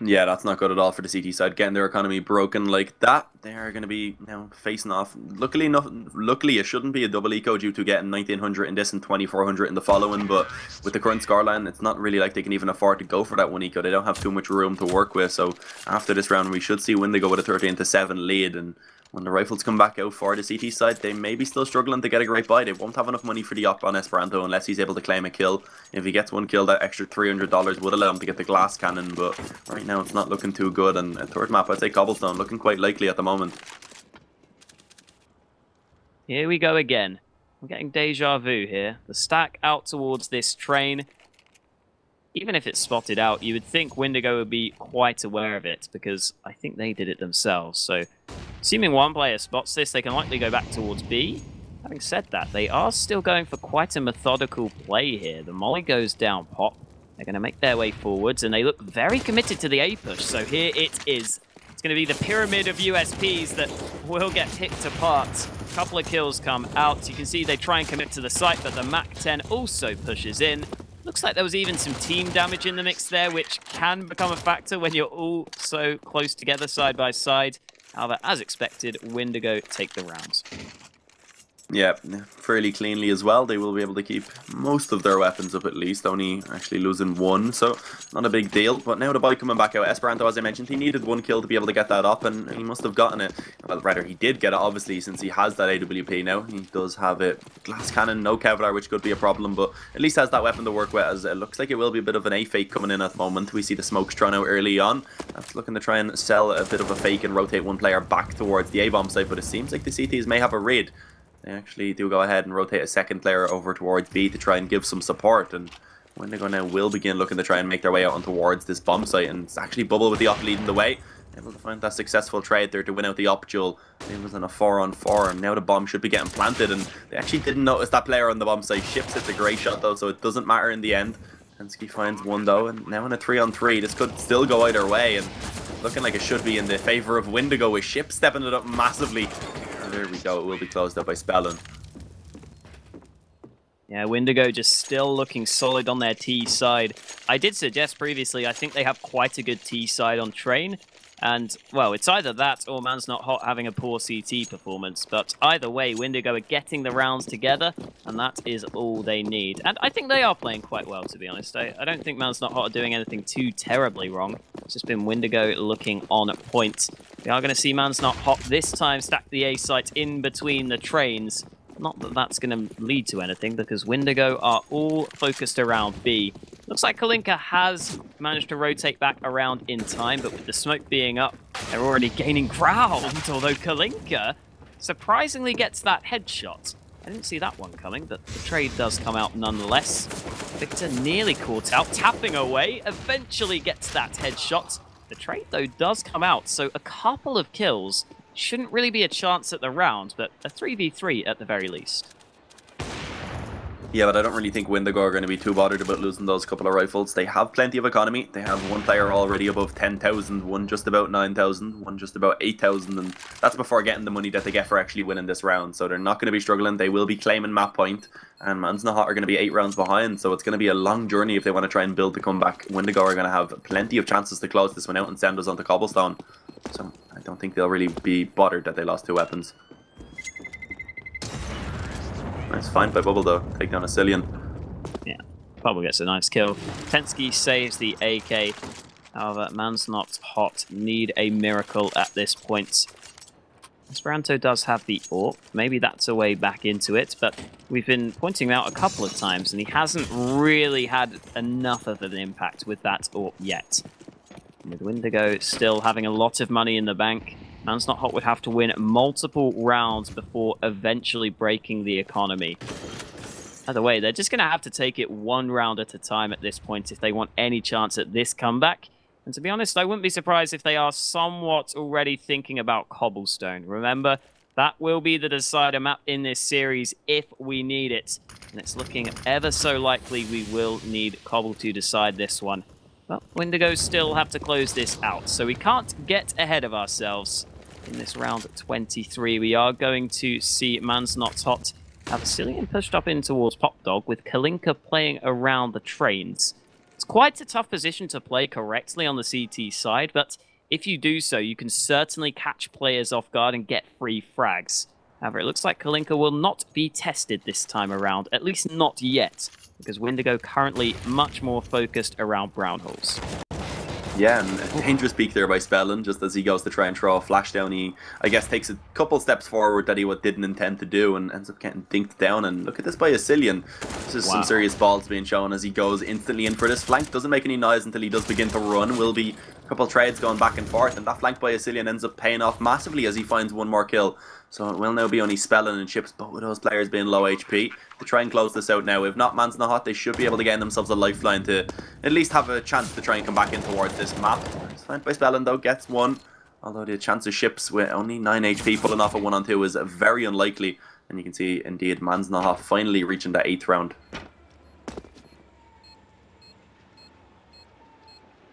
Speaker 2: Yeah, that's not good at all for the CT side. Getting their economy broken like that, they are going to be facing off. Luckily, it shouldn't be a double eco due to getting 1900 in this and 2400 in the following. But with the current scoreline, it's not really like they can even afford to go for that 1 eco. They don't have too much room to work with. So after this round, we should see Windigo with a 13-7 lead. And when the rifles come back out for the CT side, they may be still struggling to get a great buy. They won't have enough money for the op on Esperanto unless he's able to claim a kill. If he gets 1 kill, that extra $300 would allow him to get the glass cannon, but right now it's not looking too good. And a 3rd map, I'd say Cobblestone, looking quite likely at the moment.
Speaker 1: Here we go again. We're getting deja vu here. The stack out towards this train. Even if it's spotted out, you would think Windigo would be quite aware of it, because I think they did it themselves. So, assuming 1 player spots this, they can likely go back towards B. Having said that, they are still going for quite a methodical play here. The molly goes down Pop. They're going to make their way forwards, and they look very committed to the A push. So here it is. It's going to be the pyramid of USPs that will get picked apart. A couple of kills come out. You can see they try and commit to the site, but the MAC-10 also pushes in. Looks like there was even some team damage in the mix there, which can become a factor when you're all so close together side by side. However, as expected, Windigo take the rounds.
Speaker 2: Yeah, fairly cleanly as well. They will be able to keep most of their weapons up at least, only actually losing one, so not a big deal. But now the boy coming back out, Esperanto, as I mentioned, he needed one kill to be able to get that up, and he must have gotten it. Well, rather, he did get it, obviously, since he has that AWP now. He does have it. Glass cannon, no Kevlar, which could be a problem, but at least has that weapon to work with, as it looks like it will be a bit of an A fake coming in at the moment. We see the smokes thrown out early on. That's looking to try and sell a bit of a fake and rotate one player back towards the A-bomb site, but it seems like the CTs may have a raid. They actually do go ahead and rotate a second player over towards B to try and give some support, and Windigo now will begin looking to try and make their way out on towards this bomb site, and it's actually Bubble with the op leading the way. Able to find that successful trade there to win out the op duel. It was on a 4-on-4, and now the bomb should be getting planted, and they actually didn't notice that player on the bomb site. Ships hits a great shot though, so it doesn't matter in the end. Pensky finds one though, and now in a 3-on-3, this could still go either way, and looking like it should be in the favour of Windigo, with Ship stepping it up massively. There we go, it will be closed up by Spellin.
Speaker 1: Yeah, Windigo just still looking solid on their T side. I did suggest previously, I think they have quite a good T side on Train. And, well, it's either that or Man's Not Hot having a poor CT performance. But either way, Windigo are getting the rounds together, and that is all they need. And I think they are playing quite well, to be honest. I don't think Man's Not Hot are doing anything too terribly wrong. It's just been Windigo looking on point. We are going to see Man's Not Hot this time stack the A site in between the trains. Not that that's going to lead to anything, because Windigo are all focused around B. Looks like Kalinka has managed to rotate back around in time, but with the smoke being up, they're already gaining ground, although Kalinka surprisingly gets that headshot. I didn't see that one coming, but the trade does come out nonetheless. Victor nearly caught out, tapping away, eventually gets that headshot. The trade, though, does come out, so a couple of kills. Shouldn't really be a chance at the round, but a 3v3 at the very least.
Speaker 2: Yeah, but I don't really think Windigo are going to be too bothered about losing those couple of rifles. They have plenty of economy. They have one player already above 10,000, one just about 9,000, one just about 8,000, and that's before getting the money that they get for actually winning this round. So they're not going to be struggling. They will be claiming map point, and Man's Not Hot are going to be 8 rounds behind, so it's going to be a long journey if they want to try and build the comeback. Windigo are going to have plenty of chances to close this one out and send us onto cobblestone. So I don't think they'll really be bothered that they lost 2 weapons. Nice find by Bubble though, take down a Cillian.
Speaker 1: Yeah, Bubble gets a nice kill. Pensky saves the AK. However, Man's Not Hot need a miracle at this point. Esperanto does have the AWP. Maybe that's a way back into it, but we've been pointing out a couple of times, and he hasn't really had enough of an impact with that AWP yet. With Windigo still having a lot of money in the bank, Man's Not Hot would have to win multiple rounds before eventually breaking the economy. Either way, they're just going to have to take it one round at a time at this point if they want any chance at this comeback. And to be honest, I wouldn't be surprised if they are somewhat already thinking about Cobblestone. Remember, that will be the decider map in this series if we need it. And it's looking ever so likely we will need Cobble to decide this one. But Windigo still have to close this out, so we can't get ahead of ourselves. In this round at 23, we are going to see Man's Not Hot have Cillian pushed up in towards Pop Dog, with Kalinka playing around the trains. It's quite a tough position to play correctly on the CT side, but if you do so, you can certainly catch players off guard and get free frags. However, it looks like Kalinka will not be tested this time around, at least not yet, because Windigo currently much more focused around brown holes.
Speaker 2: Yeah, and a dangerous peek there by Spellin, just as he goes to try and throw a flash down. He, I guess, takes a couple steps forward that he didn't intend to do and ends up getting dinked down. And look at this by Cillian. This is some serious balls being shown as he goes instantly in for this flank. Doesn't make any noise until he does begin to run. Will be a couple trades going back and forth, and that flank by Cillian ends up paying off massively as he finds one more kill. So it will now be only Spellin and Chips, both of those players being low HP, to try and close this out now. If not, Man's Not Hot, they should be able to gain themselves a lifeline to at least have a chance to try and come back in towards this map. It's fine by Spellin though, gets one. Although the chance of Ships with only 9 HP pulling off a 1-on-2 is very unlikely. And you can see, indeed, Man's Not Hot finally reaching that 8th round.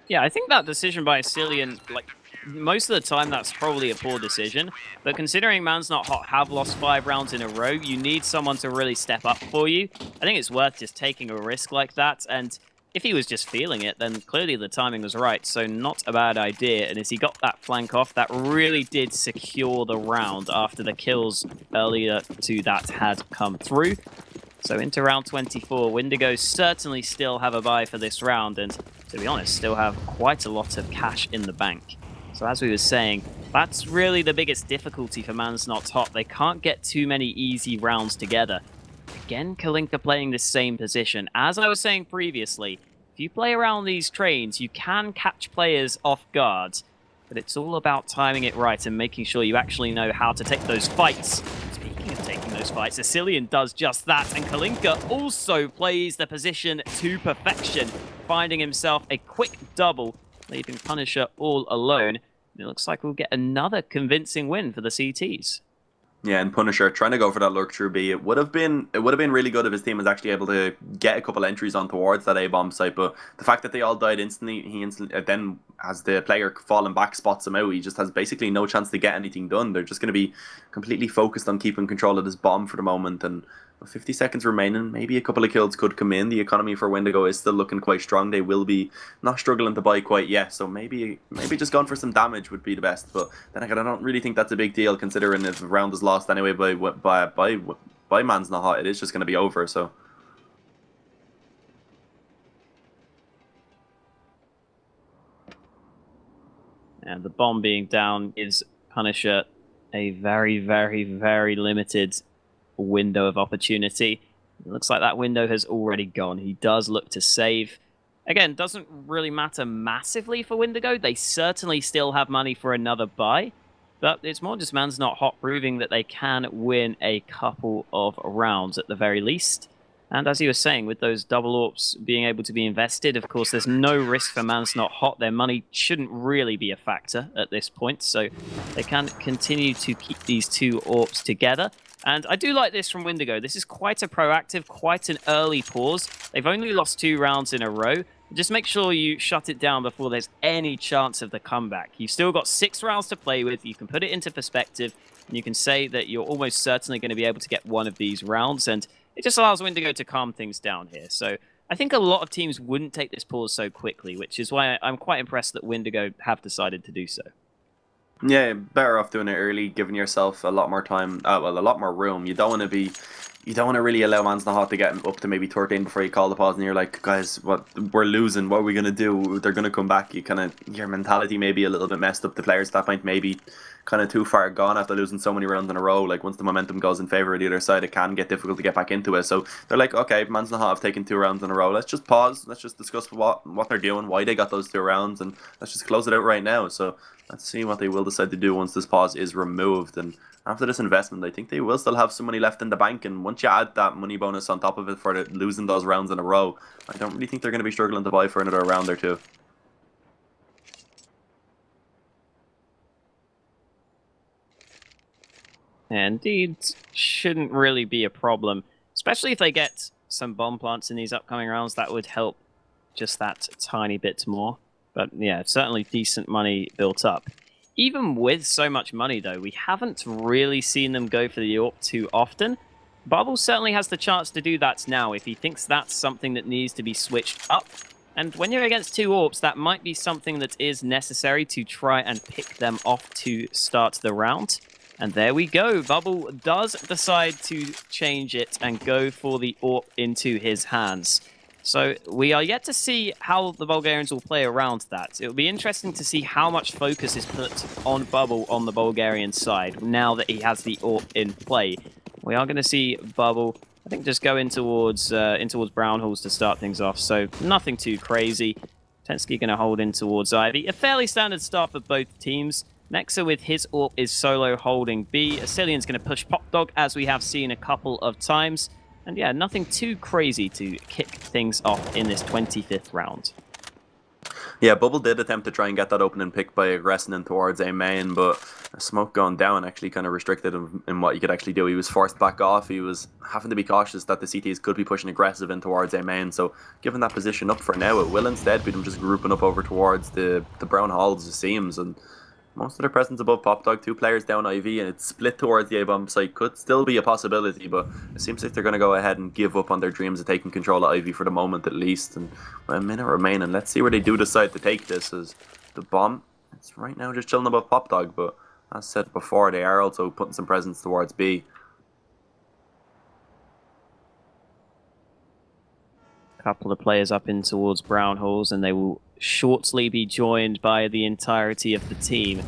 Speaker 1: Yeah, I think that decision by Cillian, like, most of the time that's probably a poor decision, but considering Man's Not Hot have lost 5 rounds in a row, you need someone to really step up for you. I think it's worth just taking a risk like that, and if he was just feeling it, then clearly the timing was right, so not a bad idea. And as he got that flank off, that really did secure the round after the kills earlier to that had come through. So into round 24, Windigo certainly still have a buy for this round, and to be honest, still have quite a lot of cash in the bank. So as we were saying, that's really the biggest difficulty for Man's Not Hot. They can't get too many easy rounds together. Again, Kalinka playing the same position. As I was saying previously, if you play around these trains, you can catch players off guard, but it's all about timing it right and making sure you actually know how to take those fights. Speaking of taking those fights, Sicilian does just that, and Kalinka also plays the position to perfection, finding himself a quick double, leaving Punisher all alone. And it looks like we'll get another convincing win for the CTs.
Speaker 2: Yeah, and Punisher trying to go for that lurk through B. It would have been really good if his team was actually able to get a couple entries on towards that A bomb site. But the fact that they all died instantly, he instantly then as the player falling back spots him out. He just has basically no chance to get anything done. They're just going to be completely focused on keeping control of this bomb for the moment. And with 50 seconds remaining, maybe a couple of kills could come in. The economy for Windigo is still looking quite strong. They will be not struggling to buy quite yet. So maybe just going for some damage would be the best. But then again, I don't really think that's a big deal considering if the round is lost anyway by Man's Not Hot, it is just going to be over. So.
Speaker 1: And the bomb being down gives Punisher a very, very, very limited window of opportunity. It looks like that window has already gone. He does look to save. Again, doesn't really matter massively for Windigo. They certainly still have money for another buy, but it's more just Man's Not Hot proving that they can win a couple of rounds at the very least. And as you were saying, with those double AWPs being able to be invested, of course, there's no risk for Man's Not Hot. Their money shouldn't really be a factor at this point, so they can continue to keep these two AWPs together. And I do like this from Windigo. This is quite a proactive, quite an early pause. They've only lost 2 rounds in a row. Just make sure you shut it down before there's any chance of the comeback. You've still got 6 rounds to play with. You can put it into perspective, and you can say that you're almost certainly going to be able to get one of these rounds. And it just allows Windigo to calm things down here. So I think a lot of teams wouldn't take this pause so quickly, which is why I'm quite impressed that Windigo have decided to do so.
Speaker 2: Yeah, better off doing it early, giving yourself a lot more time, a lot more room. You don't want to really allow Man's Not Hot to get up to maybe 13 before you call the pause, and you're like, guys, we're losing. What are we gonna do? They're gonna come back. Your mentality may be a little bit messed up. The players at that point maybe kind of too far gone after losing so many rounds in a row. Like once the momentum goes in favor of the other side, it can get difficult to get back into it. So they're like, okay, Man's Not Hot have taken 2 rounds in a row. Let's just pause. Let's just discuss what they're doing, why they got those 2 rounds, and let's just close it out right now. So let's see what they will decide to do once this pause is removed. And after this investment, I think they will still have some money left in the bank. And once you add that money bonus on top of it for losing those rounds in a row, I don't really think they're going to be struggling to buy for another round or 2.
Speaker 1: Indeed, shouldn't really be a problem, especially if they get some bomb plants in these upcoming rounds. That would help just that tiny bit more. But yeah, certainly decent money built up. Even with so much money, though, we haven't really seen them go for the AWP too often. Bubble certainly has the chance to do that now if he thinks that's something that needs to be switched up. And when you're against 2 AWPs, that might be something that is necessary to try and pick them off to start the round. And there we go. Bubble does decide to change it and go for the AWP into his hands. So we are yet to see how the Bulgarians will play around that. It will be interesting to see how much focus is put on Bubble on the Bulgarian side now that he has the AWP in play. We are going to see Bubble, I think, just go in towards Brown Halls to start things off. So nothing too crazy. Tensky going to hold in towards Ivy. A fairly standard start for both teams. Nexa with his AWP is solo holding B. Asilian's going to push Pop Dog, as we have seen a couple of times. And yeah, nothing too crazy to kick things off in this 25th round.
Speaker 2: Yeah, Bubble did attempt to try and get that opening pick by aggressing in towards A main, but smoke going down actually kind of restricted him in what he could actually do. He was forced back off. He was having to be cautious that the CTs could be pushing aggressive in towards A main. So given that position up for now, it will instead be them just grouping up over towards the Brown Halls, it seems. And most of their presence above Pop Dog, 2 players down IV, and it's split towards the A-bomb site. Could still be a possibility, but it seems like they're going to go ahead and give up on their dreams of taking control of IV for the moment at least. And a minute remaining. Let's see where they do decide to take this, as the bomb, it's right now just chilling above Pop Dog, but as said before, they are also putting some presence towards B.
Speaker 1: Couple of players up in towards brown holes, and they will shortly be joined by the entirety of the team.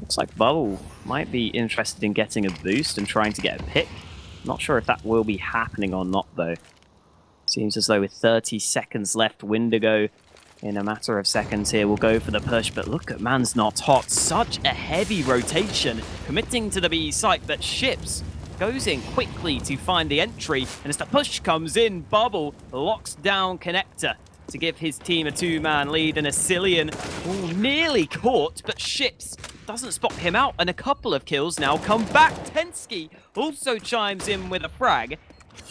Speaker 1: Looks like Bubble might be interested in getting a boost and trying to get a pick. Not sure if that will be happening or not, though. Seems as though with 30 seconds left, Windigo, in a matter of seconds here, will go for the push. But look at Man's Not Hot. Such a heavy rotation, committing to the B site, but Ships goes in quickly to find the entry, and as the push comes in, Bubble locks down Connector to give his team a 2-man lead, and Asilian nearly caught, but Ships doesn't spot him out, and a couple of kills now come back. Tensky also chimes in with a frag,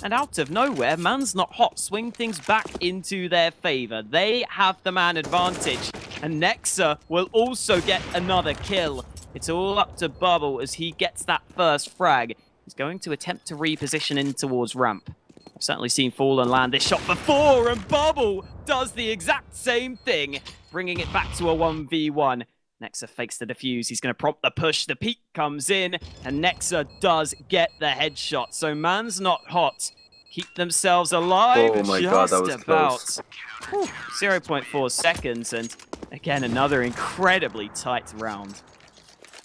Speaker 1: and out of nowhere, Man's Not Hot swing things back into their favor. They have the man advantage, and Nexa will also get another kill. It's all up to Bubble as he gets that first frag. He's going to attempt to reposition in towards ramp. I've certainly seen Fallen land this shot before, and Bubble does the exact same thing, bringing it back to a 1v1. Nexa fakes the defuse. He's going to prompt the push. The peek comes in, and Nexa does get the headshot. So Man's Not Hot keep themselves alive.
Speaker 2: Oh my god, that was close.
Speaker 1: 0.4 seconds, and again, another incredibly tight round.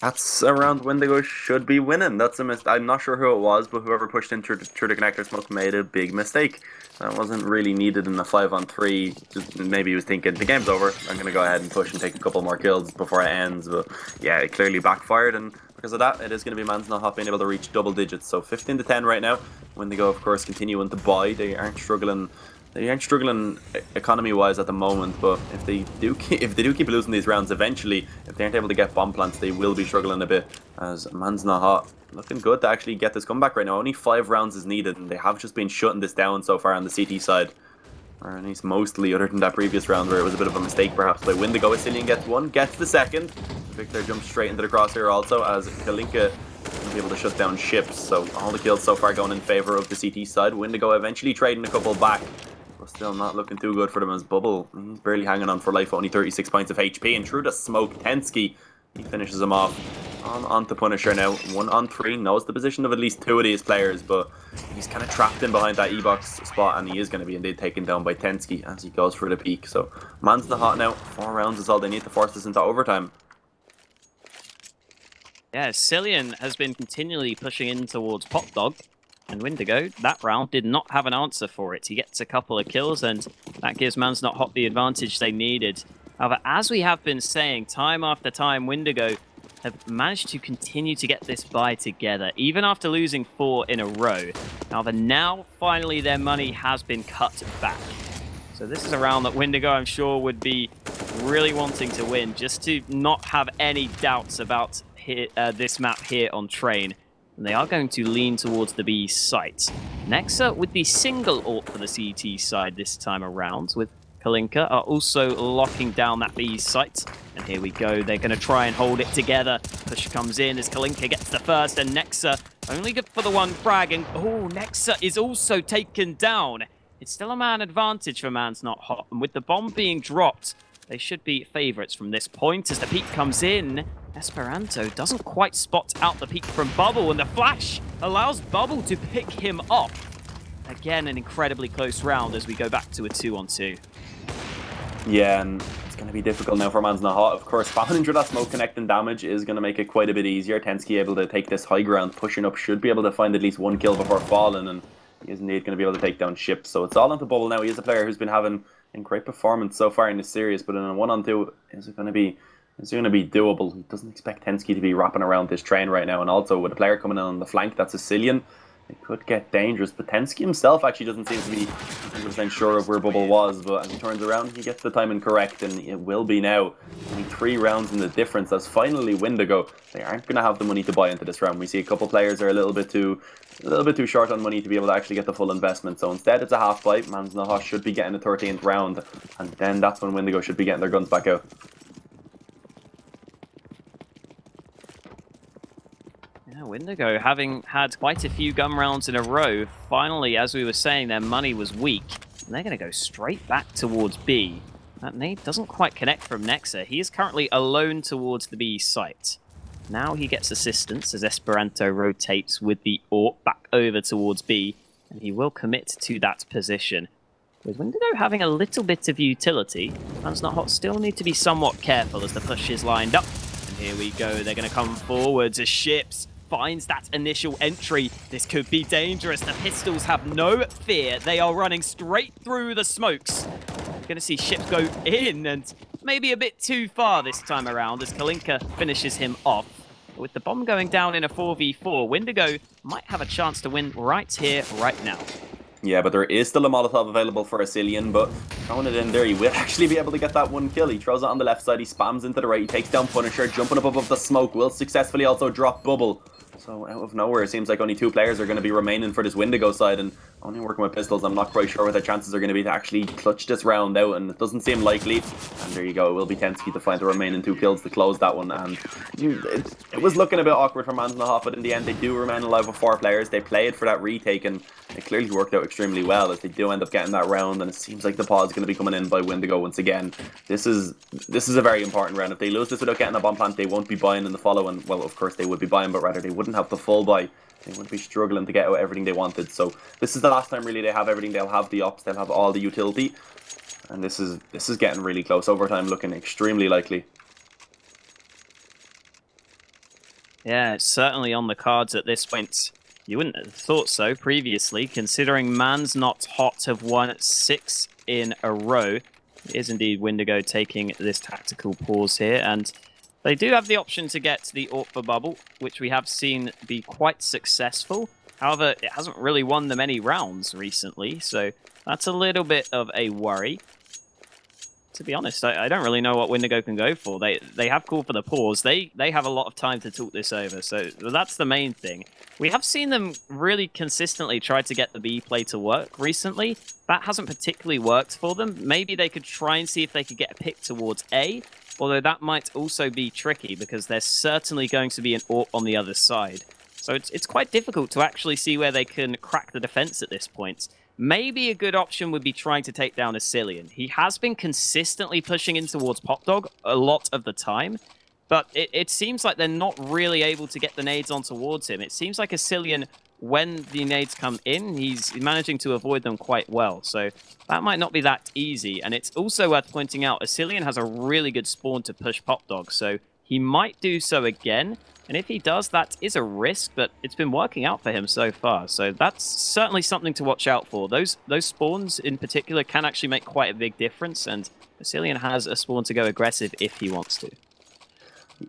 Speaker 2: That's a round Windigo should be winning. That's a I'm not sure who it was, but whoever pushed in through the connector smoke made a big mistake. That wasn't really needed in a 5-on-3. Just maybe he was thinking, the game's over, I'm going to go ahead and push and take a couple more kills before it ends. But yeah, it clearly backfired, and because of that, it is going to be Man's Not Hot being able to reach double digits. So 15-10 right now. Windigo, of course, continuing to buy. They aren't struggling economy-wise at the moment, but if they do keep losing these rounds, eventually, if they aren't able to get bomb plants, they will be struggling a bit. As Man's Not Hot looking good to actually get this comeback right now. Only 5 rounds is needed, and they have just been shutting this down so far on the CT side. Or at least mostly, other than that previous round where it was a bit of a mistake perhaps by Windigo. Asilian gets one, gets the second. Victor jumps straight into the crosshair also, as Kalinka will be able to shut down Ships. So all the kills so far going in favour of the CT side. Windigo eventually trading a couple back, but still not looking too good for them as Bubble. He's barely hanging on for life, only 36 points of HP. And through the smoke, Tensky, he finishes him off. On to Punisher now. 1-on-3, knows the position of at least 2 of these players, but he's kind of trapped in behind that E-box spot, and he is going to be indeed taken down by Tensky as he goes for the peak. So Man's Not Hot now. 4 rounds is all they need to force this into overtime.
Speaker 1: Yeah, Cillian has been continually pushing in towards Pop Dog, and Windigo, that round, did not have an answer for it. He gets a couple of kills, and that gives Man's Not Hot the advantage they needed. However, as we have been saying time after time, Windigo have managed to continue to get this buy together, even after losing 4 in a row. However, now, finally, their money has been cut back. So this is a round that Windigo, I'm sure, would be really wanting to win, just to not have any doubts about this map here on Train. And they are going to lean towards the B site. Nexa with the single ult for the CT side this time around, with Kalinka are also locking down that B site. And here we go, they're going to try and hold it together. Push comes in as Kalinka gets the first, and Nexa only good for the 1 frag. And Nexa is also taken down. It's still a man advantage for Man's Not Hot. And with the bomb being dropped, they should be favourites from this point. As the peek comes in, Esperanto doesn't quite spot out the peek from Bubble, and the flash allows Bubble to pick him off. Again, an incredibly close round as we go back to a 2-on-2.
Speaker 2: Yeah, and it's going to be difficult now for Man's Not Hot. Of course, falling through that smoke connecting damage is going to make it quite a bit easier. Tensky able to take this high ground, pushing up, should be able to find at least 1 kill before falling, and he is indeed going to be able to take down Ships. So it's all into Bubble now. He is a player who's been having a great performance so far in this series, but in a 1-on-2, is it going to be doable? He doesn't expect Tensky to be wrapping around this train right now, and also with a player coming in on the flank, that's Asilian. It could get dangerous, but Tensky himself actually doesn't seem to be 100% sure of where Bubble was, but as he turns around, he gets the timing correct, and it will be now. Only 3 rounds in the difference, as finally Windigo, they aren't going to have the money to buy into this round. We see a couple players are a little bit too short on money to be able to actually get the full investment, so instead it's a half buy. Man's Not Hot should be getting the 13th round, and then that's when Windigo should be getting their guns back out.
Speaker 1: Yeah, Windigo, having had quite a few gun rounds in a row, finally, as we were saying, their money was weak. And they're going to go straight back towards B. That nade doesn't quite connect from Nexa. He is currently alone towards the B site. Now he gets assistance as Esperanto rotates with the AWP back over towards B. And he will commit to that position. With Windigo having a little bit of utility, Man's Not Hot still need to be somewhat careful as the push is lined up. And here we go, they're going to come forwards as Ships finds that initial entry. This could be dangerous. The pistols have no fear. They are running straight through the smokes. Going to see Ships go in and maybe a bit too far this time around as Kalinka finishes him off. With the bomb going down in a 4v4, Windigo might have a chance to win right here, right now.
Speaker 2: Yeah, but there is still a Molotov available for Asilian, but throwing it in there, he will actually be able to get that one kill. He throws it on the left side, he spams into the right, he takes down Punisher, jumping up above the smoke, will successfully also drop Bubble. So out of nowhere, it seems like only 2 players are going to be remaining for this Windigo side, and only working with pistols, I'm not quite sure what their chances are going to be to actually clutch this round out, and it doesn't seem likely. And there you go, it will be Tensky to find the remaining 2 kills to close that one, and it was looking a bit awkward for Man's Not Hot, but in the end they do remain alive with 4 players. They played for that retake, and it clearly worked out extremely well as they do end up getting that round, and it seems like the pause is going to be coming in by Windigo once again. This is a very important round. If they lose this without getting a bomb plant, they won't be buying in the following. Well, of course they would be buying, but rather they wouldn't have the full buy. They would be struggling to get out everything they wanted. So this is the last time really they have everything. They'll have the ops, they'll have all the utility, and this is getting really close. Overtime looking extremely likely.
Speaker 1: Yeah, it's certainly on the cards at this point. You wouldn't have thought so previously, considering Man's Not Hot have won 6 in a row. It is indeed Windigo taking this tactical pause here, and they do have the option to get the AWP for Bubble, which we have seen be quite successful. However, it hasn't really won them any rounds recently, so that's a little bit of a worry. To be honest, I don't really know what Windigo can go for. They have called for the pause. They have a lot of time to talk this over, so that's the main thing. We have seen them really consistently try to get the B play to work recently. That hasn't particularly worked for them. Maybe they could try and see if they could get a pick towards A, although that might also be tricky because there's certainly going to be an AWP on the other side. So it's quite difficult to actually see where they can crack the defense at this point. Maybe a good option would be trying to take down Asilian. He has been consistently pushing in towards Popdog a lot of the time, but it seems like they're not really able to get the nades on towards him. It seems like Asilian, when the nades come in, he's managing to avoid them quite well. So that might not be that easy. And it's also worth pointing out, Asilian has a really good spawn to push Popdog, so he might do so again. And if he does, that is a risk, but it's been working out for him so far. So that's certainly something to watch out for. Those spawns in particular can actually make quite a big difference, and Asilian has a spawn to go aggressive if he wants to.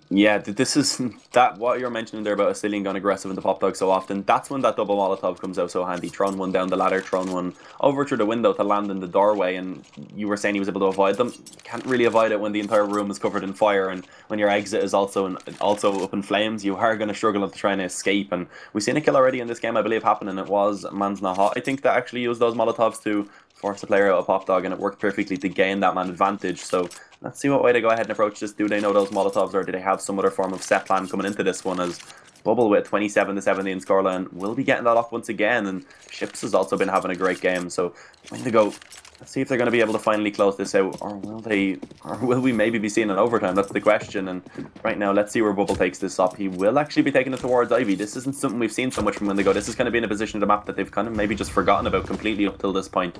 Speaker 2: Yeah, this is that what you're mentioning there about Asilian going aggressive into Popdog so often. That's when that double Molotov comes out so handy. Throwing one down the ladder, throwing one over through the window to land in the doorway, and you were saying he was able to avoid them. Can't really avoid it when the entire room is covered in fire, and when your exit is also up in flames. You are going to struggle to try and escape. And we've seen a kill already in this game, I believe, happen, and it was Man's Not Hot, I think, that actually used those Molotovs to force the player out of Popdog, and it worked perfectly to gain that man advantage. So let's see what way they go ahead and approach this. Do they know those Molotovs, or do they have some other form of set plan coming into this one, as Bubble with 27-17 scoreline will be getting that up once again, and Ships has also been having a great game. So Windigo, let's see if they're going to be able to finally close this out, or will we maybe be seeing an overtime? That's the question. And right now, let's see where Bubble takes this up. He will actually be taking it towards Ivy. This isn't something we've seen so much from Windigo. This is going to be in a position of the map that they've kind of maybe just forgotten about completely up till this point.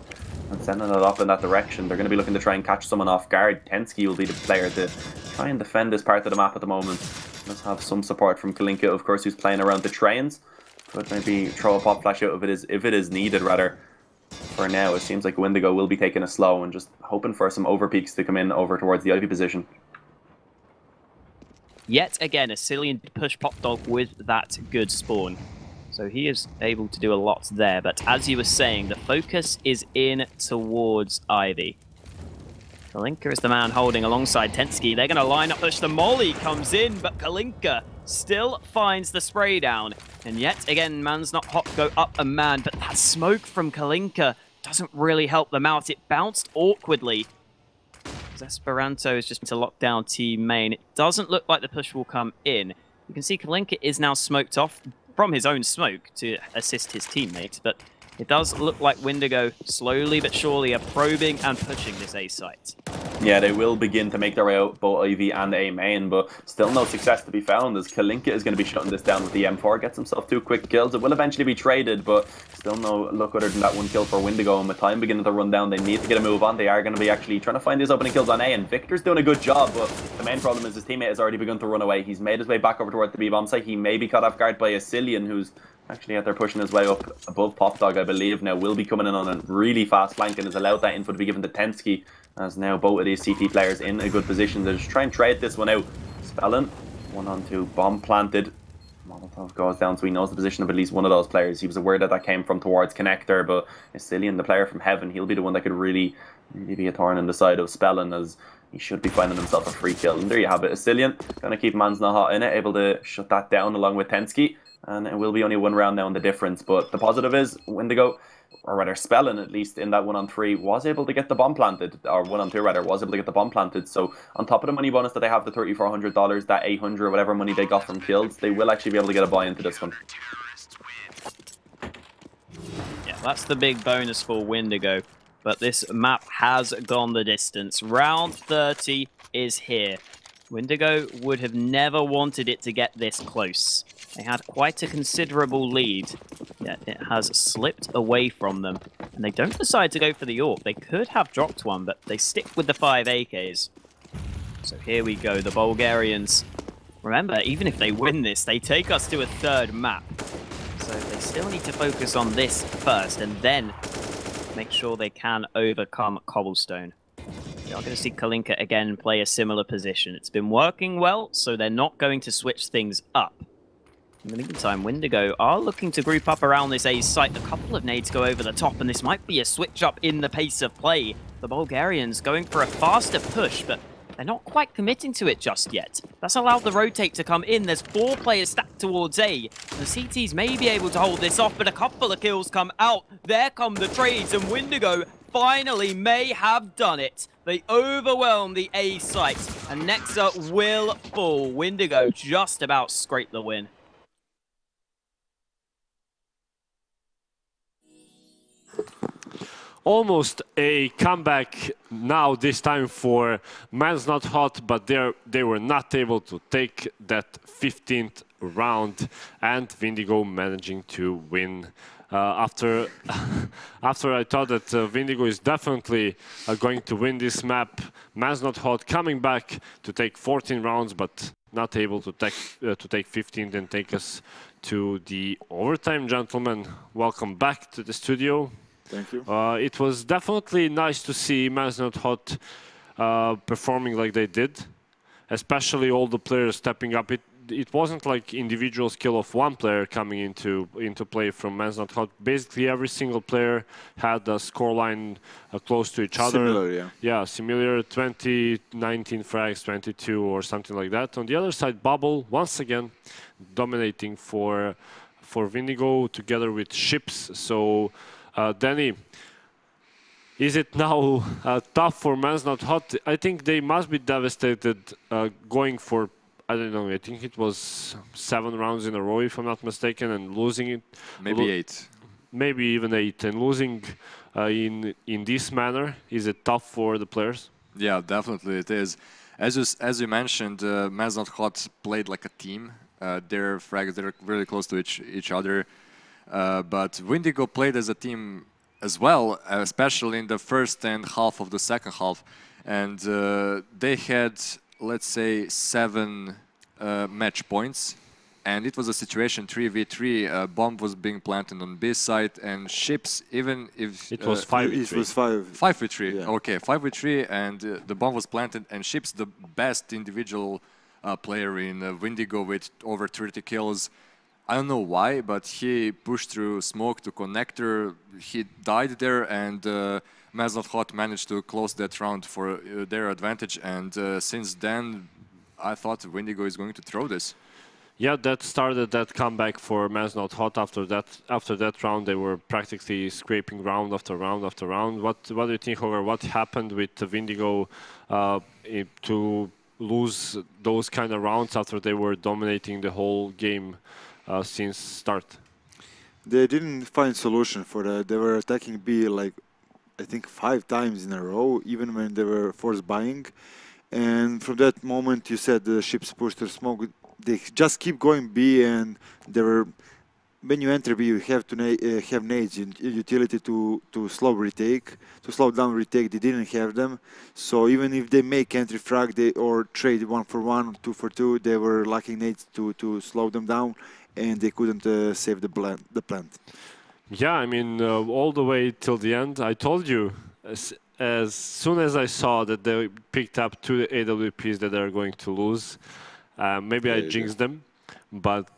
Speaker 2: And sending it off in that direction, they're going to be looking to try and catch someone off guard. Tensky will be the player to try and defend this part of the map at the moment. Let's have some support from Kalinka, of course, who's playing around the trains. Could maybe throw a pop flash out if it is needed, rather. For now, it seems like Windigo will be taking it slow and just hoping for some overpeaks to come in over towards the Ivy position.
Speaker 1: Yet again, Asilian push Popdog with that good spawn. So he is able to do a lot there, but as you were saying, the focus is in towards Ivy. Kalinka is the man holding alongside Tensky. They're going to line up push. The molly comes in, but Kalinka still finds the spray down. And yet again, Man's Not Hot go up a man, but that smoke from Kalinka doesn't really help them out. It bounced awkwardly. Esperanto is just to lock down team main. It doesn't look like the push will come in. You can see Kalinka is now smoked off from his own smoke to assist his teammates, but it does look like Windigo slowly but surely are probing and pushing this A site.
Speaker 2: Yeah, they will begin to make their way out both Ivy and A main, but still no success to be found as Kalinka is going to be shutting this down with the M4, gets himself 2 quick kills. It will eventually be traded, but still no luck other than that 1 kill for Windigo, and with time beginning to run down, they need to get a move on. They are going to be actually trying to find these opening kills on A, and Victor's doing a good job, but the main problem is his teammate has already begun to run away. He's made his way back over towards the B-bomb site. He may be caught off guard by a Cillian, who's actually out there pushing his way up above Popdog, I believe. Now will be coming in on a really fast flank and has allowed that info to be given to Tensky, as now both of these CT players in a good position to just try and trade this one out. Spellin, 1-on-2, bomb planted. Molotov goes down, so he knows the position of at least one of those players. He was aware that that came from towards Connector, but Cillian, the player from Heaven, he'll be the one that could really be a thorn in the side of Spellin, as he should be finding himself a free kill. And there you have it. Cillian going to keep Man's Not Hot in it, able to shut that down along with Tensky. And it will be only 1 round now in the difference. But the positive is Windigo, or rather Spellin at least in that 1-on-3, was able to get the bomb planted, or 1-on-2 rather, was able to get the bomb planted. So on top of the money bonus that they have, the $3,400, that 800 or whatever money they got from kills, they will actually be able to get a buy into this one.
Speaker 1: Yeah, that's the big bonus for Windigo. But this map has gone the distance. Round 30 is here. Windigo would have never wanted it to get this close. They had quite a considerable lead, yet it has slipped away from them. And they don't decide to go for the AWP. They could have dropped one, but they stick with the 5 AKs. So here we go, the Bulgarians. Remember, even if they win this, they take us to a 3rd map. So they still need to focus on this first, and then make sure they can overcome Cobblestone. You're going to see Kalinka again play a similar position. It's been working well, so they're not going to switch things up. In the meantime, Windigo are looking to group up around this A site. A couple of nades go over the top, and this might be a switch up in the pace of play. The Bulgarians going for a faster push, but they're not quite committing to it just yet. That's allowed the rotate to come in. There's 4 players stacked towards A. The CTs may be able to hold this off, but a couple of kills come out. There come the trades, and Windigo finally may have done it. They overwhelm the A site, and Nexa will fall. Windigo just about scrape the win.
Speaker 3: Almost a comeback now, this time for Man's Not Hot, but they were not able to take that 15th round, and Windigo managing to win. After I thought that Windigo is definitely going to win this map, Man's Not Hot coming back to take 14 rounds, but not able to take 15 and take us to the overtime. Gentlemen, welcome back to the studio.
Speaker 5: Thank you.
Speaker 3: It was definitely nice to see Man's Not Hot performing like they did, especially all the players stepping up. It wasn't like individual skill of one player coming into play from Man's Not Hot. Basically, every single player had a scoreline close to each other.
Speaker 5: Similar, yeah.
Speaker 3: Yeah, similar, 20, 19 frags, 22 or something like that. On the other side, Bubble, once again, dominating for Windigo together with Ships. So, Danny, is it now tough for Man's Not Hot? I think they must be devastated going for, I don't know, I think it was 7 rounds in a row, if I'm not mistaken, and losing it.
Speaker 4: Maybe 8.
Speaker 3: Maybe even 8. And losing in this manner, is it tough for the players?
Speaker 4: Yeah, definitely it is. As you mentioned, Man's Not Hot played like a team. Their frags, they're really close to each other. But Windigo played as a team as well, especially in the first and half of the second half. And they had, let's say, 7 match points. And it was a situation 3v3. Bomb was being planted on B side, and Ships, even if...
Speaker 3: It was 5v3.
Speaker 5: It was 5.
Speaker 4: 5v3,
Speaker 5: Yeah.
Speaker 4: okay, 5v3, and the bomb was planted, and Ships, the best individual player in Windigo with over 30 kills. I don't know why, but he pushed through smoke to connector, he died there, and Man's Not Hot managed to close that round for their advantage, and since then I thought Windigo is going to throw this.
Speaker 3: Yeah, that started that comeback for Man's Not Hot. After that round, they were practically scraping round after round after round. What do you think, however, what happened with Windigo to lose those kind of rounds after they were dominating the whole game since start.
Speaker 5: They didn't find solution for that. They were attacking B like I think 5 times in a row, even when they were force buying. And from that moment, you said the ships pushed their smoke. They just keep going B, and they were. When you enter B, you have to have nades in utility to slow down retake. They didn't have them, so even if they make entry frag or trade 1 for 1, 2 for 2, they were lacking nades to slow them down, and they couldn't save the plant.
Speaker 3: Yeah, I mean, all the way till the end, I told you, as soon as I saw that they picked up 2 AWPs that they're going to lose, maybe I jinxed them, but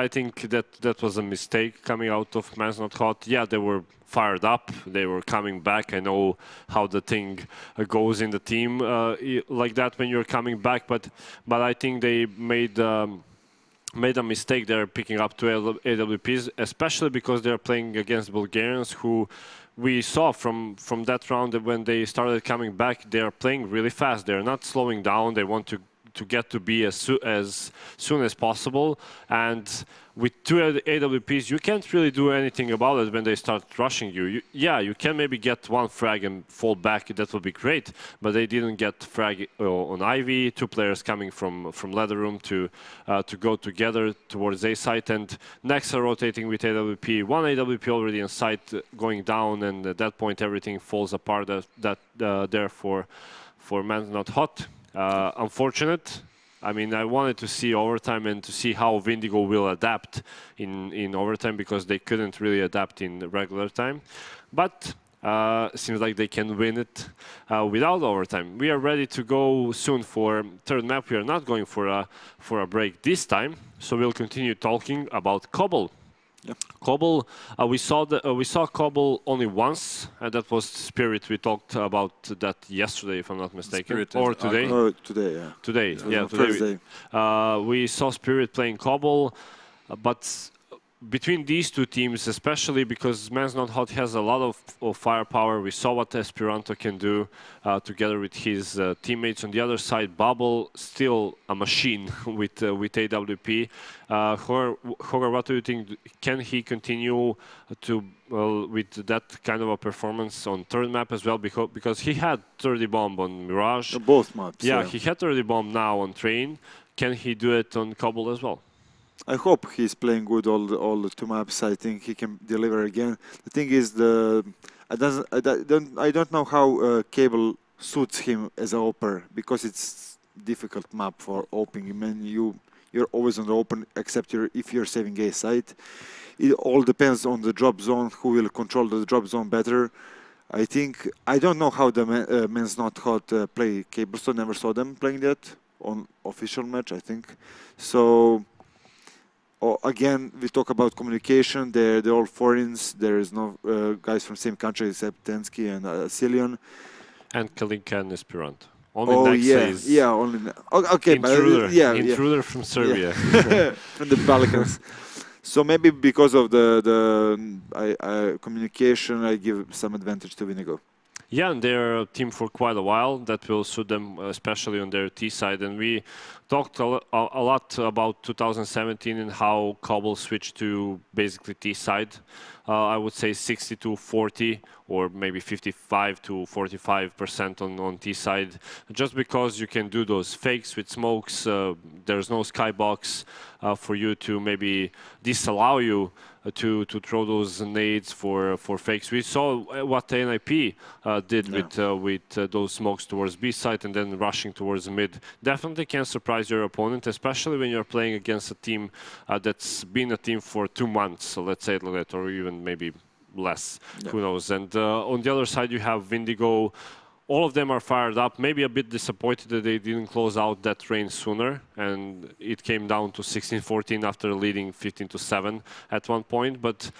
Speaker 3: I think that was a mistake coming out of Man's Not Hot. Yeah, they were fired up, they were coming back. I know how the thing goes in the team like that when you're coming back, but I think they made a mistake. They're picking up 2 AWPs, especially because they're playing against Bulgarians, who we saw from that round that when they started coming back, they are playing really fast. They're not slowing down. They want to get to B as soon as possible. And with 2 AWPs, you can't really do anything about it when they start rushing you. Yeah, you can maybe get 1 frag and fall back. That would be great. But they didn't get frag on Ivy. 2 players coming from ladder room to go together towards A site. And next are rotating with AWP. 1 AWP already in sight going down. And at that point, everything falls apart. There for Man's Not Hot. Unfortunate. I mean, I wanted to see overtime and to see how Windigo will adapt in overtime, because they couldn't really adapt in regular time. But seems like they can win it without overtime. We are ready to go soon for third map. We are not going for a break this time, so we'll continue talking about Cobble.
Speaker 5: Yep.
Speaker 3: Cobble, we saw Cobble only once, and that was Spirit. We talked about that yesterday, if I'm not mistaken,
Speaker 4: Spirit
Speaker 3: or today.
Speaker 5: Today, yeah.
Speaker 3: Today, yeah,
Speaker 5: Thursday.
Speaker 3: we saw Spirit playing Cobble, but between these 2 teams, especially because Man's Not Hot has a lot of firepower, we saw what Esperanto can do together with his teammates. On the other side, Bubble, still a machine with AWP. Hogar, what do you think? Can he continue with that kind of a performance on third map as well? Because he had 30 bomb on Mirage.
Speaker 5: Both maps.
Speaker 3: Yeah, he had 30 bomb now on Train. Can he do it on Cobble as well?
Speaker 5: I hope he's playing good all the 2 maps. I think he can deliver again. The thing is, I don't know how Cable suits him as an opener, because it's difficult map for opening. I mean, you're always on the open, except if you're saving A site. It all depends on the drop zone, who will control the drop zone better. I don't know how the Men's Not Hot play Cable, so never saw them playing that on official match, I think. So. Again, we talk about communication. They're all foreigners. There is no guys from same country except Tensky and Cillian.
Speaker 3: And Kalinka and Esperanto. Only Nexa
Speaker 5: yeah, only. Okay,
Speaker 3: intruder,
Speaker 5: but
Speaker 3: intruder from Serbia,
Speaker 5: from the Balkans. So maybe because of the communication, I give some advantage to Windigo.
Speaker 3: Yeah, and they're a team for quite a while. That will suit them, especially on their T side. And we talked a lot about 2017 and how Cobble switched to basically T side. I would say 60 to 40, or maybe 55 to 45% on T side, just because you can do those fakes with smokes. There's no skybox for you to maybe disallow you to throw those nades for fakes. We saw what the NIP did with those smokes towards B side and then rushing towards the mid. Definitely can surprise your opponent, especially when you're playing against a team that's been a team for 2 months, so let's say it like that, or even maybe less. Yeah. Who knows? And on the other side, you have Windigo. All of them are fired up, maybe a bit disappointed that they didn't close out that range sooner, and it came down to 16-14 after leading 15-7 at one point. But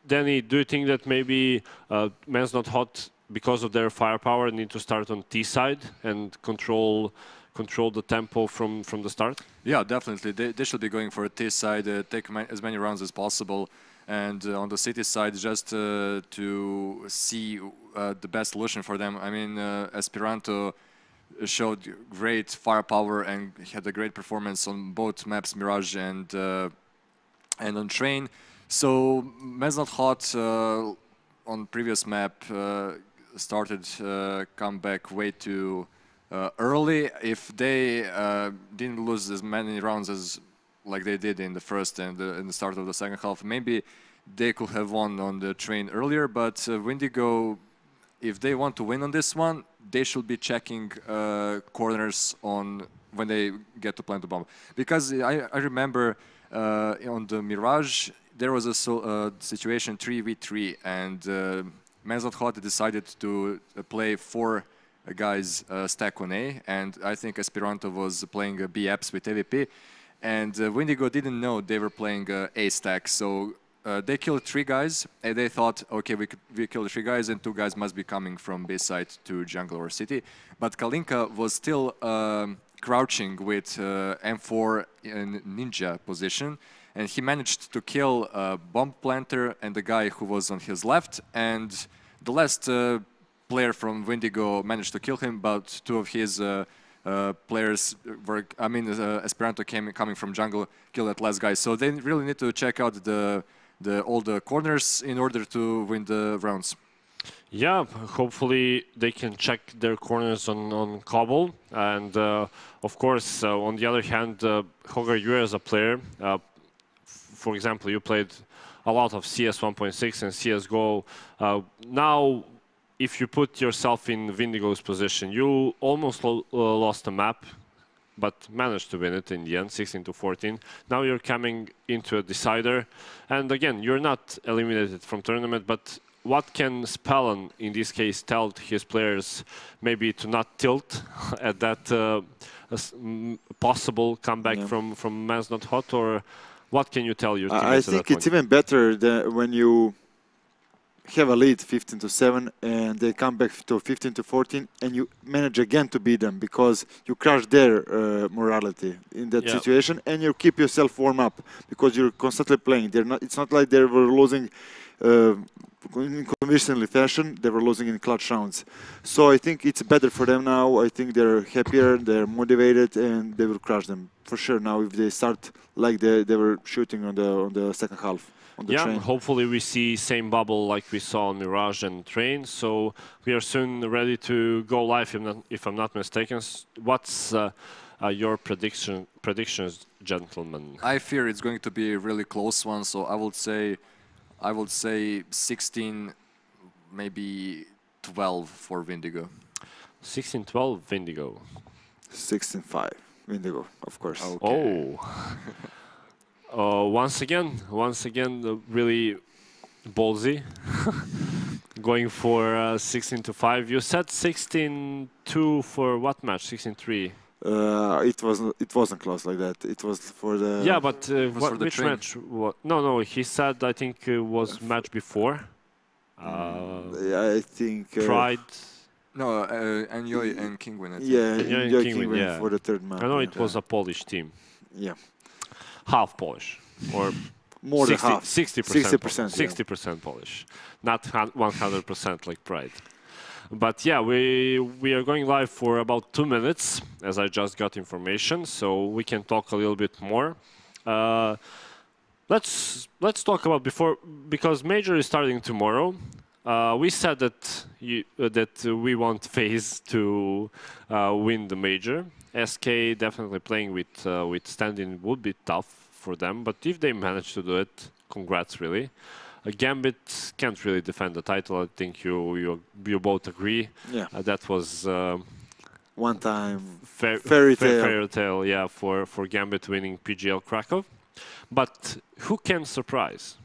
Speaker 3: Danny, do you think that maybe Man's Not Hot, because of their firepower, need to start on T side and control the tempo from the start?
Speaker 4: Yeah, definitely. They should be going for a T side, take as many rounds as possible. And on the city side, just to see the best solution for them. I mean, Esperanto showed great firepower and had a great performance on both maps, Mirage and on Train. So Man's Not Hot on previous map started comeback way too early. If they didn't lose as many rounds as like they did in the first and in the start of the second half, maybe they could have won on the Train earlier. But Windigo, if they want to win on this one, they should be checking corners on when they get to plant the bomb. Because I remember on the Mirage, there was a situation 3v3, and Man's Not Hot decided to play 4 guys stack on A, and I think Esperanto was playing B apps with AVP, and Windigo didn't know they were playing A stack, so they killed 3 guys, and they thought, okay, we killed 3 guys, and 2 guys must be coming from B side to jungle or city. But Kalinka was still crouching with M4 in ninja position, and he managed to kill a bomb planter and the guy who was on his left, and the last player from Windigo managed to kill him, but 2 of his players were, Esperanto coming from jungle, killed that last guy. So they really need to check out all the corners in order to win the rounds.
Speaker 3: Yeah, hopefully they can check their corners on Cobble. And of course, on the other hand, Hogar, you as a player, for example, you played a lot of CS 1.6 and CSGO. Now, if you put yourself in Windigo's position, you almost lost a map, but managed to win it in the end, 16-14. Now you're coming into a decider, and again, you're not eliminated from tournament, but what can Spellon, in this case, tell his players maybe to not tilt at that possible comeback from Man's Not Hot, or what can you tell your teammates?
Speaker 5: I think it's even better when you have a lead 15-7 and they come back to 15-14 and you manage again to beat them, because you crush their morality in that situation, and you keep yourself warm up because you're constantly playing. It's not like they were losing in convincingly fashion, they were losing in clutch rounds. So I think it's better for them now. I think they're happier, they're motivated, and they will crush them for sure now if they start like they were shooting on the second half.
Speaker 3: Yeah, hopefully we see same bubble like we saw on Mirage and Train. So we are soon ready to go live, if I'm not mistaken. What's your predictions, gentlemen?
Speaker 4: I fear it's going to be a really close one. So I would say 16, maybe 12 for Windigo.
Speaker 3: 16-12 Windigo.
Speaker 5: 16-5 Windigo, of course.
Speaker 3: Okay. Oh. Once again, really ballsy, going for 16-5. You said 16-2 for what match? 16-3.
Speaker 5: It wasn't close like that. It was for the.
Speaker 3: Yeah, but which match? No. He said I think it was match before.
Speaker 5: Yeah, I think.
Speaker 3: Pride.
Speaker 4: No, Enjoy and Kingwin.
Speaker 5: Yeah, Enjoy Kingwin for the third match.
Speaker 3: I know it was a Polish team.
Speaker 5: Yeah.
Speaker 3: Half Polish, or
Speaker 5: more
Speaker 3: 60,
Speaker 5: than half.
Speaker 3: 60%. 60% Polish, not 100% like Pride. But yeah, we are going live for about 2 minutes, as I just got information, so we can talk a little bit more. Let's talk about because Major is starting tomorrow. We said that we want FaZe to win the Major. SK definitely playing with stand-in would be tough for them, but if they manage to do it, congrats really. Gambit can't really defend the title. I think you both agree.
Speaker 5: Yeah.
Speaker 3: That was
Speaker 5: one time
Speaker 3: fairy tale. Yeah, for Gambit winning PGL Krakow. But who can surprise?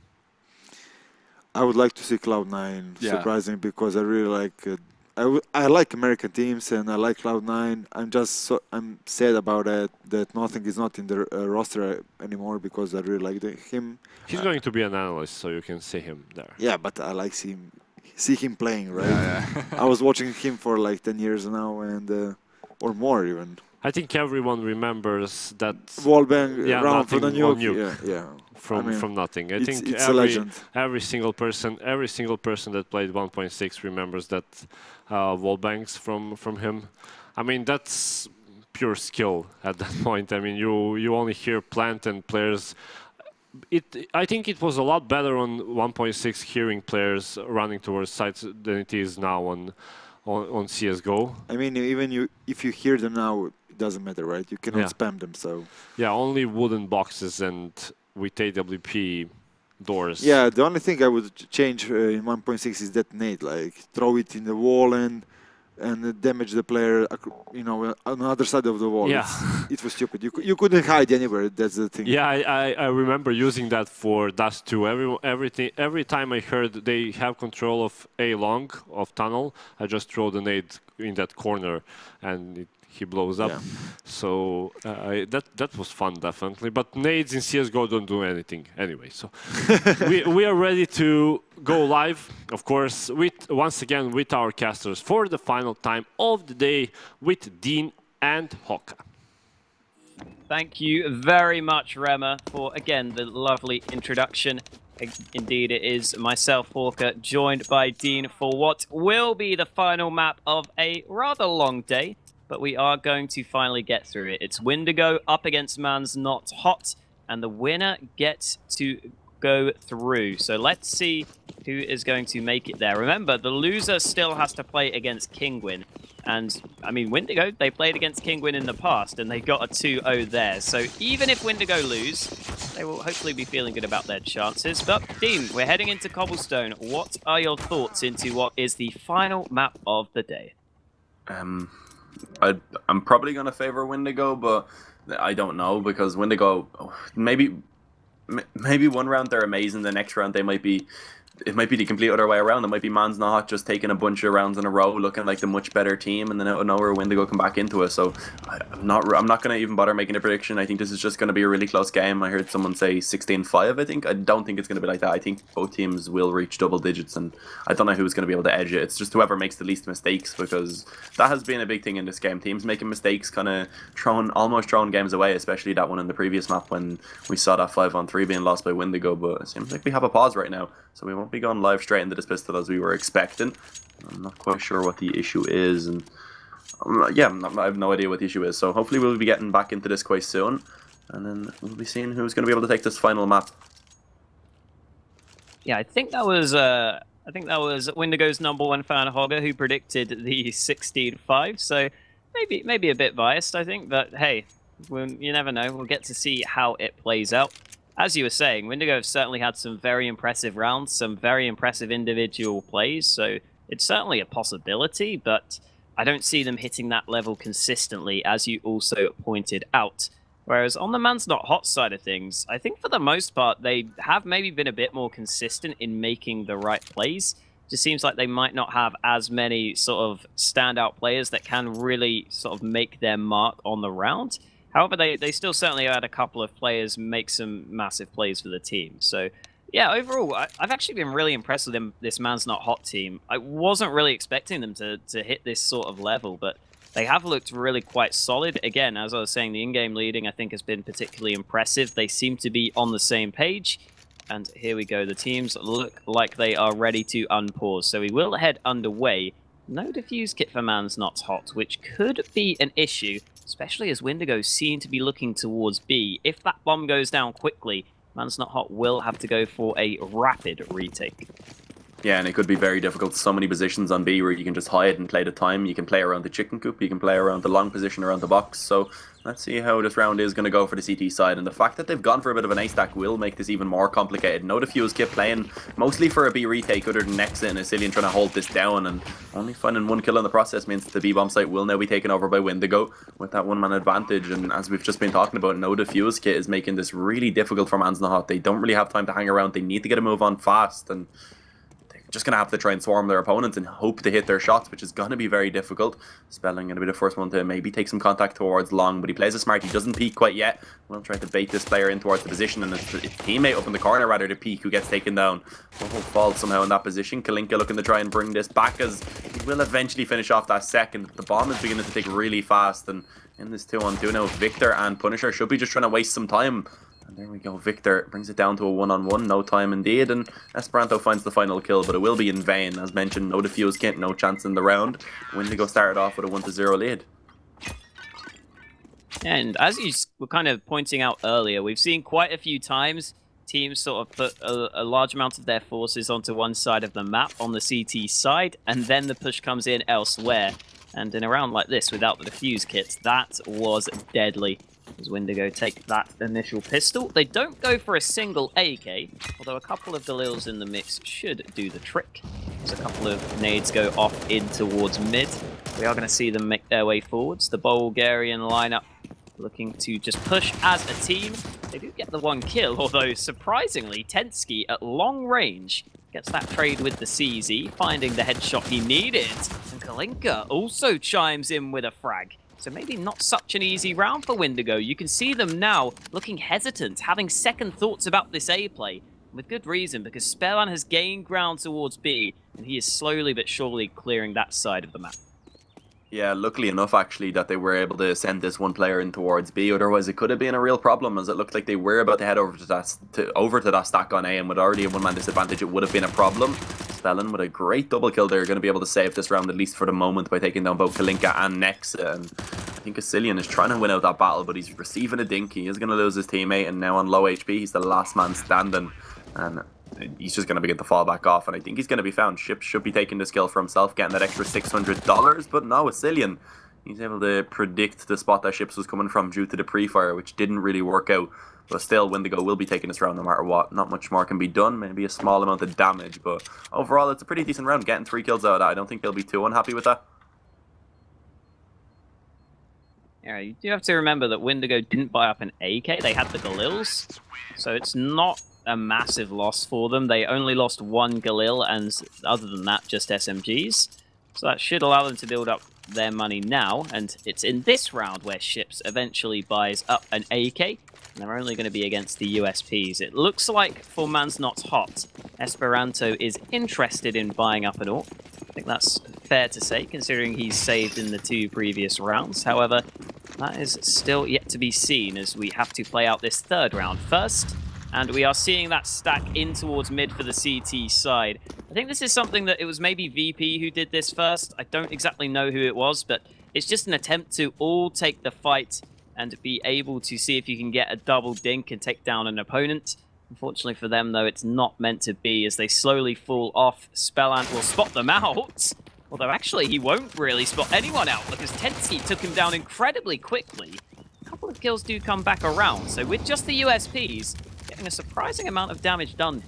Speaker 5: I would like to see Cloud9 surprising, because I really like. I like American teams and I like Cloud9. I'm sad about it that nothing is not in the roster anymore, because I really like him.
Speaker 3: He's going to be an analyst, so you can see him there.
Speaker 5: Yeah, but I like see him playing, right? Yeah. I was watching him for like 10 years now, and or more even.
Speaker 3: I think everyone remembers that
Speaker 5: wallbang round for the nuke. Yeah.
Speaker 3: From nothing. I think
Speaker 5: it's a legend.
Speaker 3: Every single person that played 1.6 remembers that wallbangs from him. I mean, that's pure skill at that point. I mean, you only hear plant and players. I think it was a lot better on 1.6 hearing players running towards sites than it is now on CS:GO.
Speaker 5: I mean, even if you hear them now, it doesn't matter, right? You cannot spam them, so.
Speaker 3: Yeah, only wooden boxes and with AWP doors.
Speaker 5: Yeah, the only thing I would change in 1.6 is that nade, like throw it in the wall and damage the player, you know, on the other side of the wall.
Speaker 3: Yeah.
Speaker 5: It was stupid. You couldn't hide anywhere. That's the thing.
Speaker 3: Yeah, I remember using that for Dust 2. Every time I heard they have control of A long of tunnel, I just throw the nade in that corner and he blows up.
Speaker 5: Yeah.
Speaker 3: So that was fun, definitely. But nades in CS:GO don't do anything anyway. So we are ready to go live, of course, once again with our casters for the final time of the day with Dean and Hoka.
Speaker 1: Thank you very much, Rema, for, again, the lovely introduction. Indeed, it is myself, Hawker, joined by Dean for what will be the final map of a rather long day, but we are going to finally get through it. It's Windigo up against Man's Not Hot, and the winner gets to go through. So let's see who is going to make it there. Remember, the loser still has to play against Kingwin. And, I mean, Windigo, they played against Kingwin in the past, and they got a 2-0 there. So even if Windigo lose, they will hopefully be feeling good about their chances. But, Dean, we're heading into Cobblestone. What are your thoughts into what is the final map of the day?
Speaker 2: I'm probably going to favor Windigo, but I don't know, because Windigo, maybe one round they're amazing, the next round it might be the complete other way around. It might be Man's Not Hot just taking a bunch of rounds in a row, looking like the much better team, and then out of nowhere Windigo come back into it. So I'm not going to even bother making a prediction. I think this is just going to be a really close game. I heard someone say 16-5. I don't think it's going to be like that. I think both teams will reach double digits, and I don't know who's going to be able to edge it. It's just whoever makes the least mistakes, because that has been a big thing in this game. Teams making mistakes, kind of almost throwing games away, especially that one in the previous map when we saw that 5-on-3 being lost by Windigo. But it seems like we have a pause right now, so we won't be going live straight into this pistol as we were expecting. I'm not quite sure what the issue is, and yeah, I have no idea what the issue is. So hopefully we'll be getting back into this quite soon, and then we'll be seeing who's going to be able to take this final map.
Speaker 1: Yeah, I think that was Windigo's #1 fan Hogger who predicted the 16-5. So maybe a bit biased, I think, but hey, you never know. We'll get to see how it plays out. As you were saying, Windigo have certainly had some very impressive rounds, some very impressive individual plays, so it's certainly a possibility, but I don't see them hitting that level consistently, as you also pointed out. Whereas on the Man's Not Hot side of things, I think for the most part, they have maybe been a bit more consistent in making the right plays. Just seems like they might not have as many sort of standout players that can really sort of make their mark on the round. However, they still certainly had a couple of players make some massive plays for the team. So, yeah, overall, I've actually been really impressed with this Man's Not Hot team. I wasn't really expecting them to hit this sort of level, but they have looked really quite solid. Again, as I was saying, the in-game leading, I think, has been particularly impressive. They seem to be on the same page. And here we go. The teams look like they are ready to unpause. So we will head underway. No defuse kit for Man's Not Hot, which could be an issue, especially as Windigo seem to be looking towards B. If that bomb goes down quickly, Man's Not Hot will have to go for a rapid retake.
Speaker 2: Yeah, and it could be very difficult. So many positions on B where you can just hide and play the time. You can play around the chicken coop, you can play around the long position around the box. So let's see how this round is going to go for the CT side. And the fact that they've gone for a bit of an A stack will make this even more complicated. No defuse kept playing mostly for a B retake other than Nexa and Asilian trying to hold this down. And only finding one kill in the process means the B bomb site will now be taken over by Windigo with that one-man advantage. And as we've just been talking about, no defuse kit is making this really difficult for Man's Not Hot. They don't really have time to hang around. They need to get a move on fast. And just going to have to try and swarm their opponents and hope to hit their shots, which is going to be very difficult. Spelling going to be the first one to maybe take some contact towards long, but he plays it smart. He doesn't peek quite yet. We'll try to bait this player in towards the position, and it's his teammate up in the corner, rather, to peek, who gets taken down. Will fall somehow in that position. Kalinka looking to try and bring this back, as he will eventually finish off that second. The bomb is beginning to tick really fast, and in this 2-on-2 now, Victor and Punisher should be just trying to waste some time. And there we go, Victor brings it down to a 1-on-1, no time indeed, and Esperanto finds the final kill, but it will be in vain. As mentioned, no defuse kit, no chance in the round. Windigo started off with a 1-0 lead.
Speaker 1: And as you were kind of pointing out earlier, we've seen quite a few times teams sort of put a large amount of their forces onto one side of the map on the CT side, and then the push comes in elsewhere. And in a round like this, without the defuse kits, that was deadly. As Windigo take that initial pistol. They don't go for a single AK, although a couple of Galils in the mix should do the trick. As a couple of nades go off in towards mid. We are going to see them make their way forwards. The Bulgarian lineup looking to just push as a team. They do get the one kill, although surprisingly, Tensky at long range gets that trade with the CZ, finding the headshot he needed. And Kalinka also chimes in with a frag. So maybe not such an easy round for Windigo. You can see them now looking hesitant, having second thoughts about this A play. With good reason, because Spellman has gained ground towards B, and he is slowly but surely clearing that side of the map.
Speaker 2: Yeah, luckily enough, actually, that they were able to send this one player in towards B. Otherwise, it could have been a real problem, as it looked like they were about to head over to that stack on A, and with already a one-man disadvantage, it would have been a problem. Spellman with a great double kill there, going to be able to save this round, at least for the moment, by taking down both Kalinka and Nexa. And I think Asilian is trying to win out that battle, but he's receiving a dink. He is going to lose his teammate, and now on low HP, he's the last man standing. And he's just going to begin to fall back off, and I think he's going to be found. Ship should be taking this kill for himself, getting that extra $600, but no, Asilian, he's able to predict the spot that Ships was coming from due to the pre-fire, which didn't really work out. But still, Windigo will be taking this round no matter what. Not much more can be done, maybe a small amount of damage, but overall it's a pretty decent round. Getting 3 kills out of that, I don't think they'll be too unhappy with that.
Speaker 1: Yeah, you do have to remember that Windigo didn't buy up an AK, they had the Galils, so it's not a massive loss for them. They only lost 1 Galil, and other than that, just SMGs. So that should allow them to build up their money now, and it's in this round where Ships eventually buys up an AK, and they're only going to be against the USPs. It looks like for Man's Not Hot, Esperanto is interested in buying up an AWP. I think that's fair to say, considering he's saved in the 2 previous rounds. However, that is still yet to be seen, as we have to play out this 3rd round first. And we are seeing that stack in towards mid for the CT side. I think this is something that it was maybe VP who did this first. I don't exactly know who it was, but it's just an attempt to all take the fight and be able to see if you can get a double dink and take down an opponent. Unfortunately for them, though, it's not meant to be, as they slowly fall off. Spellant will spot them out. Although, actually, he won't really spot anyone out, because Tensky took him down incredibly quickly. A couple of kills do come back around, so with just the USPs, getting a surprising amount of damage done.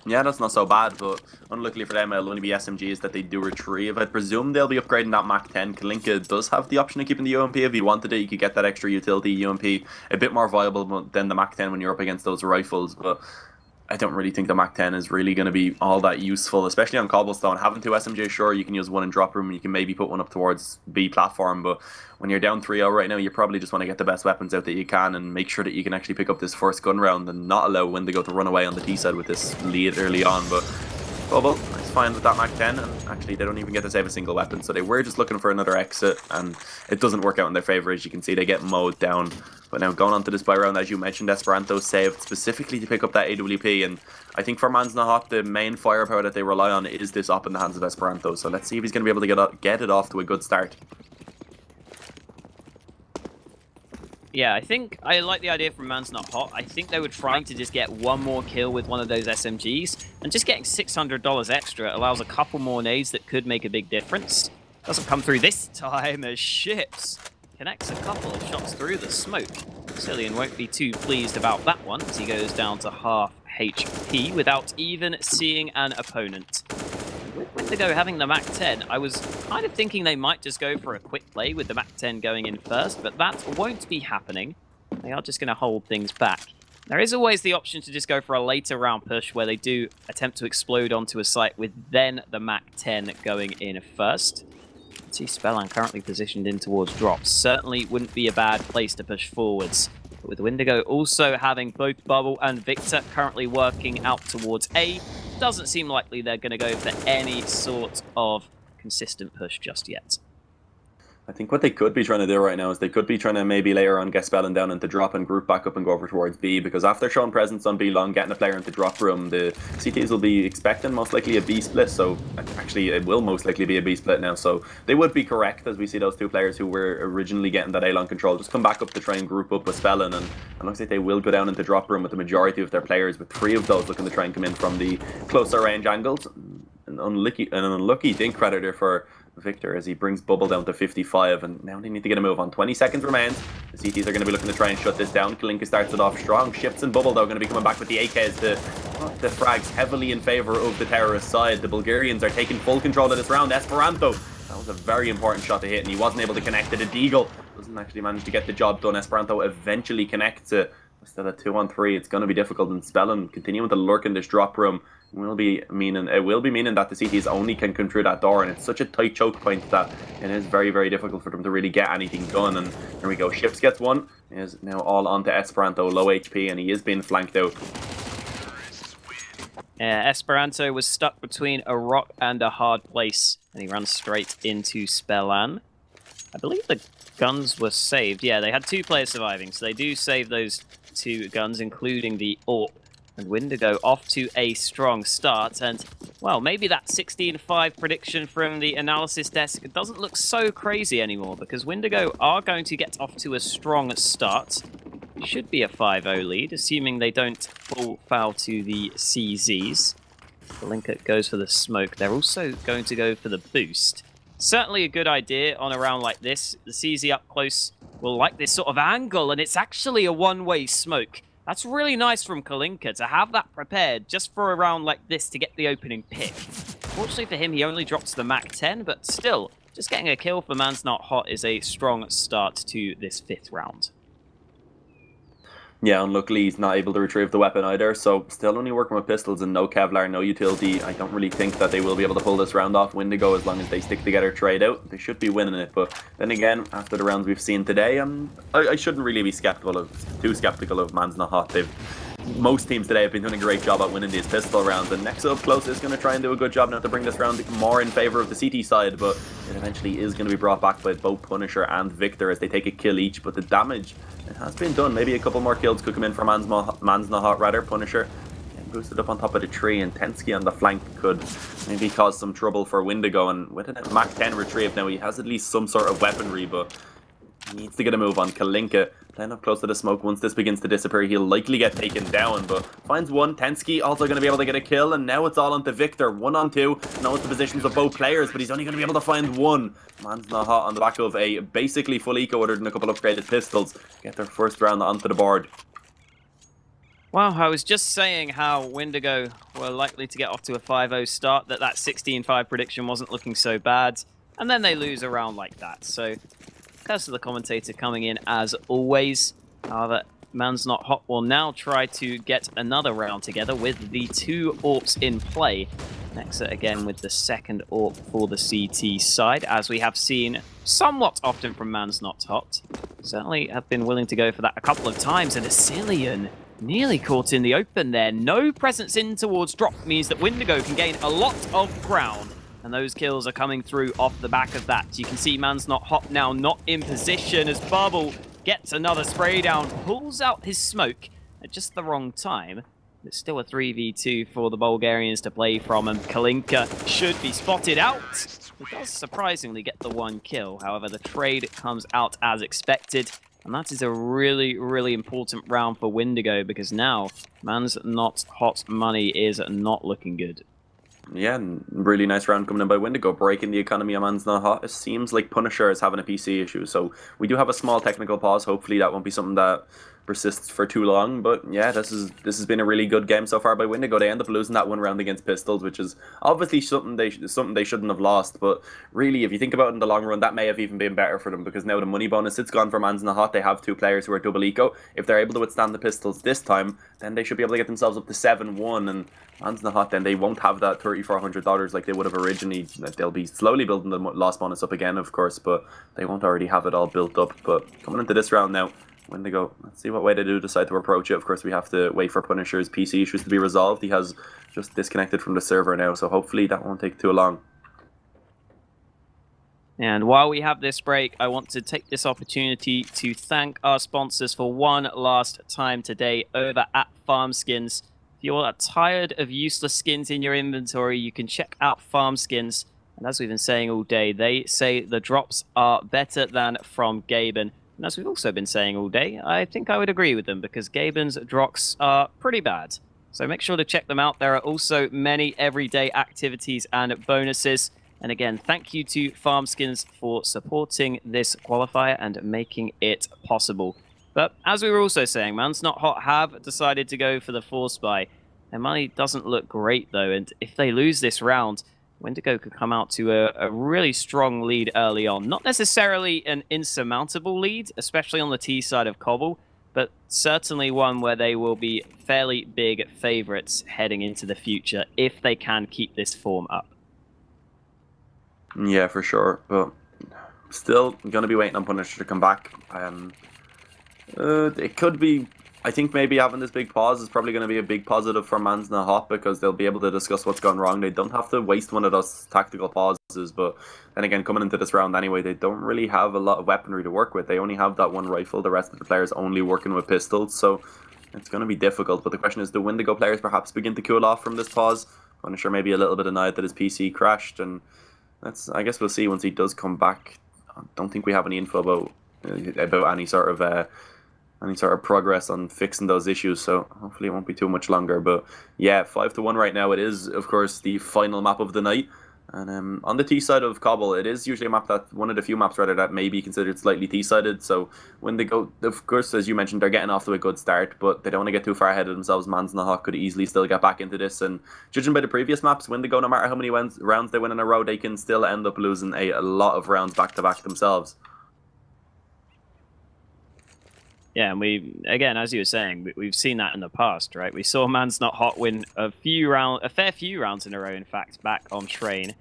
Speaker 2: Yeah, that's not so bad, but unluckily for them, it'll only be SMGs that they do retrieve. I presume they'll be upgrading that Mach 10. Kalinka does have the option of keeping the UMP. If he wanted it, you could get that extra utility UMP. A bit more viable than the Mach 10 when you're up against those rifles, but I don't really think the Mach 10 is really going to be all that useful, especially on Cobblestone. Having 2 SMGs, sure, you can use one in drop room, you can maybe put one up towards B platform, but when you're down 3-0 right now, you probably just want to get the best weapons out that you can and make sure that you can actually pick up this first gun round and not allow Windigo to run away on the T side with this lead early on. But Bubble, it's fine with that Mach 10, and actually they don't even get to save a single weapon, so they were just looking for another exit, and it doesn't work out in their favour. As you can see, they get mowed down. But now going on to this buy round, as you mentioned, Esperanto saved specifically to pick up that AWP, and I think for Man's Not Hot, the main firepower that they rely on is this op in the hands of Esperanto, so let's see if he's going to be able to get it off to a good start.
Speaker 1: Yeah, I think I like the idea from Man's Not Hot. I think they were trying to just get one more kill with one of those SMGs, and just getting $600 extra allows a couple more nades that could make a big difference. Doesn't come through this time as Ships connects a couple of shots through the smoke. Cillian won't be too pleased about that one, as he goes down to half HP without even seeing an opponent. With Windigo having the Mach 10, I was kind of thinking they might just go for a quick play with the Mach 10 going in first, but that won't be happening. They are just going to hold things back. There is always the option to just go for a later round push where they do attempt to explode onto a site with then the Mach 10 going in first. See Spellan currently positioned in towards drops. Certainly wouldn't be a bad place to push forwards. But with Windigo also having both Bubble and Victor currently working out towards A, doesn't seem likely they're going to go for any sort of consistent push just yet.
Speaker 2: I think what they could be trying to do right now is they could be trying to maybe later on get Spellin down into drop and group back up and go over towards B, because after showing presence on B long, getting a player into drop room, the CTs will be expecting most likely a B split, so actually it will most likely be a B split now, so they would be correct as we see those two players who were originally getting that A long control just come back up to try and group up with Spellin, and it looks like they will go down into drop room with the majority of their players, with 3 of those looking to try and come in from the closer range angles. An unlucky dink predator for Victor as he brings Bubble down to 55, and now they need to get a move on. 20 seconds remains. The CTs are going to be looking to try and shut this down. Kalinka starts it off strong. Shifts and Bubble though going to be coming back with the AKs to the frags heavily in favour of the terrorist side. The Bulgarians are taking full control of this round. Esperanto, that was a very important shot to hit, and he wasn't able to connect to the Deagle. Doesn't actually manage to get the job done. Esperanto eventually connects to still a 2-on-3. It's going to be difficult, and Spellin continuing to lurk in this drop room will be meaning that the CTs only can come through that door, and it's such a tight choke point that it is very, very difficult for them to really get anything done. And there we go. Ships gets one. He is now all onto Esperanto, low HP, and he is being flanked out.
Speaker 1: Esperanto was stuck between a rock and a hard place, and he runs straight into Spellan. I believe the guns were saved. Yeah, they had 2 players surviving, so they do save those 2 guns, including the AWP. And Windigo off to a strong start, and, well, maybe that 16-5 prediction from the analysis desk doesn't look so crazy anymore, because Windigo are going to get off to a strong start. It should be a 5-0 lead, assuming they don't fall foul to the CZs. Kalinka goes for the smoke. They're also going to go for the boost. Certainly a good idea on a round like this. The CZ up close will like this sort of angle, and it's actually a one-way smoke. That's really nice from Kalinka to have that prepared just for a round like this to get the opening pick. Fortunately for him, he only drops the MAC-10, but still, just getting a kill for Man's Not Hot is a strong start to this 5th round.
Speaker 2: Yeah, unluckily he's not able to retrieve the weapon either, so still only working with pistols and no Kevlar, no utility. I don't really think that they will be able to pull this round off. Windigo, as long as they stick together, trade out, they should be winning it. But then again, after the rounds we've seen today, I shouldn't really be too skeptical of Man's Not Hot. Most teams today have been doing a great job at winning these pistol rounds, and Next Up Close is going to try and do a good job now to bring this round more in favour of the CT side, but it eventually is going to be brought back by both Punisher and Victor as they take a kill each, but the damage, it has been done. Maybe a couple more kills could come in for Man's Not Hot, rather. Punisher boosted up on top of the tree, and Tensky on the flank could maybe cause some trouble for Windigo, and with a MAC-10 retrieve now, he has at least some sort of weaponry, but he needs to get a move on. Kalinka playing up close to the smoke. Once this begins to disappear, he'll likely get taken down, but finds one. Tensky also going to be able to get a kill, and now it's all onto Victor. 1-on-2. Knows the positions of both players, but he's only going to be able to find one. Man's Not Hot on the back of a basically full eco other than a couple of upgraded pistols. Get their first round onto the board.
Speaker 1: Wow, I was just saying how Windigo were likely to get off to a 5-0 start, that 16-5 prediction wasn't looking so bad, and then they lose a round like that. So, curse of the commentator coming in as always. However, Man's Not Hot will now try to get another round together with the 2 AWPs in play. Nexa again with the second AWP for the CT side, as we have seen somewhat often from Man's Not Hot. Certainly have been willing to go for that a couple of times, and Asilian nearly caught in the open there. No presence in towards drop means that Windigo can gain a lot of ground, and those kills are coming through off the back of that. You can see Man's Not Hot now not in position as Bubble gets another spray down, pulls out his smoke at just the wrong time. It's still a 3v2 for the Bulgarians to play from, and Kalinka should be spotted out. He does surprisingly get the 1 kill. However, the trade comes out as expected, and that is a really, really important round for Windigo, because now Man's Not Hot money is not looking good.
Speaker 2: Yeah, really nice round coming in by Windigo, breaking the economy of Man's Not Hot. It seems like Punisher is having a PC issue, so we do have a small technical pause. Hopefully that won't be something that persists for too long, but yeah, this has been a really good game so far by Windigo. They end up losing that 1 round against Pistols, which is obviously something they shouldn't have lost, but really, if you think about it in the long run, that may have even been better for them, because now the money bonus, it's gone for Man's Not Hot. They have 2 players who are double eco. If they're able to withstand the Pistols this time, then they should be able to get themselves up to 7-1, and Man's Not Hot, then they won't have that $3,400 like they would have originally. They'll be slowly building the loss bonus up again, of course, but they won't already have it all built up. But coming into this round now, Windigo, let's see what way they do decide to approach it. Of course, we have to wait for Punisher's PC issues to be resolved. He has just disconnected from the server now, so hopefully that won't take too long.
Speaker 1: And while we have this break, I want to take this opportunity to thank our sponsors for one last time today over at Farmskins. If you're tired of useless skins in your inventory, you can check out Farmskins. And as we've been saying all day, they say the drops are better than from Gaben. And as we've also been saying all day, I think I would agree with them because Gaben's drops are pretty bad. So make sure to check them out. There are also many everyday activities and bonuses. And again, thank you to Farmskins for supporting this qualifier and making it possible. But as we were also saying, Man's Not Hot have decided to go for the Force Buy. Their money doesn't look great though, and if they lose this round, Windigo could come out to a really strong lead early on. Not necessarily an insurmountable lead, especially on the T side of Cobble, but certainly one where they will be fairly big favorites heading into the future if they can keep this form up.
Speaker 2: Yeah, for sure, but still going to be waiting on Punisher to come back. It could be, I think maybe having this big pause is probably going to be a big positive for Man's Not Hot because they'll be able to discuss what's gone wrong. They don't have to waste one of those tactical pauses, but then again, coming into this round anyway, they don't really have a lot of weaponry to work with. They only have that one rifle, the rest of the players only working with pistols, so it's going to be difficult. But the question is, do Windigo players perhaps begin to cool off from this pause? Punisher maybe a little bit annoyed that his PC crashed, and I guess we'll see once he does come back. I don't think we have any info about any sort of progress on fixing those issues, so hopefully it won't be too much longer. But yeah, 5-1 right now. It is, of course, the final map of the night. And on the T side of Cobble, it is usually a map that, one of the few maps rather, that may be considered slightly T-sided. So when they go, of course, as you mentioned, they're getting off to a good start, but they don't want to get too far ahead of themselves. Man's Not Hot could easily still get back into this. And judging by the previous maps, Windigo, no matter how many rounds they win in a row, they can still end up losing a lot of rounds back-to-back themselves.
Speaker 1: Yeah, and again, as you were saying, we've seen that in the past, right? We saw Man's Not Hot win a fair few rounds in a row, in fact, back on Train,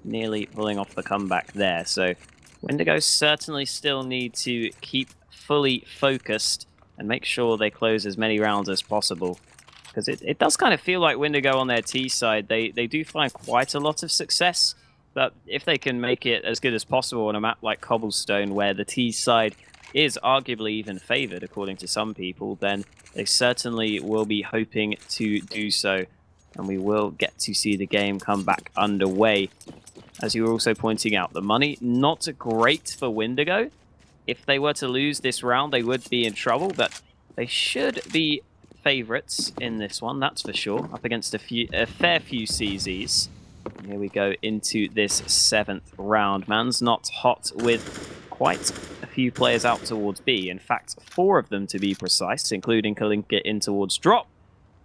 Speaker 1: nearly pulling off the comeback there. So Windigo certainly still need to keep fully focused and make sure they close as many rounds as possible. Because it does kind of feel like Windigo on their T side, they do find quite a lot of success, but if they can make it as good as possible on a map like Cobblestone, where the T side is arguably even favored according to some people, then they certainly will be hoping to do so, and we will get to see the game come back underway. As you were also pointing out, the money not great for Windigo. If they were to lose this round, they would be in trouble, but they should be favorites in this one, that's for sure, up against a fair few CZs. And here we go into this 7th round. Man's Not Hot with quite a few players out towards B. In fact, 4 of them to be precise, including Kalinka in towards drop.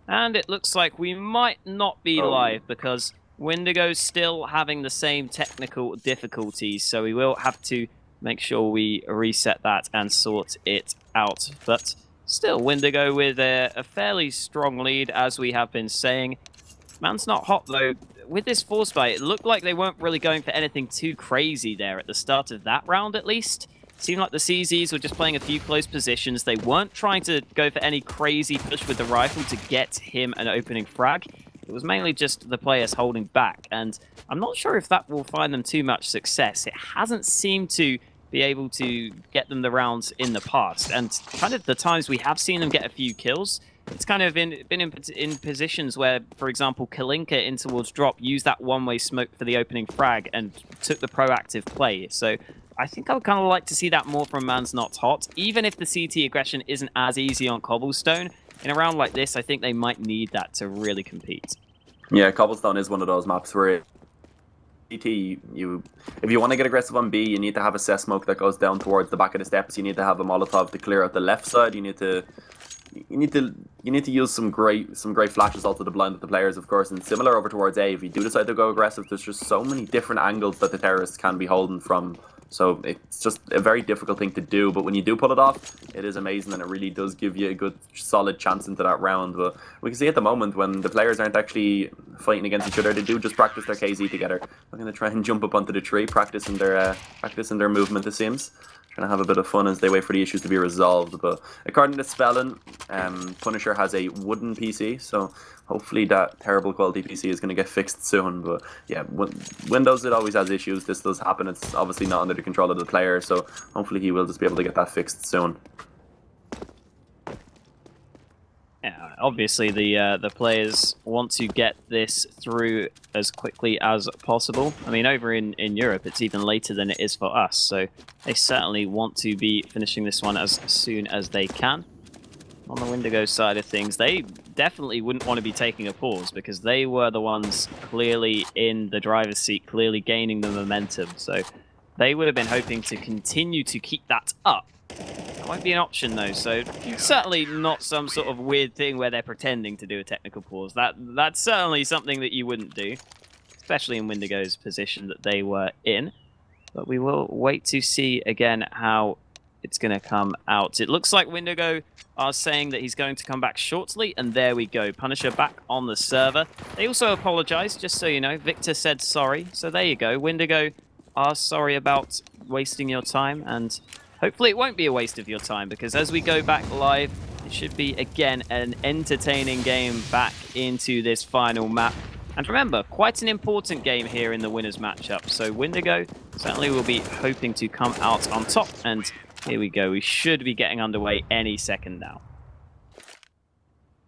Speaker 1: And it looks like we might not be live because Windigo's still having the same technical difficulties, so we will have to make sure we reset that and sort it out. But still, Windigo with a fairly strong lead, as we have been saying. Man's Not Hot, though. With this Force Buy, it looked like they weren't really going for anything too crazy there at the start of that round, at least. It seemed like the CZs were just playing a few close positions. They weren't trying to go for any crazy push with the rifle to get him an opening frag. It was mainly just the players holding back, and I'm not sure if that will find them too much success. It hasn't seemed to be able to get them the rounds in the past, and kind of the times we have seen them get a few kills, it's kind of been in positions where, for example, Kalinka in towards drop used that one-way smoke for the opening frag and took the proactive play. So I think I would kind of like to see that more from Man's Not Hot. Even if the CT aggression isn't as easy on Cobblestone, in a round like this, I think they might need that to really compete.
Speaker 2: Yeah, Cobblestone is one of those maps where CT, if you want to get aggressive on B, you need to have a cess smoke that goes down towards the back of the steps. You need to have a Molotov to clear out the left side. You need to use some great flashes also to blind up the players, of course. And similar over towards A, if you do decide to go aggressive, there's just so many different angles that the terrorists can be holding from. So it's just a very difficult thing to do, but when you do pull it off, it is amazing, and it really does give you a good, solid chance into that round. But we can see at the moment, when the players aren't actually fighting against each other, they do just practice their KZ together. They're going to try and jump up onto the tree, practicing their movement, it seems. trying to have a bit of fun as they wait for the issues to be resolved. But according to Spellin, Punisher has a wooden PC, so hopefully that terrible quality PC is going to get fixed soon. But yeah, Windows, it always has issues. This does happen. It's obviously not under the control of the player, so hopefully he will just be able to get that fixed soon.
Speaker 1: Yeah, obviously the players want to get this through as quickly as possible. I mean, over in Europe, it's even later than it is for us, so they certainly want to be finishing this one as soon as they can. On the Windigo side of things, they definitely wouldn't want to be taking a pause because they were the ones clearly in the driver's seat, clearly gaining the momentum. So they would have been hoping to continue to keep that up. That won't be an option though, so certainly not some sort of weird thing where they're pretending to do a technical pause. That's certainly something that you wouldn't do, especially in Windigo's position that they were in. But we will wait to see again how it's going to come out. It looks like Windigo are saying that he's going to come back shortly, and there we go. Punisher back on the server. They also apologized, just so you know. Victor said sorry, so there you go. Windigo are sorry about wasting your time, and hopefully it won't be a waste of your time, because as we go back live, it should be, again, an entertaining game back into this final map. And remember, quite an important game here in the winners matchup. So Windigo certainly will be hoping to come out on top. And here we go. We should be getting underway any second now.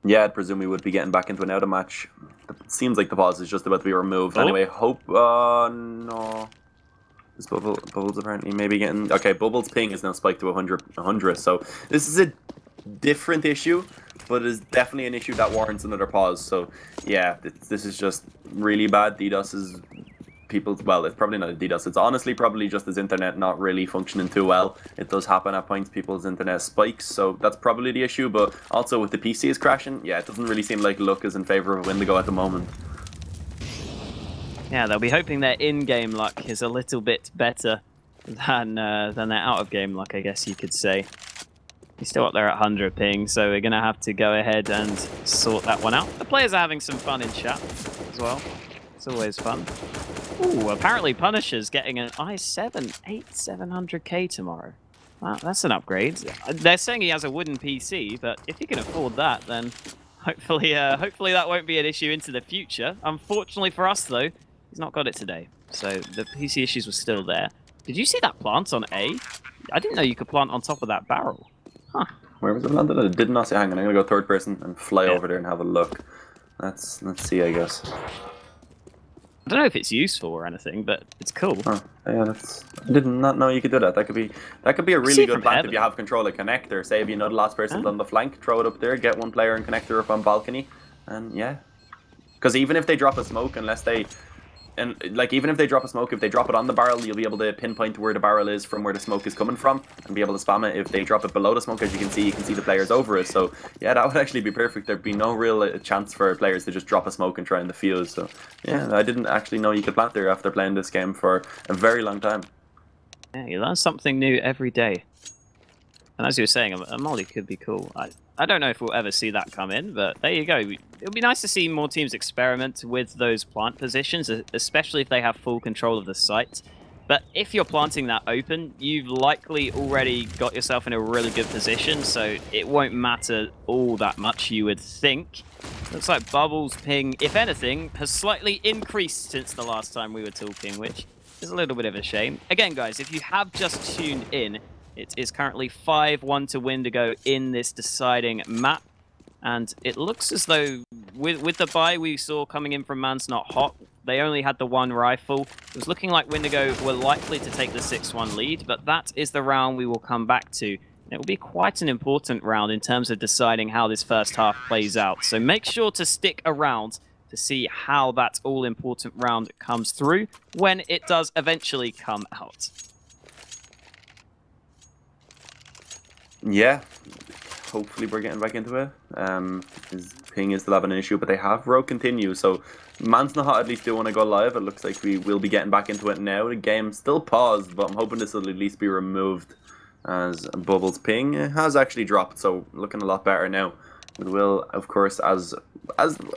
Speaker 2: Yeah, I'd presume we would be getting back into an out of match. It seems like the pause is just about to be removed.
Speaker 1: Oh.
Speaker 2: Anyway, hope... no. This Bubbles apparently maybe getting... Okay, Bubbles' ping is now spiked to 100, so this is a different issue, but it is definitely an issue that warrants another pause. So, yeah, this is just really bad. DDoS is... Well, it's probably not a DDoS. It's honestly probably just his internet not really functioning too well. It does happen at points. People's internet spikes, so that's probably the issue. But also with the PC is crashing, yeah, it doesn't really seem like luck is in favor of Windigo at the moment.
Speaker 1: Yeah, they'll be hoping their in-game luck is a little bit better than their out-of-game luck, I guess you could say. He's still up there at 100 ping, so we're going to have to go ahead and sort that one out. The players are having some fun in chat as well. It's always fun. Ooh, apparently Punisher's getting an i7 8700K tomorrow. Wow, that's an upgrade. They're saying he has a wooden PC, but if he can afford that, then hopefully that won't be an issue into the future. Unfortunately for us, though, he's not got it today. So the PC issues were still there. Did you see that plant on A? I didn't know you could plant on top of that barrel. Huh.
Speaker 2: Where was it planted? I did not see. Hang on, I'm going to go third person and fly over there and have a look. Let's see, I guess.
Speaker 1: I don't know if it's useful or anything, but it's cool.
Speaker 2: Oh, yeah, I did not know you could do that. That could be a really good plant if you have control of connector. Say if you know the last person's on the flank, throw it up there, get one player and connector up on balcony, and yeah. Because even if they drop a smoke, even if they drop a smoke, if they drop it on the barrel, you'll be able to pinpoint where the barrel is from where the smoke is coming from and be able to spam it. If they drop it below the smoke, as you can see the players over it. So yeah, that would actually be perfect. There'd be no real chance for players to just drop a smoke and try and defuse. So yeah, I didn't actually know you could plant there after playing this game for a very long time.
Speaker 1: Yeah, you learn something new every day. And as you were saying, a molly could be cool. I don't know if we'll ever see that come in, but there you go. It'll be nice to see more teams experiment with those plant positions, especially if they have full control of the site. But if you're planting that open, you've likely already got yourself in a really good position, so it won't matter all that much, you would think. Looks like Bubbles' ping, if anything, has slightly increased since the last time we were talking, which is a little bit of a shame. Again, guys, if you have just tuned in, it is currently 5-1 to Windigo in this deciding map. And it looks as though, with the buy we saw coming in from Man's Not Hot, they only had the one rifle. It was looking like Windigo were likely to take the 6-1 lead, but that is the round we will come back to. It will be quite an important round in terms of deciding how this first half plays out. So make sure to stick around to see how that all-important round comes through when it does eventually come out.
Speaker 2: Yeah, hopefully we're getting back into it. His ping is still having an issue, but they have road continue, so Man's Not Hot at least do want to go live. It looks like we will be getting back into it now. The game's still paused, but I'm hoping this will at least be removed as Bubbles' ping has actually dropped, so looking a lot better now. We will, of course, as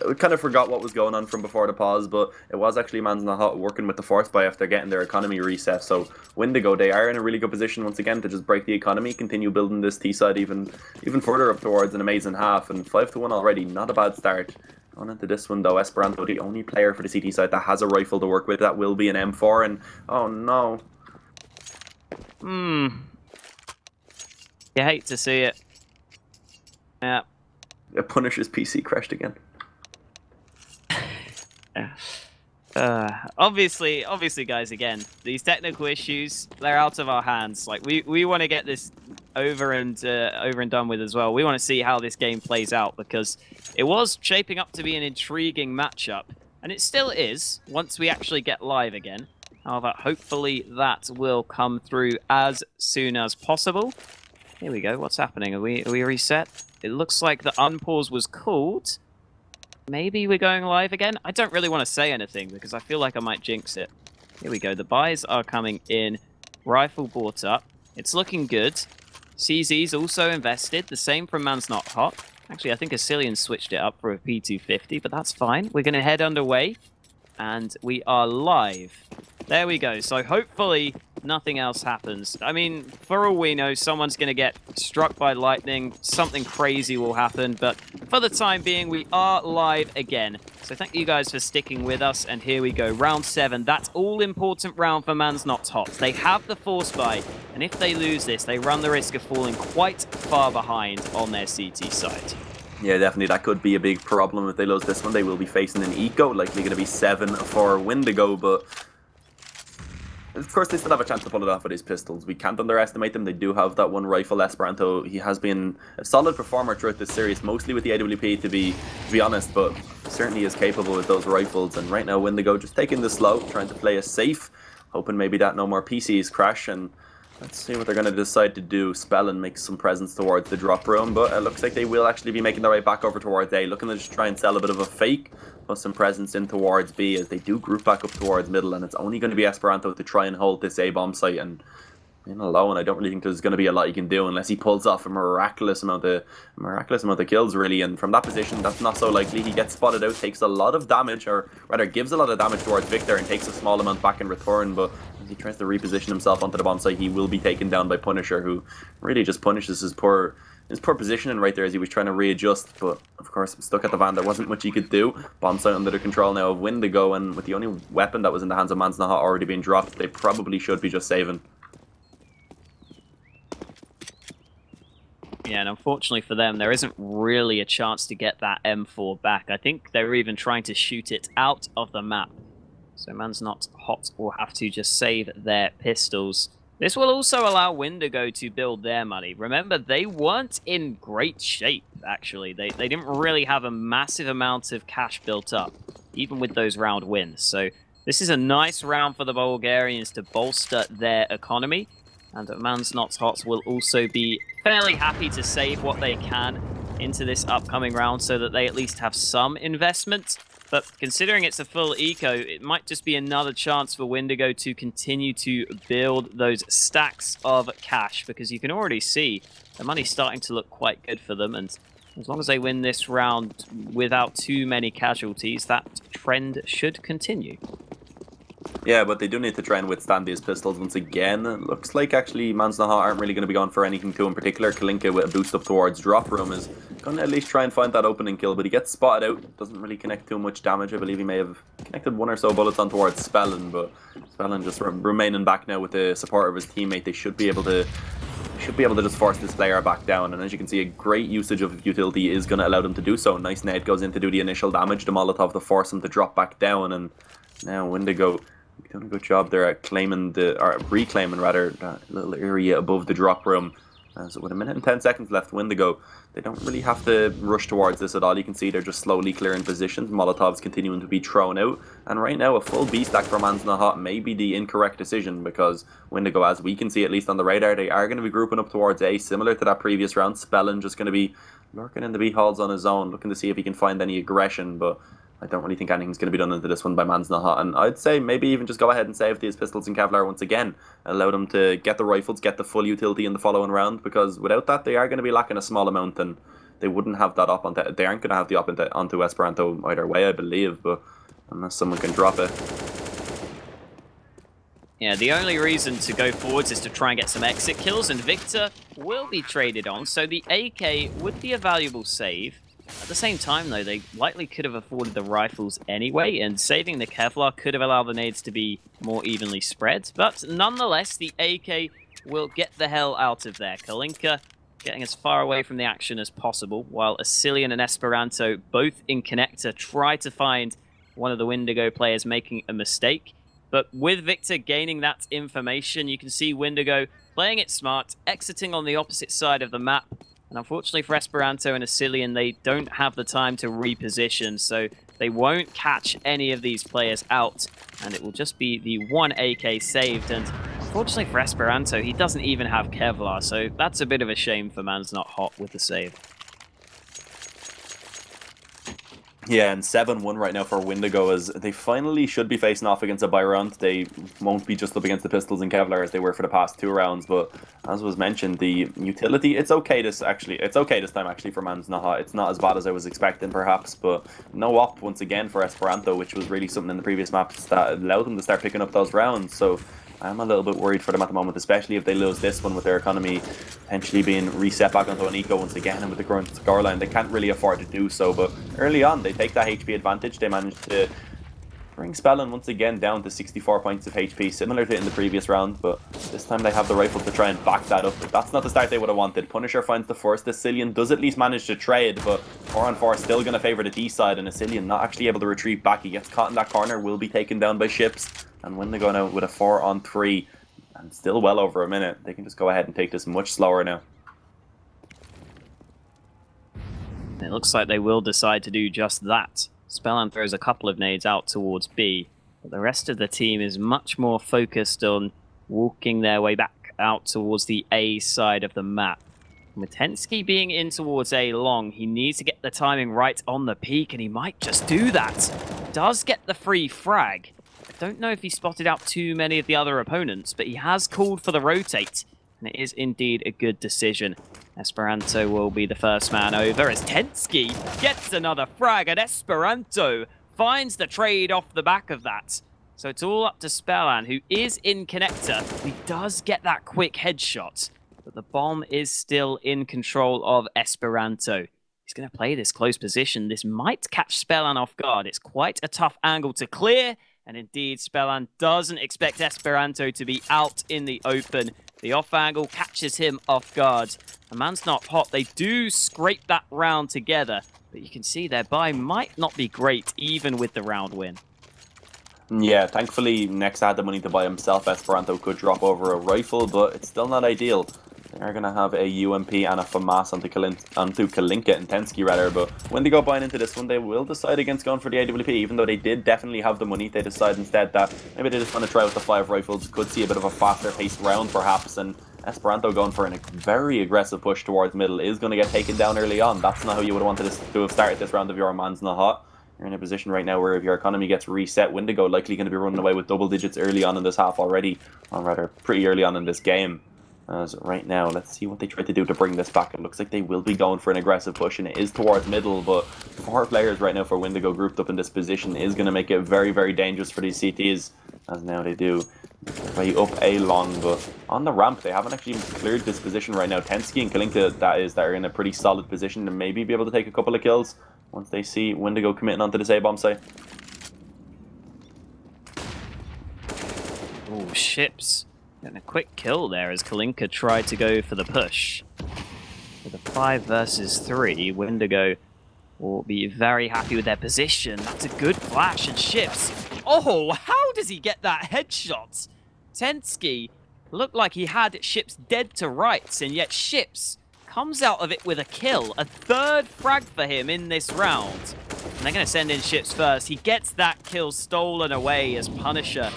Speaker 2: we kind of forgot what was going on from before the pause, but it was actually Man's Not Hot working with the force buy after getting their economy reset. So Windigo, they are in a really good position once again to just break the economy, continue building this T side even further up towards an amazing half, and 5-1 already, not a bad start. Going into this one though, Esperanto, the only player for the CT side that has a rifle to work with, that will be an M4, and oh no.
Speaker 1: You hate to see it. Yeah.
Speaker 2: Punisher's PC crashed again.
Speaker 1: Obviously, guys, again, these technical issues, they're out of our hands. Like, we want to get this over and done with as well. We want to see how this game plays out, because it was shaping up to be an intriguing matchup, and it still is once we actually get live again. However, hopefully that will come through as soon as possible. Here we go. What's happening? Are we reset? It looks like the unpause was called. Maybe we're going live again? I don't really want to say anything because I feel like I might jinx it. Here we go. The buys are coming in. Rifle bought up. It's looking good. CZ's also invested. The same from Man's Not Hot. Actually, I think Asilian switched it up for a P250, but that's fine. We're going to head underway, and we are live. There we go. So hopefully nothing else happens. I mean, for all we know, someone's going to get struck by lightning. Something crazy will happen. But for the time being, we are live again. So thank you guys for sticking with us. And here we go. Round 7. That's all-important round for Man's Not Hot. They have the force buy. And if they lose this, they run the risk of falling quite far behind on their CT side.
Speaker 2: Yeah, definitely. That could be a big problem if they lose this one. They will be facing an eco, likely going to be 7 for Windigo, but of course, they still have a chance to pull it off with his pistols. We can't underestimate them. They do have that one rifle, Esperanto. He has been a solid performer throughout this series, mostly with the AWP, to be honest, but certainly is capable with those rifles. And right now, Windigo just taking this slow, trying to play it safe, hoping maybe that no more PCs crash. And let's see what they're going to decide to do. Spellin makes some presence towards the drop room, but it looks like they will actually be making their way back over towards A, looking to just try and sell a bit of a fake, plus some presence in towards B as they do group back up towards middle, and it's only going to be Esperanto to try and hold this A bomb site. And in alone, I don't really think there's going to be a lot he can do unless he pulls off a miraculous amount of kills, really. And from that position, that's not so likely. He gets spotted out, takes a lot of damage, or rather gives a lot of damage towards Victor and takes a small amount back in return. But as he tries to reposition himself onto the bomb site, he will be taken down by Punisher, who really just punishes his poor positioning right there as he was trying to readjust. But of course, stuck at the van, there wasn't much he could do. Bomb site under the control now of Windigo, and with the only weapon that was in the hands of Man's Not Hot already being dropped, they probably should be just saving.
Speaker 1: Yeah, and unfortunately for them, there isn't really a chance to get that M4 back. I think they're even trying to shoot it out of the map. So Man's Not Hot will have to just save their pistols. This will also allow Windigo to build their money. Remember, they weren't in great shape, actually. They didn't really have a massive amount of cash built up, even with those round wins. So this is a nice round for the Bulgarians to bolster their economy. And Man's Not Hot will also be fairly happy to save what they can into this upcoming round so that they at least have some investment. But considering it's a full eco, it might just be another chance for Windigo to continue to build those stacks of cash, because you can already see the money's starting to look quite good for them. And as long as they win this round without too many casualties, that trend should continue.
Speaker 2: Yeah, but they do need to try and withstand these pistols once again. It looks like actually Man's Not Hot aren't really going to be going for anything too in particular. Kalinka with a boost up towards drop room is going to at least try and find that opening kill, but he gets spotted out. Doesn't really connect too much damage. I believe he may have connected one or so bullets on towards Spellin, but Spellin just remaining back now with the support of his teammate. They should be able to just force this player back down, and as you can see, a great usage of utility is going to allow them to do so. Nice nade goes in to do the initial damage. The Molotov to force him to drop back down, and now Windigo doing a good job there at reclaiming rather, that little area above the drop room. So with 1 minute and 10 seconds left, Windigo, they don't really have to rush towards this at all. You can see they're just slowly clearing positions. Molotovs continuing to be thrown out. And right now, a full B stack for Man's Not Hot may be the incorrect decision, because Windigo, as we can see at least on the radar, they are going to be grouping up towards A, similar to that previous round. Spellin just going to be lurking in the B halls on his own, looking to see if he can find any aggression, but I don't really think anything's going to be done into this one by Man's Not Hot. And I'd say maybe even just go ahead and save these pistols and Kevlar once again. Allow them to get the rifles, get the full utility in the following round, because without that, they are going to be lacking a small amount. And they wouldn't have that up onto. They aren't going to have the up onto Esperanto either way, I believe. But unless someone can drop it.
Speaker 1: Yeah, the only reason to go forwards is to try and get some exit kills, and Victor will be traded on, so the AK would be a valuable save. At the same time, though, they likely could have afforded the rifles anyway, and saving the Kevlar could have allowed the nades to be more evenly spread. But nonetheless, the AK will get the hell out of there. Kalinka getting as far away from the action as possible, while Asilian and Esperanto, both in connector, try to find one of the Windigo players making a mistake. But with Victor gaining that information, you can see Windigo playing it smart, exiting on the opposite side of the map. And unfortunately for Esperanto and Asilian, they don't have the time to reposition, so they won't catch any of these players out. And it will just be the one AK saved. And unfortunately for Esperanto, he doesn't even have Kevlar, so that's a bit of a shame for Man's Not Hot with the save.
Speaker 2: Yeah, and 7-1 right now for Windigo, as they finally should be facing off against a Byrant. They won't be just up against the Pistols and Kevlar as they were for the past 2 rounds, but as was mentioned, the utility, it's okay this time actually for Man's Not Hot. It's not as bad as I was expecting perhaps, but no op once again for Esperanto, which was really something in the previous maps that allowed them to start picking up those rounds, so I'm a little bit worried for them at the moment, especially if they lose this one with their economy potentially being reset back onto an eco once again, and with the current scoreline, they can't really afford to do so. But early on, they take that HP advantage. They managed to bring Spellin once again down to 64 points of HP, similar to in the previous round, but this time they have the rifle to try and back that up. But that's not the start they would have wanted. Punisher finds the first. Asilian does at least manage to trade, but 4-on-4 still going to favour the D side, and Asilian not actually able to retreat back. He gets caught in that corner, will be taken down by ships, and when they go now with a 4-on-3, and still well over a minute, they can just go ahead and take this much slower now.
Speaker 1: It looks like they will decide to do just that. Spellan throws a couple of nades out towards B, but the rest of the team is much more focused on walking their way back out towards the A side of the map. With Tensky being in towards A long, he needs to get the timing right on the peak, and he might just do that. Does get the free frag. I don't know if he spotted out too many of the other opponents, but he has called for the rotate, and it is indeed a good decision. Esperanto will be the first man over as Tensky gets another frag, and Esperanto finds the trade off the back of that. So it's all up to Spellan, who is in connector. He does get that quick headshot, but the bomb is still in control of Esperanto. He's going to play this close position. This might catch Spellan off guard. It's quite a tough angle to clear, and indeed Spellan doesn't expect Esperanto to be out in the open. The off angle catches him off guard. The Man's Not Hot. They do scrape that round together, but you can see their buy might not be great, even with the round win.
Speaker 2: Yeah, thankfully, Nex had the money to buy himself. Esperanto could drop over a rifle, but it's still not ideal. They're going to have a UMP and a FAMAS onto Kalinka and Tensky rather, but when they go buying into this one, they will decide against going for the AWP. Even though they did definitely have the money, they decide instead that maybe they just want to try with the 5 rifles. Could see a bit of a faster paced round perhaps, and Esperanto going for a very aggressive push towards middle is going to get taken down early on. That's not how you would have wanted to have started this round of your Man's Not Hot. You're in a position right now where if your economy gets reset, Windigo likely going to be running away with double digits early on in this half already, or rather pretty early on in this game. So right now, let's see what they try to do to bring this back. It looks like they will be going for an aggressive push, and it is towards middle, but 4 players right now for Windigo grouped up in this position is going to make it very, very dangerous for these CTs, as now they do way up A long, but on the ramp, they haven't actually cleared this position right now. Tensky and Kalinka, that are in a pretty solid position to maybe be able to take a couple of kills once they see Windigo committing onto this A-bomb site.
Speaker 1: Oh, ships. Getting a quick kill there as Kalinka tried to go for the push. With a 5 versus 3, Windigo will be very happy with their position. That's a good flash, and ships. Oh, how does he get that headshot? Tensky looked like he had ships dead to rights, and yet ships comes out of it with a kill. A 3rd frag for him in this round. And they're going to send in ships first. He gets that kill stolen away as Punisher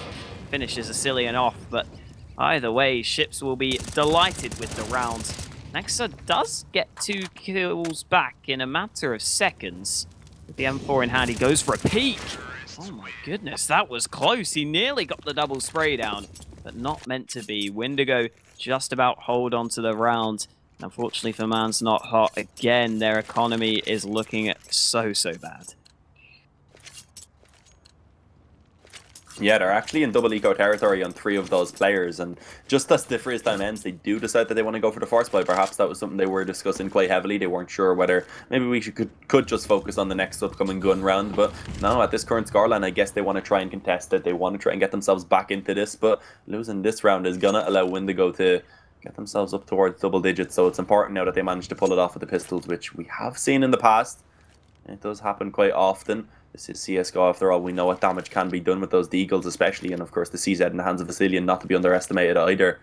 Speaker 1: finishes Asilian off, but either way, ships will be delighted with the round. Nexa does get 2 kills back in a matter of seconds. With the M4 in hand, he goes for a peek. Oh my goodness, that was close. He nearly got the double spray down, but not meant to be. Windigo just about hold on to the round. Unfortunately for Man's Not Hot, again, their economy is looking so bad.
Speaker 2: Yeah, they're actually in double eco territory on 3 of those players, and just as the freeze time ends, they do decide that they want to go for the force play. Perhaps that was something they were discussing quite heavily. They weren't sure whether maybe we could just focus on the next upcoming gun round, but no, at this current scoreline, I guess they want to try and contest it. They want to try and get themselves back into this, but losing this round is going to allow Windigo to get themselves up towards double digits, so it's important now that they managed to pull it off with the pistols, which we have seen in the past. It does happen quite often. This is CSGO after all. We know what damage can be done with those Deagles especially, and of course the CZ in the hands of Vasilian not to be underestimated either.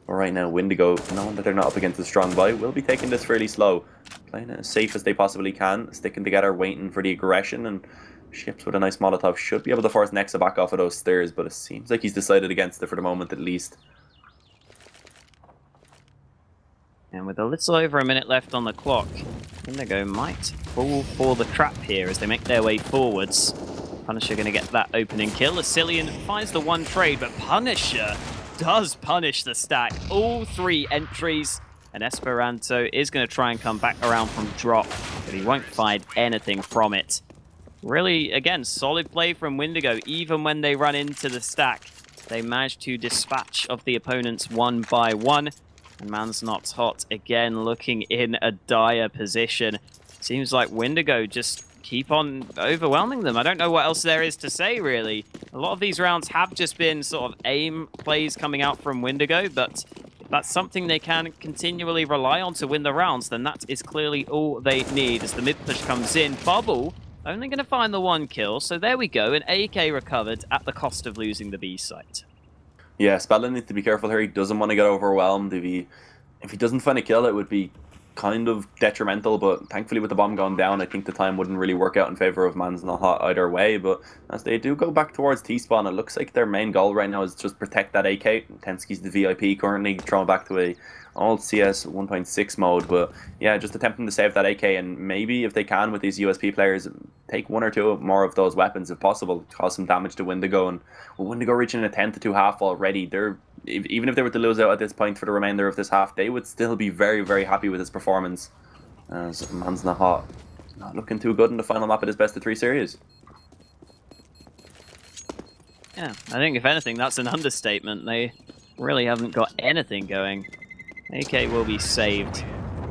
Speaker 2: But right now Windigo, knowing that they're not up against a strong buy, will be taking this fairly slow. Playing it as safe as they possibly can, sticking together, waiting for the aggression, and Ships with a nice Molotov should be able to force Nexa back off of those stairs, but it seems like he's decided against it for the moment at least.
Speaker 1: And with a little over a minute left on the clock, Windigo might fall for the trap here as they make their way forwards. Punisher going to get that opening kill. Asilian finds the one trade, but Punisher does punish the stack. All 3 entries, and Esperanto is going to try and come back around from drop, but he won't find anything from it. Really, again, solid play from Windigo. Even when they run into the stack, they manage to dispatch of the opponents one by one. And Man's Not Hot, again, looking in a dire position. Seems like Windigo just keep on overwhelming them. I don't know what else there is to say, really. A lot of these rounds have just been sort of aim plays coming out from Windigo, but if that's something they can continually rely on to win the rounds, then that is clearly all they need. As the mid push comes in, Bubble only going to find the 1 kill. So there we go, an AK recovered at the cost of losing the B site.
Speaker 2: Yeah, Spellin needs to be careful here. He doesn't want to get overwhelmed. If he doesn't find a kill, it would be kind of detrimental, but thankfully with the bomb going down, I think the time wouldn't really work out in favor of Man's Not Hot either way. But as they do go back towards T-spawn, it looks like their main goal right now is just protect that AK. Tensky's the VIP currently, thrown back to a old CS 1.6 mode, but yeah, just attempting to save that AK, and maybe if they can with these USP players, take 1 or 2 more of those weapons if possible, cause some damage to Windigo. And with Windigo reaching a 10-2 half already, even if they were to lose out at this point for the remainder of this half, they would still be very happy with his performance, as Man's Not Hot not looking too good in the final map of this best of 3 series.
Speaker 1: Yeah, I think if anything, that's an understatement. They really haven't got anything going. AK will be saved.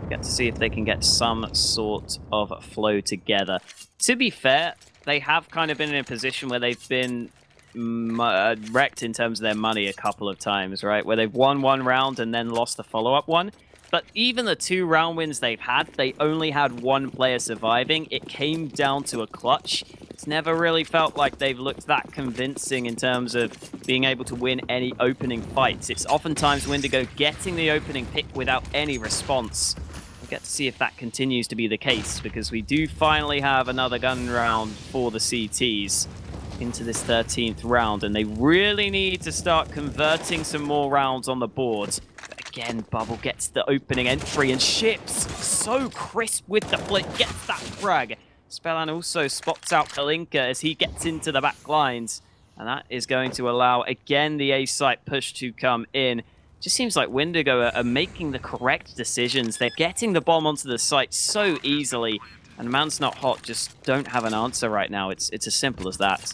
Speaker 1: Get to see if they can get some sort of flow together. To be fair, they have kind of been in a position where they've been wrecked in terms of their money a couple of times, right? Where they've won 1 round and then lost the follow-up one. But even the 2 round wins they've had, they only had 1 player surviving. It came down to a clutch. It's never really felt like they've looked that convincing in terms of being able to win any opening fights. It's oftentimes Windigo getting the opening pick without any response. We'll get to see if that continues to be the case, because we do finally have another gun round for the CTs into this 13th round, and they really need to start converting some more rounds on the board. But again, Bubble gets the opening entry, and Ships so crisp with the flick, gets that frag. Spellan also spots out Kalinka as he gets into the back lines, and that is going to allow, again, the A-site push to come in. Just seems like Windigo are making the correct decisions. They're getting the bomb onto the site so easily, and Man's Not Hot just don't have an answer right now. It's as simple as that.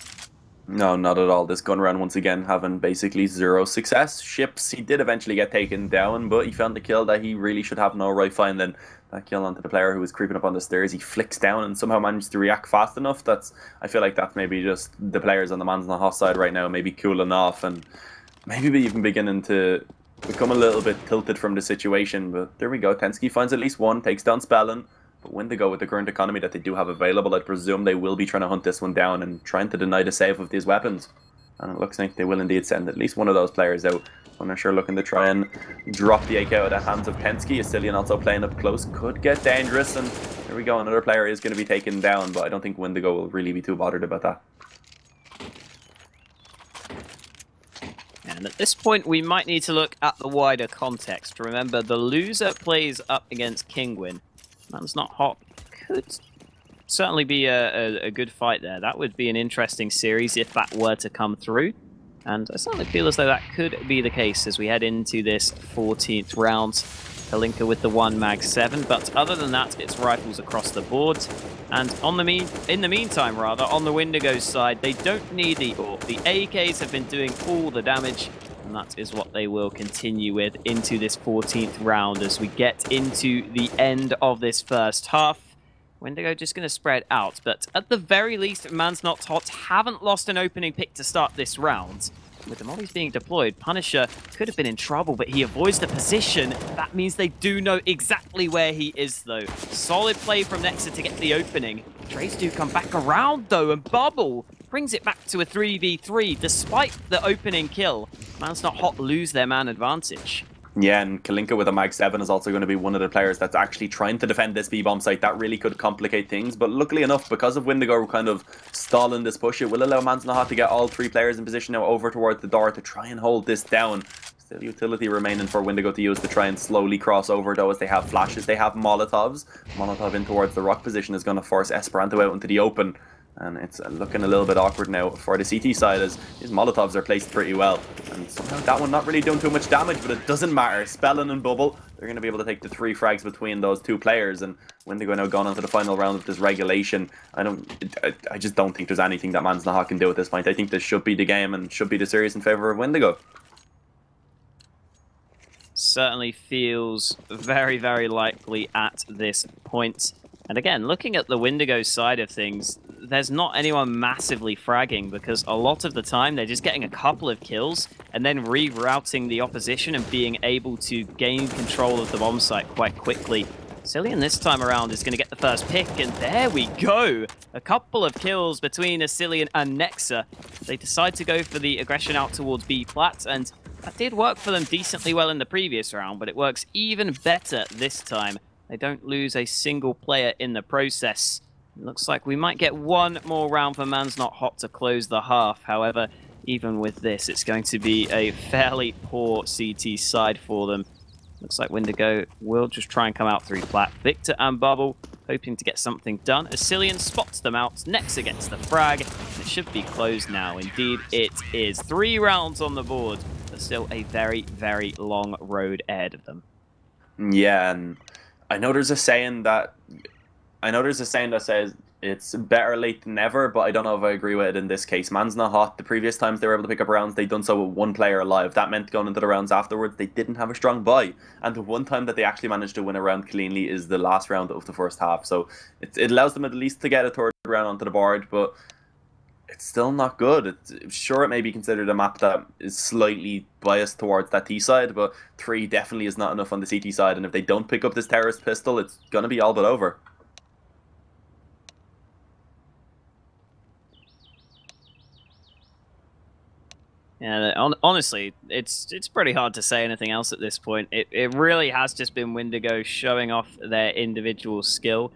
Speaker 2: No, not at all. This gun round, once again, having basically 0 success. Ships, he did eventually get taken down, but he found the kill that he really should have no right finding. That kill onto the player who was creeping up on the stairs. He flicks down and somehow managed to react fast enough. I feel like that's maybe just the players on the Man's Not Hot side right now, maybe cooling off and maybe even beginning to become a little bit tilted from the situation. But there we go. Tensky finds at least 1, takes down Spellin. But Windigo, with the current economy that they do have available, I presume they will be trying to hunt this one down and trying to deny the save of these weapons. And it looks like they will indeed send at least one of those players out. Punisher looking to try and drop the AK out of the hands of Tensky. Asilian also playing up close. Could get dangerous. And there we go. Another player is going to be taken down. But I don't think Windigo will really be too bothered about that.
Speaker 1: And at this point, we might need to look at the wider context. Remember, the loser plays up against Kingwin. Man's Not Hot could certainly be a good fight there. That would be an interesting series if that were to come through. And I certainly feel as though that could be the case as we head into this 14th round. Kalinka with the 1 mag 7, but other than that, it's rifles across the board. And in the meantime, on the Windigo's side, they don't need the AWP. The AKs have been doing all the damage, and that is what they will continue with into this 14th round as we get into the end of this first half. Windigo just going to spread out, but at the very least, Man's Not Hot haven't lost an opening pick to start this round. With the mollies being deployed, Punisher could have been in trouble, but he avoids the position. That means they do know exactly where he is, though. Solid play from Nexa to get the opening. Trays do come back around, though, and Bubble brings it back to a 3v3, despite the opening kill. Man's Not Hot lose their man advantage.
Speaker 2: Yeah, and Kalinka with a mag 7 is also going to be one of the players that's actually trying to defend this B-bomb site. That really could complicate things, but luckily enough, because of Windigo kind of stalling this push, it will allow Man's Not Hot to get all 3 players in position now over towards the door to try and hold this down. Still utility remaining for Windigo to use to try and slowly cross over, though, as they have flashes, they have Molotovs. Molotov in towards the rock position is going to force Esperanto out into the open. And it's looking a little bit awkward now for the CT side as his Molotovs are placed pretty well. And somehow that one not really doing too much damage, but it doesn't matter. Spellin and Bubble, they're going to be able to take the 3 frags between those 2 players. And Windigo now gone into the final round of this regulation. I just don't think there's anything that Man's Not Hot can do at this point. I think this should be the game and should be the series in favour of Windigo.
Speaker 1: Certainly feels very, very likely at this point. And again, looking at the Windigo side of things, there's not anyone massively fragging because a lot of the time they're just getting a couple of kills and then rerouting the opposition and being able to gain control of the bomb site quite quickly. Cillian this time around is going to get the first pick, and there we go! A couple of kills between Cillian and Nexa. They decide to go for the aggression out towards B plat, and that did work for them decently well in the previous round, but it works even better this time. They don't lose a single player in the process. It looks like we might get one more round for Man's Not Hot to close the half. However, even with this, it's going to be a fairly poor CT side for them. Looks like Windigo will just try and come out 3 plat. Victor and Bubble hoping to get something done. Cillian spots them out. Nexa gets the frag. It should be closed now. Indeed, it is. 3 rounds on the board, but still a very, very long road ahead of them.
Speaker 2: Yeah, and I know there's a saying that says it's better late than never, but I don't know if I agree with it in this case. Man's Not Hot. The previous times they were able to pick up rounds, they'd done so with 1 player alive. That meant going into the rounds afterwards, they didn't have a strong buy. And the one time that they actually managed to win a round cleanly is the last round of the first half. So it allows them at least to get a 3rd round onto the board, but it's still not good. Sure, it may be considered a map that is slightly biased towards that T side, but 3 definitely is not enough on the CT side. And if they don't pick up this terrorist pistol, it's going to be all but over.
Speaker 1: Yeah, honestly, it's pretty hard to say anything else at this point. It really has just been Windigo showing off their individual skill.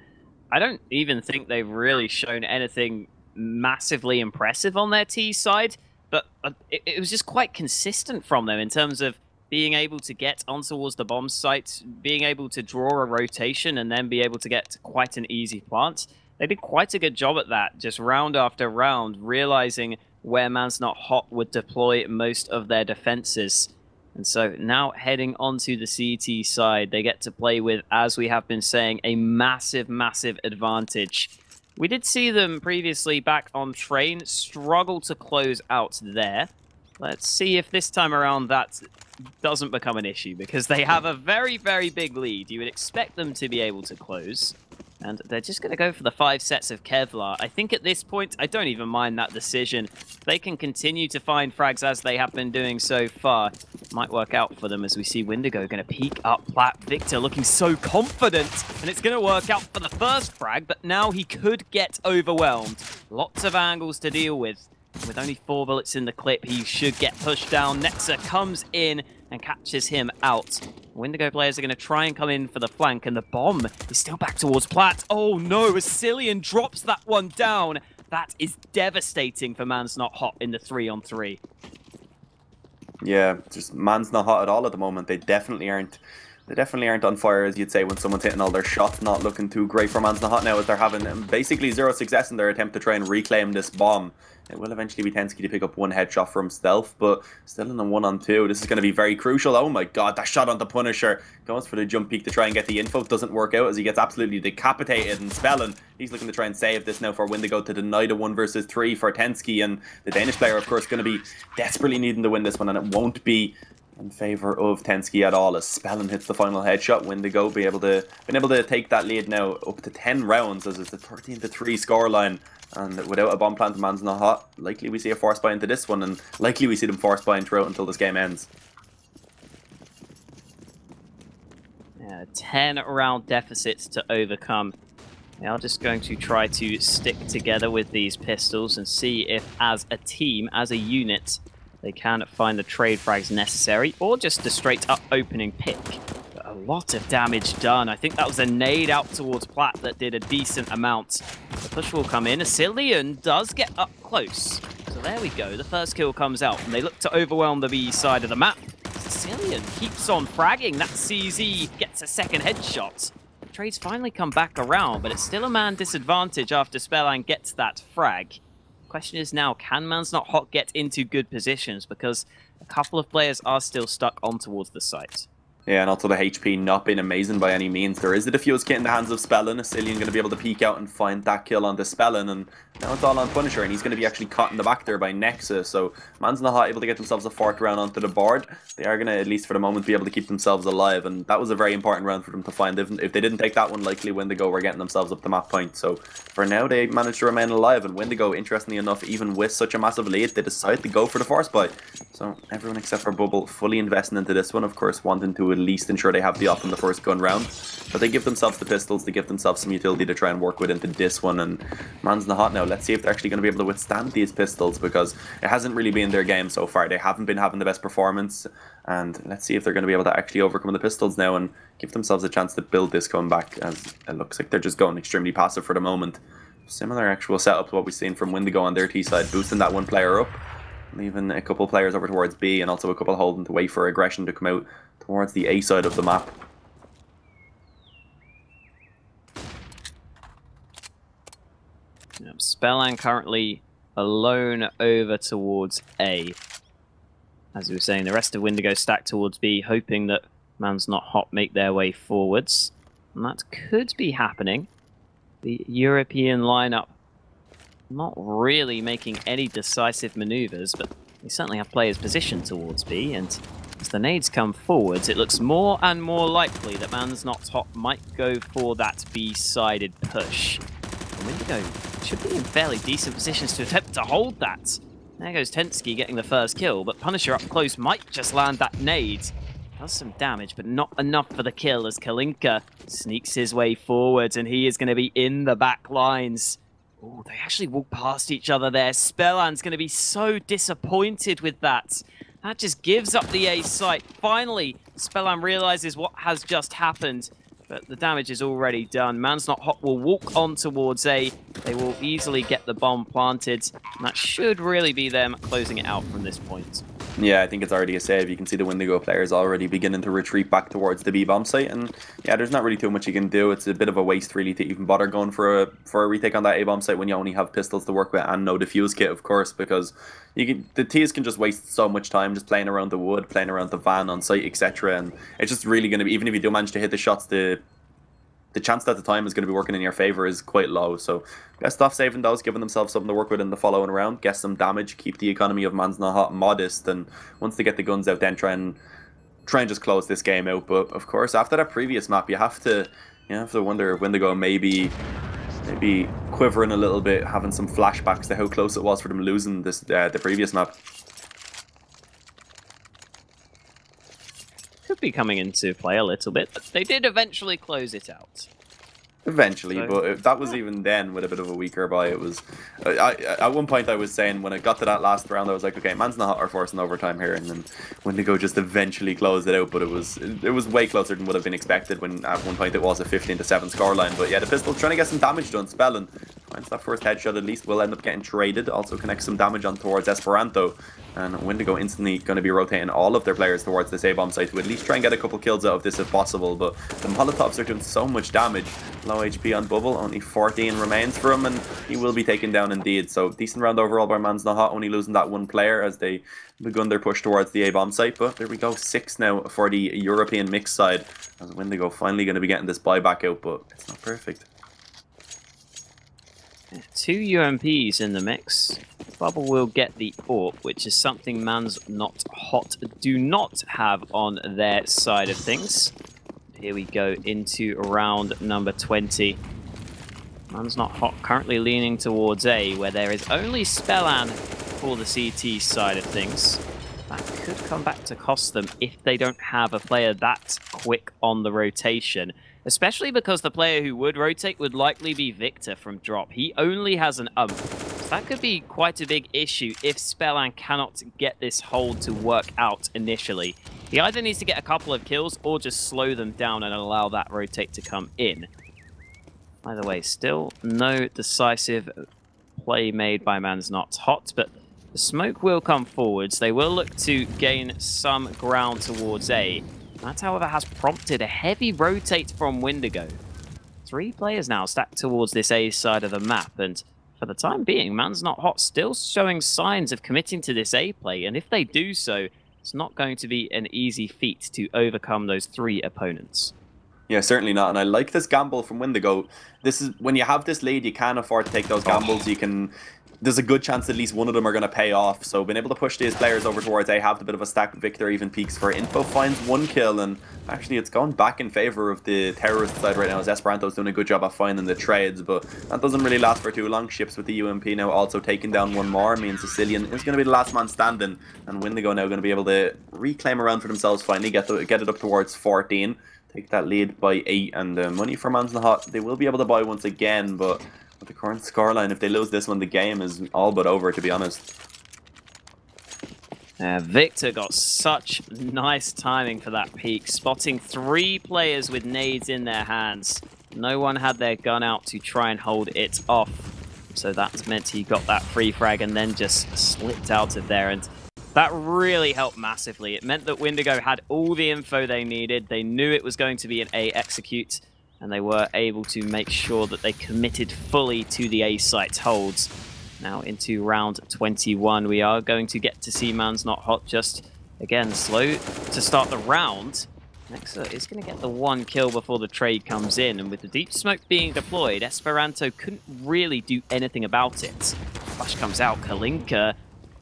Speaker 1: I don't even think they've really shown anything massively impressive on their T side, but it was just quite consistent from them in terms of being able to get on towards the bomb site, being able to draw a rotation, and then be able to get quite an easy plant. They did quite a good job at that, just round after round, realizing where Man's Not Hot would deploy most of their defenses. And so now heading onto the CT side, they get to play with, as we have been saying, a massive, massive advantage. We did see them previously back on train struggle to close out there. Let's see if this time around that doesn't become an issue, because they have a very, very big lead. You would expect them to be able to close. And they're just going to go for the 5 sets of Kevlar. I think at this point, I don't even mind that decision. They can continue to find frags as they have been doing so far. Might work out for them as we see Windigo going to peek up plat. Victor looking so confident. And it's going to work out for the first frag, but now he could get overwhelmed. Lots of angles to deal with. With only 4 bullets in the clip, he should get pushed down. Nexa comes in and catches him out. Windigo players are going to try and come in for the flank, and the bomb is still back towards plat. Oh no, Cillian drops that one down. That is devastating for Man's Not Hot in the 3-on-3.
Speaker 2: Yeah, just Man's Not Hot at all at the moment. They definitely aren't They definitely aren't on fire, as you'd say, when someone's hitting all their shots. Not looking too great for Mans Not Hot now, as they're having basically zero success in their attempt to try and reclaim this bomb. It will eventually be Tensky to pick up one headshot for himself, but still in a 1-on-2. This is going to be very crucial. Oh my god, that shot on the Punisher. Goes for the jump peek to try and get the info. Doesn't work out as he gets absolutely decapitated. And Spellin, he's looking to try and save this now for Windigo to deny the 1 versus 3 for Tensky. And the Danish player, of course, going to be desperately needing to win this one, and it won't be in favour of Tensky at all, as Spellin hits the final headshot. Windigo been able to take that lead now up to 10 rounds, as it's a 13-3 scoreline. And without a bomb plant, Man's Not Hot, likely we see a force buy into this one, and likely we see them force buying throughout until this game ends.
Speaker 1: Yeah, 10 round deficits to overcome. They are just going to try to stick together with these pistols and see if, as a team, as a unit, they can find the trade frags necessary, or just a straight up opening pick. But a lot of damage done. I think that was a nade out towards Platt that did a decent amount. The push will come in. Asilian does get up close. So there we go. The first kill comes out, and they look to overwhelm the B side of the map. Asilian keeps on fragging. That CZ gets a second headshot. The trades finally come back around, but it's still a man disadvantage after Spellan gets that frag. Question is now, can Man's Not Hot get into good positions? Because a couple of players are still stuck on towards the site.
Speaker 2: Yeah, and also the HP not being amazing by any means. There is a defuse kit in the hands of Spellin. Asilian going to be able to peek out and find that kill onto Spellin, and now it's all on Punisher, and he's going to be actually caught in the back there by Nexus. So Man's Not Hot able to get themselves a 4th round onto the board. They are going to, at least for the moment, be able to keep themselves alive, and that was a very important round for them to find. If they didn't take that one, likely Windigo were getting themselves up to map point. So for now, they managed to remain alive, and Windigo, interestingly enough, even with such a massive lead, they decide to go for the force buy. So everyone except for Bubble fully investing into this one, of course, wanting to at least ensure they have the off in the first gun round. But they give themselves the pistols, they give themselves some utility to try and work with into this one, and Man's Not Hot now. Let's see if they're actually going to be able to withstand these pistols, because it hasn't really been their game so far. They haven't been having the best performance, and let's see if they're going to be able to actually overcome the pistols now and give themselves a chance to build this comeback, as it looks like they're just going extremely passive for the moment. Similar actual setup to what we've seen from Windigo on their T side, boosting that one player up, leaving a couple players over towards B, and also a couple holding to wait for aggression to come out towards the A side of the map.
Speaker 1: Yep, Spellan currently alone over towards A. As we were saying, the rest of Windigo stacked towards B, hoping that Man's Not Hot make their way forwards. And that could be happening. The European lineup not really making any decisive maneuvers, but they certainly have players positioned towards B, and as the nades come forwards, it looks more and more likely that Man's Not Hot might go for that B-sided push. And Windigo should be in fairly decent positions to attempt to hold that. There goes Tensky getting the first kill, but Punisher up close might just land that nade. Does some damage, but not enough for the kill, as Kalinka sneaks his way forwards, and he is going to be in the back lines. Oh, they actually walk past each other there. Spellan's going to be so disappointed with that. That just gives up the A site. Finally, Spellan realizes what has just happened, but the damage is already done. Man's Not Hot will walk on towards A. They will easily get the bomb planted, and that should really be them closing it out from this point.
Speaker 2: Yeah, I think it's already a save. You can see the Windigo players already beginning to retreat back towards the B-bomb site, and yeah, there's not really too much you can do. It's a bit of a waste really to even bother going for a retake on that A-bomb site when you only have pistols to work with and no defuse kit, of course, because the T's can just waste so much time just playing around the wood, playing around the van on site, etc. And it's just really going to be, even if you do manage to hit the shots, the chance that the time is going to be working in your favour is quite low. So best off saving those, giving themselves something to work with in the following round, get some damage, keep the economy of Man's Not Hot modest, and once they get the guns out, then try and just close this game out. But of course, after that previous map, you have to wonder if Windigo maybe quivering a little bit, having some flashbacks to how close it was for them losing this the previous map.
Speaker 1: Could be coming into play a little bit, but they did eventually close it out.
Speaker 2: Eventually,
Speaker 1: So,
Speaker 2: but that was even then with a bit of a weaker buy. It was at one point I was saying, when it got to that last round, I was like, okay, Man's Not Hot are forcing overtime here, and then Windigo just eventually closed it out. But it was way closer than would have been expected when at one point it was a 15-7 scoreline. But yeah, the pistol trying to get some damage done. Spellin finds that first headshot, at least will end up getting traded. Also connects some damage on towards Esperanto. And Windigo instantly going to be rotating all of their players towards this A-bomb site to at least try and get a couple kills out of this if possible. But the Molotovs are doing so much damage. Low HP on Bubble, only 14 remains for him, and he will be taken down indeed. So decent round overall by Man's Not Hot, only losing that one player as they begun their push towards the A-bomb site. But there we go, 6 now for the European mixed side, as Windigo finally going to be getting this buyback out, but it's not perfect.
Speaker 1: 2 UMPs in the mix. Bubble will get the AWP, which is something Man's Not Hot do not have on their side of things. Here we go into round number 20. Man's Not Hot currently leaning towards A, where there is only Spellan for the CT side of things. That could come back to cost them if they don't have a player that quick on the rotation. Especially because the player who would rotate would likely be Victor from drop. He only has an ump. So that could be quite a big issue if Spellan cannot get this hold to work out initially. He either needs to get a couple of kills or just slow them down and allow that rotate to come in. Either way, still no decisive play made by Man's Not Hot, but the smoke will come forwards. They will look to gain some ground towards A. That, however, has prompted a heavy rotate from Windigo. 3 players now stacked towards this A side of the map, and for the time being, Man's Not Hot still showing signs of committing to this A play, and if they do so, it's not going to be an easy feat to overcome those 3 opponents.
Speaker 2: Yeah, certainly not, and I like this gamble from Windigo. This is when you have this lead, you can't afford to take those gambles. You can. There's a good chance at least one of them are going to pay off. So being able to push these players over towards A, have the bit of a stack. Victor even peaks for info, finds 1 kill, and actually it's gone back in favor of the terrorist side right now as Esperanto's doing a good job of finding the trades, but that doesn't really last for too long. Ships with the UMP now also taking down 1 more means Sicilian is going to be the last man standing, and Windigo now going to be able to reclaim around for themselves finally, get it up towards 14, take that lead by 8, and the money for Man's Not Hot they will be able to buy once again, but with the current scoreline, if they lose this one, the game is all but over, to be honest.
Speaker 1: Victor got such nice timing for that peek, spotting 3 players with nades in their hands. No one had their gun out to try and hold it off. So that meant he got that free frag and then just slipped out of there. And that really helped massively. It meant that Windigo had all the info they needed. They knew it was going to be an A execute, and they were able to make sure that they committed fully to the A site holds. Now into round 21, we are going to get to see Man's Not Hot just, again, slow to start the round. Nexa is going to get the 1 kill before the trade comes in, and with the deep smoke being deployed, Esperanto couldn't really do anything about it. Flash comes out, Kalinka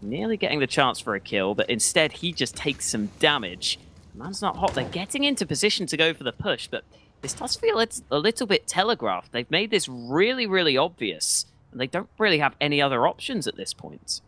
Speaker 1: nearly getting the chance for a kill, but instead he just takes some damage. Man's Not Hot, they're getting into position to go for the push, but this does feel it's a little bit telegraphed. They've made this really, really obvious, and they don't really have any other options at this point.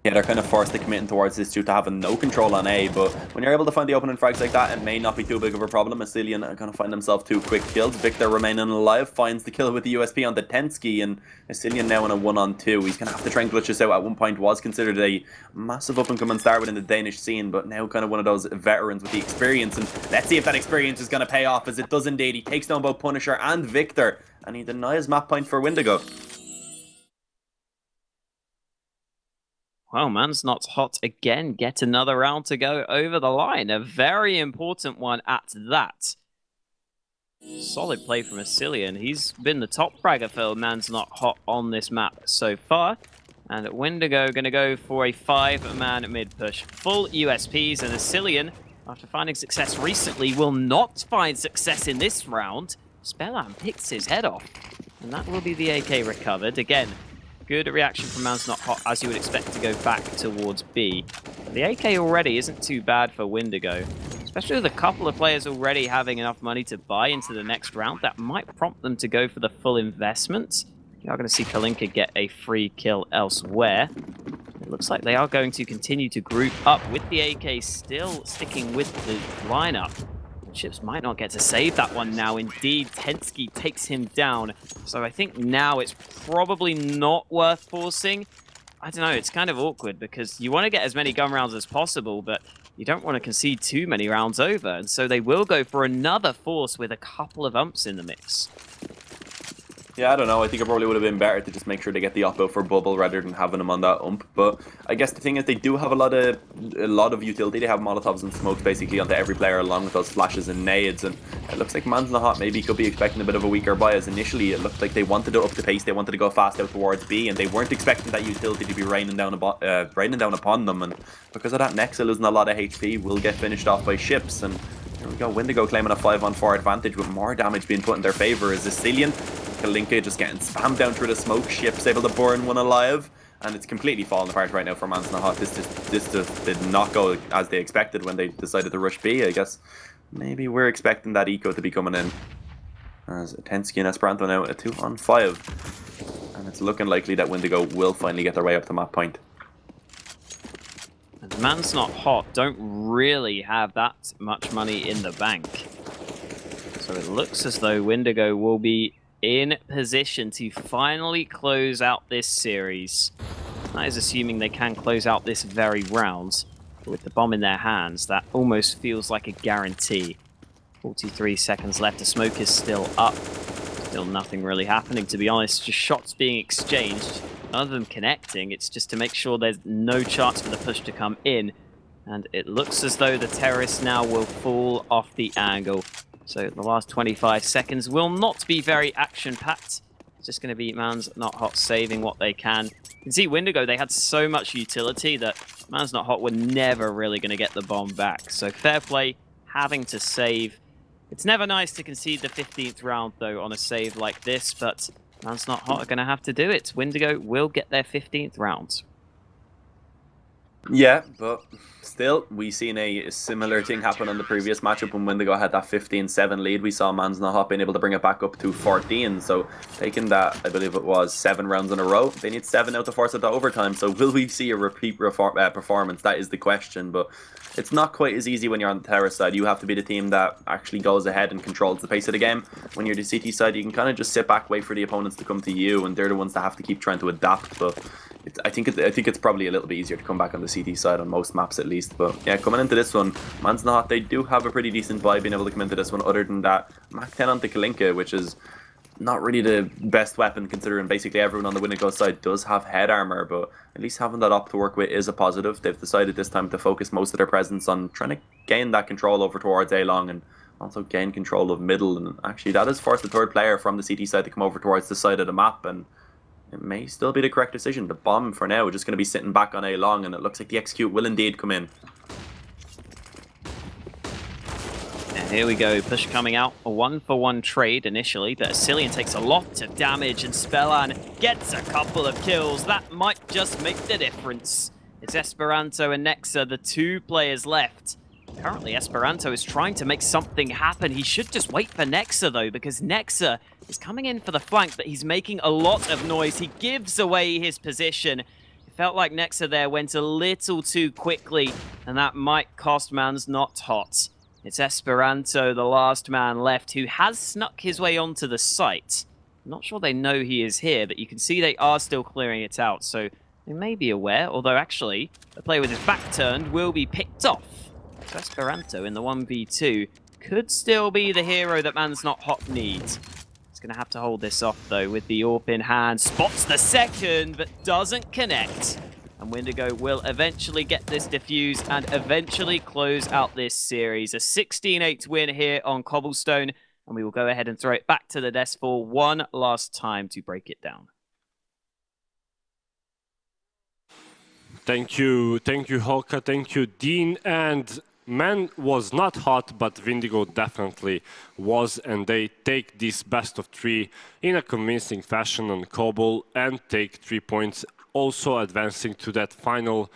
Speaker 2: Yeah, they're kind of forced to committing towards this due to having no control on A, but when you're able to find the opening frags like that, it may not be too big of a problem. Asilian are going to find themselves 2 quick kills. Victor remaining alive, finds the kill with the USP on the Tensky, and Asilian now in a 1-on-2. He's going to have to try and glitch this out. At one point was considered a massive up-and-coming star within the Danish scene, but now kind of one of those veterans with the experience, and let's see if that experience is going to pay off, as it does indeed. He takes down both Punisher and Victor, and he denies map point for Windigo.
Speaker 1: Well, Man's Not Hot again get another round to go over the line. A very important one at that. Solid play from Asilian. He's been the top fragger for Man's Not Hot on this map so far. And Windigo going to go for a 5-man mid-push. Full USPs, and Asilian, after finding success recently, will not find success in this round. Spellan picks his head off, and that will be the AK recovered. Again, good reaction from Man's Not Hot, as you would expect to go back towards B. The AK already isn't too bad for Windigo, especially with a couple of players already having enough money to buy into the next round. That might prompt them to go for the full investment. You are going to see Kalinka get a free kill elsewhere. It looks like they are going to continue to group up with the AK still sticking with the lineup. Ships might not get to save that one now. Indeed, Tensky takes him down. So I think now it's probably not worth forcing. I don't know, it's kind of awkward because you want to get as many gun rounds as possible, but you don't want to concede too many rounds over. And so they will go for another force with a couple of umps in the mix.
Speaker 2: Yeah, I don't know. I think it probably would have been better to just make sure they get the op out for bubble rather than having them on that ump. But I guess the thing is they do have a lot of utility. They have molotovs and smokes basically onto every player along with those flashes and nades. And it looks like Man's Not Hot maybe could be expecting a bit of a weaker buy, as initially it looked like they wanted to up the pace. They wanted to go fast out towards B, and they weren't expecting that utility to be raining down upon them. And because of that, Nexa losing a lot of HP will get finished off by ships. And there we go, Windigo claiming a 5-on-4 advantage with more damage being put in their favor. Is Sicilian Kalinka just getting spammed down through the smoke. Ship's able to burn one alive, and it's completely falling apart right now for Man's Not Hot. This just did not go as they expected when they decided to rush B. I guess maybe we're expecting that eco to be coming in. As Tensky and Esperanto now a 2-on-5, and it's looking likely that Windigo will finally get their way up to map point.
Speaker 1: And Man's Not Hot don't really have that much money in the bank, so it looks as though Windigo will be in position to finally close out this series. That is assuming they can close out this very round. But with the bomb in their hands, that almost feels like a guarantee. 43 seconds left, the smoke is still up. Still nothing really happening, to be honest. Just shots being exchanged, none of them connecting. It's just to make sure there's no chance for the push to come in. And it looks as though the terrorists now will fall off the angle. So the last 25 seconds will not be very action-packed. It's just going to be Man's Not Hot saving what they can. You can see Windigo, they had so much utility that Man's Not Hot were never really going to get the bomb back. So fair play, having to save. It's never nice to concede the 15th round, though, on a save like this, but Man's Not Hot are going to have to do it. Windigo will get their 15th round.
Speaker 2: Yeah, but still, we seen a similar thing happen on the previous matchup when Windigo had that 15-7 lead. We saw Man's Not Hot being able to bring it back up to 14. So taking that, I believe it was 7 rounds in a row. They need 7 out to force it to overtime. So will we see a repeat performance? That is the question. But it's not quite as easy when you're on the terrorist side. You have to be the team that actually goes ahead and controls the pace of the game. When you're the CT side, you can kind of just sit back, wait for the opponents to come to you, and they're the ones that have to keep trying to adapt. But I think it's probably a little bit easier to come back on the CT side on most maps at least. But yeah, coming into this one, Man's Not Hot, they do have a pretty decent vibe being able to come into this one. Other than that, Mach 10 onto Kalinka, which is not really the best weapon considering basically everyone on the Windigo side does have head armor, but at least having that op to work with is a positive. They've decided this time to focus most of their presence on trying to gain that control over towards A-Long and also gain control of middle. And actually that has forced the third player from the CT side to come over towards the side of the map, and it may still be the correct decision. The bomb for now is just going to be sitting back on A-Long, and it looks like the execute will indeed come in.
Speaker 1: And here we go, push coming out, a 1-for-1 trade initially, but Cillian takes a lot of damage and Spellan gets a couple of kills. That might just make the difference. It's Esperanto and Nexa, the 2 players left. Currently, Esperanto is trying to make something happen. He should just wait for Nexa, though, because Nexa is coming in for the flank, but he's making a lot of noise. He gives away his position. It felt like Nexa there went a little too quickly, and that might cost Man's Not Hot. It's Esperanto, the last man left, who has snuck his way onto the site. I'm not sure they know he is here, but you can see they are still clearing it out, so they may be aware, although actually, the player with his back turned will be picked off. So Esperanto in the 1v2 could still be the hero that Man's Not Hot needs. He's going to have to hold this off, though, with the AWP in hand. Spots the second, but doesn't connect. And Windigo will eventually get this defuse and eventually close out this series. A 16-8 win here on Cobblestone, and we will go ahead and throw it back to the desk for one last time to break it down.
Speaker 3: Thank you, Hoka, thank you, Dean. And Man was not hot, but Windigo definitely was, and they take this best of 3 in a convincing fashion on Cobble and take 3 points, also advancing to that final